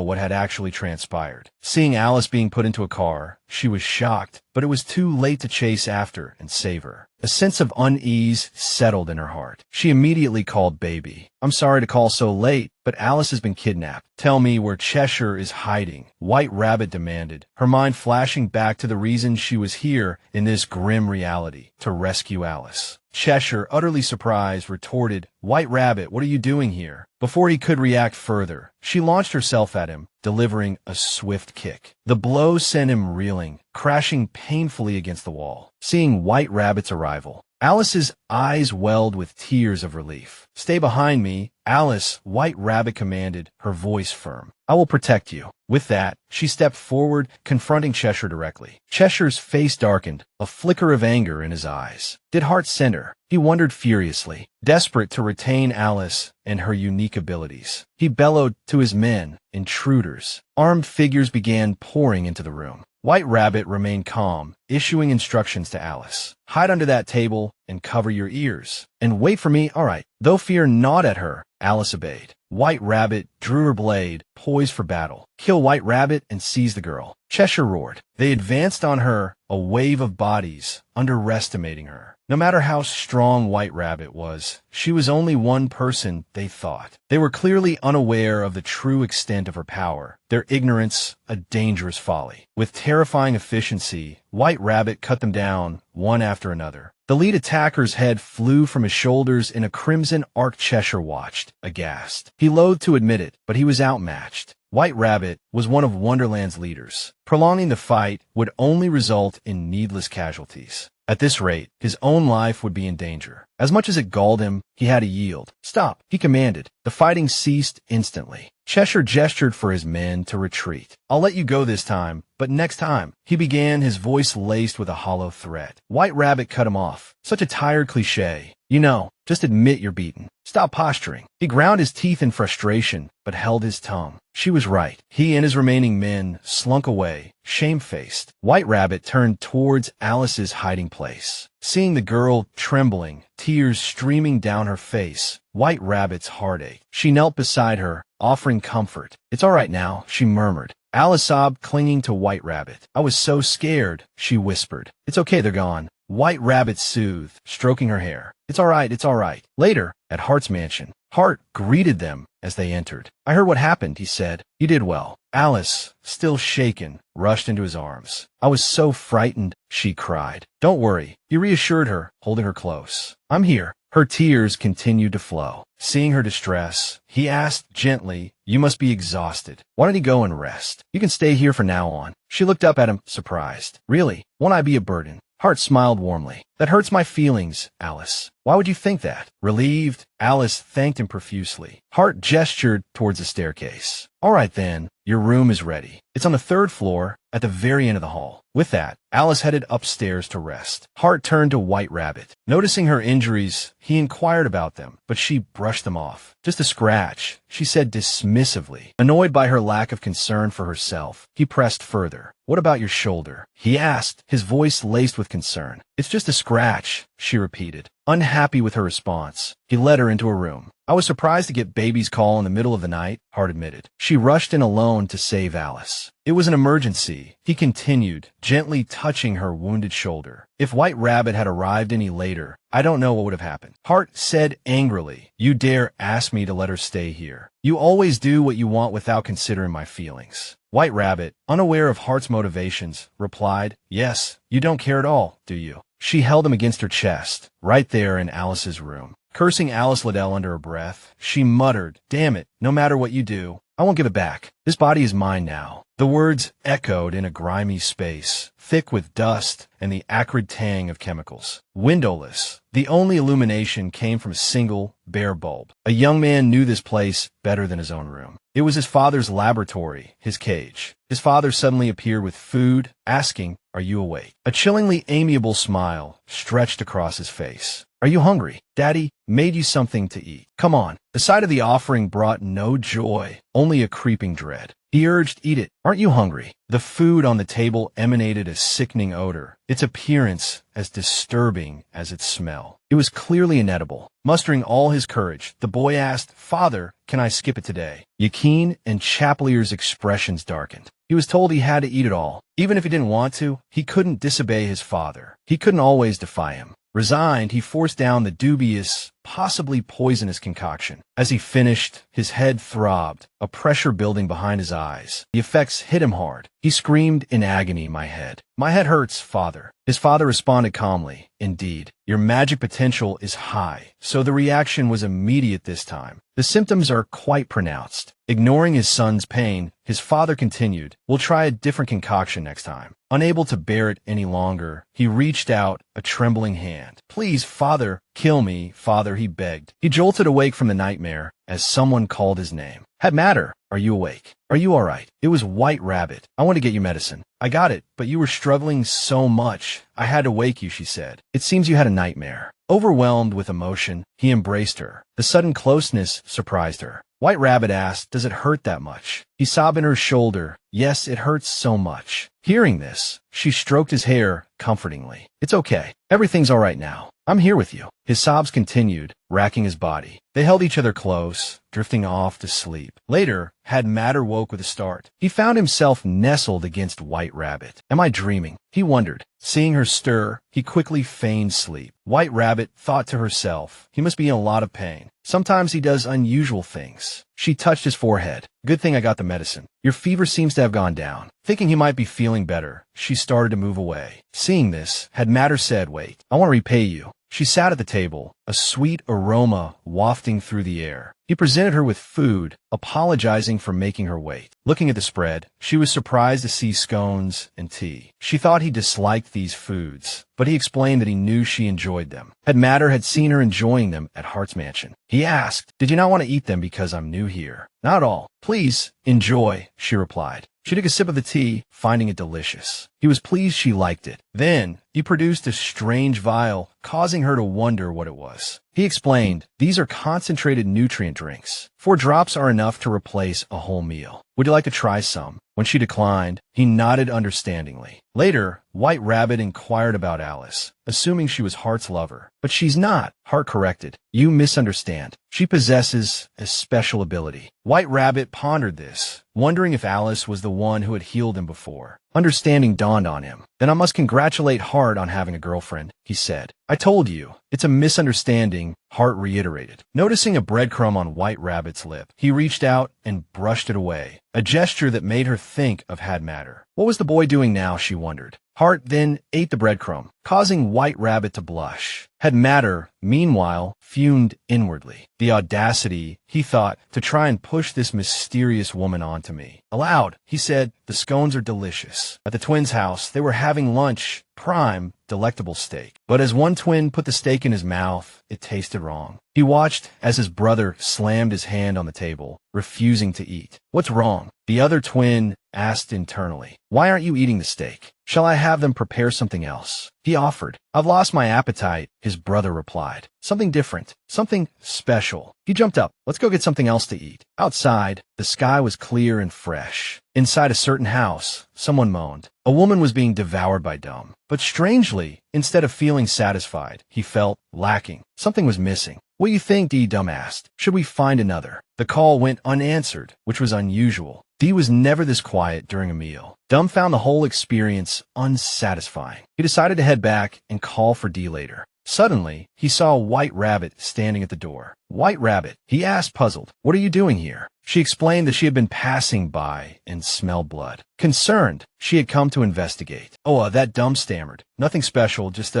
what had actually transpired. Seeing Alice being put into a car, she was shocked, but it was too late to chase after and save her. A sense of unease settled in her heart. She immediately called Baby. "I'm sorry to call so late, but Alice has been kidnapped. Tell me where Cheshire is hiding," White Rabbit demanded, her mind flashing back to the reason she was here in this grim reality, to rescue Alice. Cheshire, utterly surprised, retorted, "White Rabbit, what are you doing here?" Before he could react further, she launched herself at him, delivering a swift kick. The blow sent him reeling, crashing painfully against the wall. Seeing White Rabbit's arrival, Alice's eyes welled with tears of relief. "Stay behind me, Alice," White Rabbit commanded, her voice firm. "I will protect you." With that, she stepped forward, confronting Cheshire directly. Cheshire's face darkened, a flicker of anger in his eyes. Did Hart send her? He wondered furiously, desperate to retain Alice and her unique abilities. He bellowed to his men, intruders. Armed figures began pouring into the room. White Rabbit remained calm, issuing instructions to Alice. "Hide under that table and cover your ears. And wait for me, all right." Though fear gnawed at her, Alice obeyed. White Rabbit drew her blade, poised for battle. "Kill White Rabbit and seize the girl," Cheshire roared. They advanced on her, a wave of bodies, underestimating her. No matter how strong White Rabbit was, she was only one person, they thought. They were clearly unaware of the true extent of her power, their ignorance a dangerous folly. With terrifying efficiency, White Rabbit cut them down, one after another. The lead attacker's head flew from his shoulders in a crimson arc. Cheshire watched, aghast. He loathed to admit it, but he was outmatched. White Rabbit was one of Wonderland's leaders. Prolonging the fight would only result in needless casualties. At this rate, his own life would be in danger. As much as it galled him, he had to yield. "Stop," he commanded. The fighting ceased instantly. Cheshire gestured for his men to retreat. "I'll let you go this time, but next time," he began, his voice laced with a hollow threat. White Rabbit cut him off. "Such a tired cliche. You know, just admit you're beaten. Stop posturing." He ground his teeth in frustration, but held his tongue. She was right. He and his remaining men slunk away, shamefaced. White Rabbit turned towards Alice's hiding place. Seeing the girl trembling, tears streaming down her face, White Rabbit's heart ached. She knelt beside her, offering comfort. "It's all right now," she murmured. Alice sobbed, clinging to White Rabbit. "I was so scared," she whispered. "It's okay, they're gone." White Rabbit soothed, stroking her hair. "It's all right, it's all right." Later, at Hart's mansion, Hart greeted them as they entered. "I heard what happened," he said. "You did well." Alice, still shaken, rushed into his arms. "I was so frightened," she cried. "Don't worry," he reassured her, holding her close. "I'm here." Her tears continued to flow. Seeing her distress, he asked gently, "You must be exhausted. Why don't you go and rest? You can stay here from now on." She looked up at him, surprised. "Really? Won't I be a burden?" Hart smiled warmly. "That hurts my feelings, Alice." "Why would you think that?" Relieved, Alice thanked him profusely. Hart gestured towards the staircase. "All right then, your room is ready. It's on the 3rd floor, at the very end of the hall." With that, Alice headed upstairs to rest. Hart turned to White Rabbit. Noticing her injuries, he inquired about them, but she brushed them off. "Just a scratch," she said dismissively. Annoyed by her lack of concern for herself, he pressed further. "What about your shoulder?" he asked, his voice laced with concern. "It's just a scratch," she repeated. Unhappy with her response, he led her into a room. "I was surprised to get baby's call in the middle of the night," Hart admitted. She rushed in alone to save Alice. "It was an emergency," he continued, gently touching her wounded shoulder. "If White Rabbit had arrived any later, I don't know what would have happened." Hart said angrily, "You dare ask me to let her stay here. You always do what you want without considering my feelings." White Rabbit, unaware of Hart's motivations, replied, "Yes, you don't care at all, do you?" She held him against her chest, right there in Alice's room. Cursing Alice Liddell under her breath, she muttered, "Damn it, no matter what you do, I won't give it back. This body is mine now." The words echoed in a grimy space, thick with dust and the acrid tang of chemicals. Windowless, the only illumination came from a single, bare bulb. A young man knew this place better than his own room. It was his father's laboratory, his cage. His father suddenly appeared with food, asking, "Are you awake?" A chillingly amiable smile stretched across his face. "Are you hungry? Daddy made you something to eat. Come on." The sight of the offering brought no joy, only a creeping dread. He urged, "Eat it. Aren't you hungry?" The food on the table emanated a sickening odor, its appearance as disturbing as its smell. It was clearly inedible. Mustering all his courage, the boy asked, "Father, can I skip it today?" Yakeen and Chaplier's expressions darkened. He was told he had to eat it all. Even if he didn't want to, he couldn't disobey his father. He couldn't always defy him. Resigned, he forced down the dubious, possibly poisonous concoction. As he finished, his head throbbed, a pressure building behind his eyes. The effects hit him hard. He screamed in agony, "My head. My head hurts, father." His father responded calmly, "Indeed, your magic potential is high." So the reaction was immediate this time. The symptoms are quite pronounced. Ignoring his son's pain, his father continued, "We'll try a different concoction next time." Unable to bear it any longer, he reached out a trembling hand. "Please, father, kill me, father," he begged. He jolted awake from the nightmare as someone called his name. "Had matter, are you awake? Are you all right?" It was White Rabbit. "I want to get you medicine." "I got it, but you were struggling so much. I had to wake you," she said. "It seems you had a nightmare." Overwhelmed with emotion, he embraced her. The sudden closeness surprised her. White Rabbit asked, "Does it hurt that much?" He sobbed in her shoulder. "Yes, it hurts so much." Hearing this, she stroked his hair comfortingly. "It's okay. Everything's all right now. I'm here with you." His sobs continued, racking his body. They held each other close, drifting off to sleep. Later, Had Matter woke with a start. He found himself nestled against White Rabbit. "Am I dreaming?" he wondered. Seeing her stir, he quickly feigned sleep. White Rabbit thought to herself, he must be in a lot of pain. Sometimes he does unusual things. She touched his forehead. "Good thing I got the medicine. Your fever seems to have gone down." Thinking he might be feeling better, she started to move away. Seeing this, Had Matter said, "Wait, I want to repay you." She sat at the table, a sweet aroma wafting through the air. He presented her with food, apologizing for making her wait. Looking at the spread, she was surprised to see scones and tea. She thought he disliked these foods, but he explained that he knew she enjoyed them. Matter had seen her enjoying them at Hart's mansion. He asked, "Did you not want to eat them because I'm new here?" "Not at all. Please, enjoy," she replied. She took a sip of the tea, finding it delicious. He was pleased she liked it. Then, he produced a strange vial, causing her to wonder what it was. He explained, "These are concentrated nutrient drinks. 4 drops are enough to replace a whole meal. Would you like to try some?" When she declined, he nodded understandingly. Later, White Rabbit inquired about Alice, assuming she was Hart's lover. "But she's not," Hart corrected. "You misunderstand. She possesses a special ability." White Rabbit pondered this, wondering if Alice was the one who had healed him before. Understanding dawned on him. "Then I must congratulate Hart on having a girlfriend," he said. "I told you. It's a misunderstanding," Hart reiterated. Noticing a breadcrumb on White Rabbit's lip, he reached out and brushed it away, a gesture that made her think of Matter. What was the boy doing now, she wondered. Hart then ate the breadcrumb, causing White Rabbit to blush. Matter, meanwhile, fumed inwardly. The audacity, he thought, to try and push this mysterious woman onto me. Aloud, he said, "The scones are delicious." At the twins' house, they were having lunch, prime, delectable steak. But as one twin put the steak in his mouth, it tasted wrong. He watched as his brother slammed his hand on the table, refusing to eat. "What's wrong?" the other twin asked internally. "Why aren't you eating the steak? Shall I have them prepare something else?" He offered. "I've lost my appetite," his brother replied. "Something different. Something special." He jumped up. "Let's go get something else to eat." Outside, the sky was clear and fresh. Inside a certain house, someone moaned. A woman was being devoured by Dumb. But strangely, instead of feeling satisfied, he felt lacking. Something was missing. "What do you think?" Dumb asked. "Should we find another?" The call went unanswered, which was unusual. Dee was never this quiet during a meal. Dumb found the whole experience unsatisfying. He decided to head back and call for Dee later. Suddenly, he saw White Rabbit standing at the door. "White Rabbit," he asked, puzzled, "what are you doing here?" She explained that she had been passing by and smelled blood. Concerned, she had come to investigate. That Dumb stammered. "Nothing special, just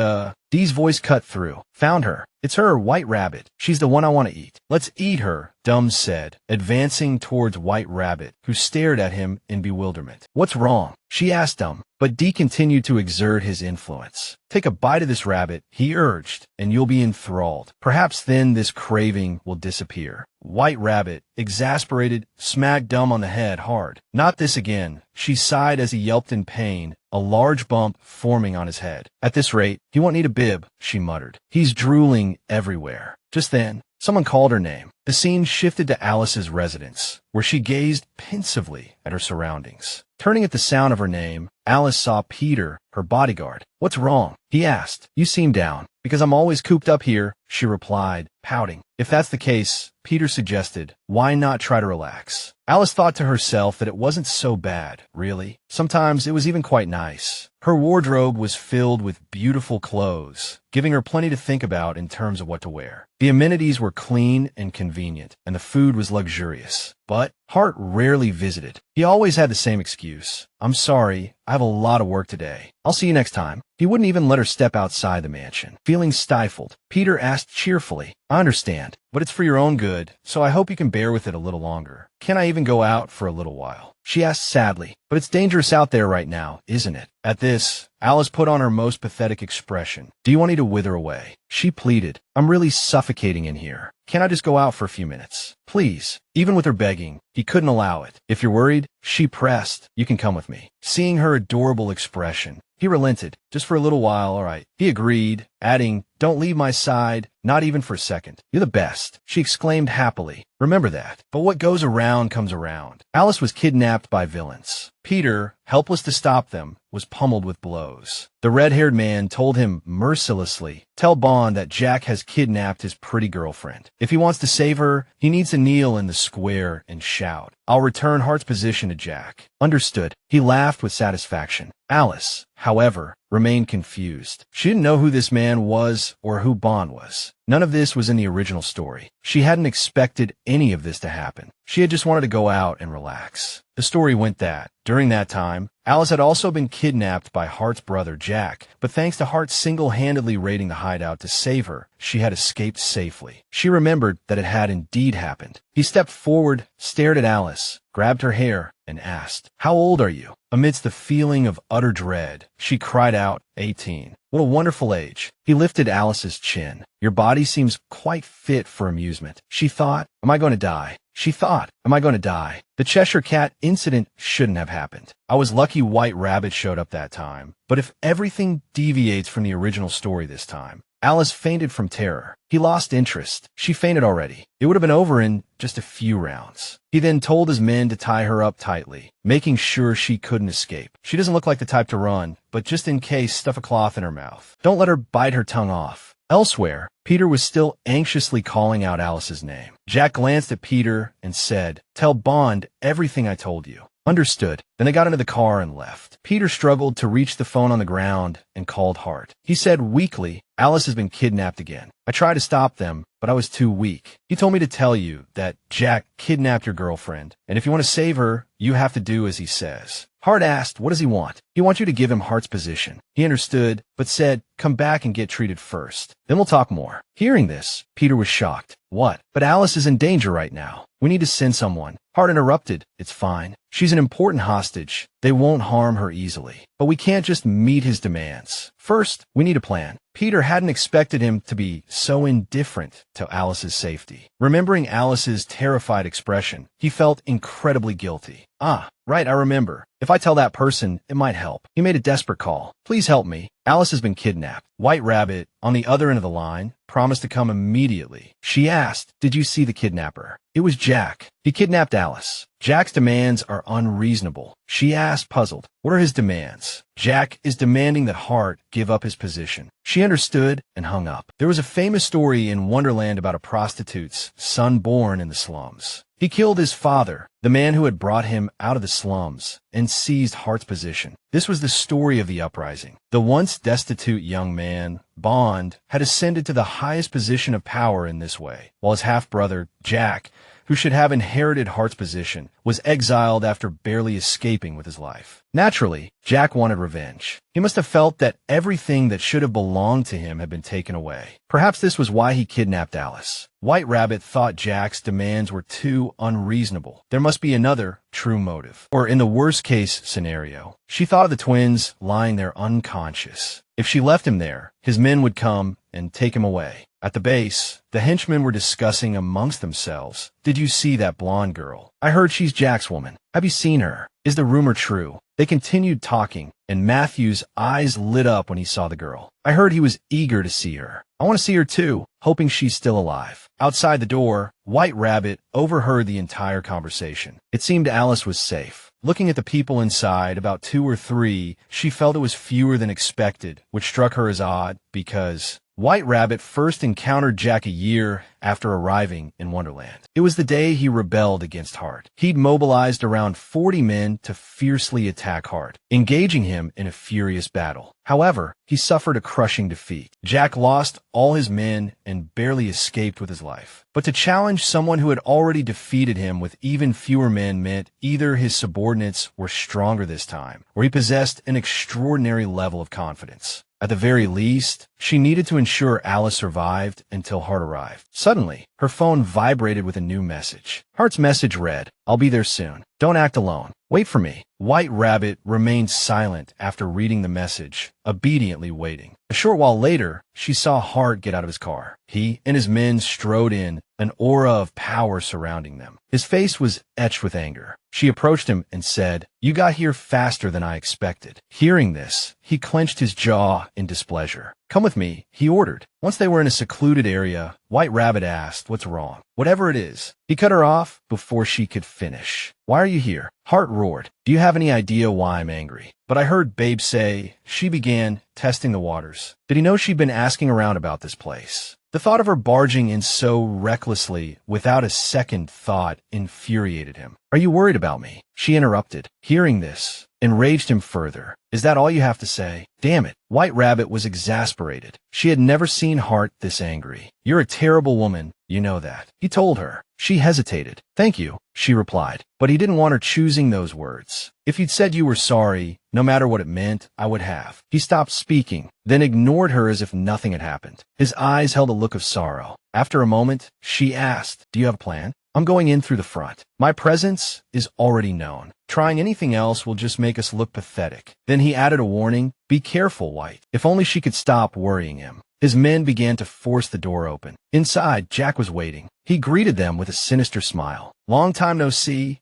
Dee's voice cut through. "Found her. It's her, White Rabbit. She's the one I want to eat." "Let's eat her," Dumb said, advancing towards White Rabbit, who stared at him in bewilderment. "What's wrong?" she asked Dumb, but Dee continued to exert his influence. "Take a bite of this rabbit," he urged, "and you'll be enthralled. Perhaps then this craving will disappear." White Rabbit, exasperated, smacked Dumb on the head hard. "Not this again." She sighed as he yelped in pain, a large bump forming on his head. "At this rate, he won't need a bib," she muttered. "He's drooling everywhere." Just then, someone called her name. The scene shifted to Alice's residence, where she gazed pensively at her surroundings. Turning at the sound of her name, Alice saw Peter, her bodyguard. "What's wrong?" he asked. "You seem down." "Because I'm always cooped up here," she replied, pouting. "If that's the case," Peter suggested, "why not try to relax?" Alice thought to herself that it wasn't so bad, really. Sometimes it was even quite nice. Her wardrobe was filled with beautiful clothes, giving her plenty to think about in terms of what to wear. The amenities were clean and convenient, and the food was luxurious. But Hart rarely visited. He always had the same excuse. "I'm sorry, I have a lot of work today. I'll see you next time." He wouldn't even let her step outside the mansion. Feeling stifled, Peter asked cheerfully, "I understand, but it's for your own good, so I hope you can bear with it a little longer. Can I even go out for a little while?" She asked sadly. "But it's dangerous out there right now, isn't it?" At this, Alice put on her most pathetic expression. "Do you want me to wither away?" She pleaded. "I'm really suffocating in here. Can't I just go out for a few minutes? Please." Even with her begging, he couldn't allow it. "If you're worried," she pressed, "you can come with me." Seeing her adorable expression, he relented. "Just for a little while, all right." He agreed, adding, "Don't leave my side, not even for a second. You're the best," she exclaimed happily. "Remember that." But what goes around comes around. Alice was kidnapped by villains. Peter, helpless to stop them, was pummeled with blows. The red-haired man told him mercilessly, "Tell Bond that Jack has kidnapped his pretty girlfriend. If he wants to save her, he needs to kneel in the square and shout. I'll return Hart's position to Jack." "Understood." He laughed with satisfaction. Alice, however, remained confused. She didn't know who this man was or who Bond was. None of this was in the original story. She hadn't expected any of this to happen. She had just wanted to go out and relax. The story went that, during that time, time, Alice had also been kidnapped by Hart's brother Jack, but thanks to Hart single-handedly raiding the hideout to save her, she had escaped safely. She remembered that it had indeed happened. He stepped forward, stared at Alice, grabbed her hair, and asked, "How old are you?" Amidst the feeling of utter dread, she cried out, 18. What a wonderful age. He lifted Alice's chin. Your body seems quite fit for amusement. She thought, am I going to die? She thought, am I going to die? The Cheshire Cat incident shouldn't have happened. I was lucky White Rabbit showed up that time. But if everything deviates from the original story this time, Alice fainted from terror. He lost interest. She fainted already. It would have been over in just a few rounds. He then told his men to tie her up tightly, making sure she couldn't escape. She doesn't look like the type to run, but just in case, stuff a cloth in her mouth. Don't let her bite her tongue off. Elsewhere, Peter was still anxiously calling out Alice's name. Jack glanced at Peter and said, "Tell Bond everything I told you." Understood. Then they got into the car and left. Peter struggled to reach the phone on the ground and called Hart. He said weakly, "Alice has been kidnapped again. I tried to stop them, but I was too weak. He told me to tell you that Jack kidnapped your girlfriend, and if you want to save her, you have to do as he says." Hart asked, what does he want? He wants you to give him Hart's position. He understood, but said, come back and get treated first. Then we'll talk more. Hearing this, Peter was shocked. What? But Alice is in danger right now. We need to send someone. Hart interrupted. It's fine. She's an important hostage. They won't harm her easily. But we can't just meet his demands. First, we need a plan. Peter hadn't expected him to be so indifferent to Alice's safety. Remembering Alice's terrified expression, he felt incredibly guilty. Ah, right, I remember. If I tell that person, it might help. He made a desperate call. Please help me. Alice has been kidnapped. White Rabbit, on the other end of the line, promised to come immediately. She asked, did you see the kidnapper? It was Jack. He kidnapped Alice. Jack's demands are unreasonable. She asked, puzzled, what are his demands? Jack is demanding that Hart give up his position. She understood and hung up. There was a famous story in Wonderland about a prostitute's son born in the slums. He killed his father, the man who had brought him out of the slums, and seized Hart's position. This was the story of the uprising. The once destitute young man, Bond, had ascended to the highest position of power in this way, while his half-brother, Jack, who should have inherited Hart's position, was exiled after barely escaping with his life. Naturally, Jack wanted revenge. He must have felt that everything that should have belonged to him had been taken away. Perhaps this was why he kidnapped Alice. White Rabbit thought Jack's demands were too unreasonable. There must be another true motive. Or in the worst-case scenario, she thought of the twins lying there unconscious. If she left him there, his men would come and take him away. At the base, the henchmen were discussing amongst themselves. Did you see that blonde girl? I heard she's Jack's woman. Have you seen her? Is the rumor true? They continued talking, and Matthew's eyes lit up when he saw the girl. I heard he was eager to see her. I want to see her too, hoping she's still alive. Outside the door, White Rabbit overheard the entire conversation. It seemed Alice was safe. Looking at the people inside, about 2 or 3, she felt it was fewer than expected, which struck her as odd because White Rabbit first encountered Jack a year after arriving in Wonderland. It was the day he rebelled against Hart. He'd mobilized around 40 men to fiercely attack Hart, engaging him in a furious battle. However, he suffered a crushing defeat. Jack lost all his men and barely escaped with his life. But to challenge someone who had already defeated him with even fewer men meant either his subordinates were stronger this time, or he possessed an extraordinary level of confidence. At the very least, she needed to ensure Alice survived until Hart arrived. Suddenly, her phone vibrated with a new message. Hart's message read, I'll be there soon. Don't act alone. Wait for me. White Rabbit remained silent after reading the message, obediently waiting. A short while later, she saw Hart get out of his car. He and his men strode in, an aura of power surrounding them. His face was etched with anger. She approached him and said, You got here faster than I expected. Hearing this, he clenched his jaw in displeasure. Come with me, he ordered. Once they were in a secluded area, White Rabbit asked, What's wrong? Whatever it is. He cut her off before she could finish. Why are you here? Hart roared. Do you have any idea why I'm angry? But I heard Babe say, she began testing the waters. Did he know she'd been asking around about this place? The thought of her barging in so recklessly, without a second thought, infuriated him. Are you worried about me? She interrupted. Hearing this, enraged him further. Is that all you have to say? Damn it. White Rabbit was exasperated. She had never seen Hart this angry. You're a terrible woman, you know that, he told her. She hesitated. Thank you, she replied. But he didn't want her choosing those words. If you'd said you were sorry, no matter what it meant, I would have. He stopped speaking, then ignored her as if nothing had happened. His eyes held a look of sorrow. After a moment, she asked, do you have a plan? I'm going in through the front. My presence is already known. Trying anything else will just make us look pathetic. Then he added a warning, be careful, White. If only she could stop worrying him. His men began to force the door open. Inside, Jack was waiting. He greeted them with a sinister smile. Long time no see,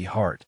Hart.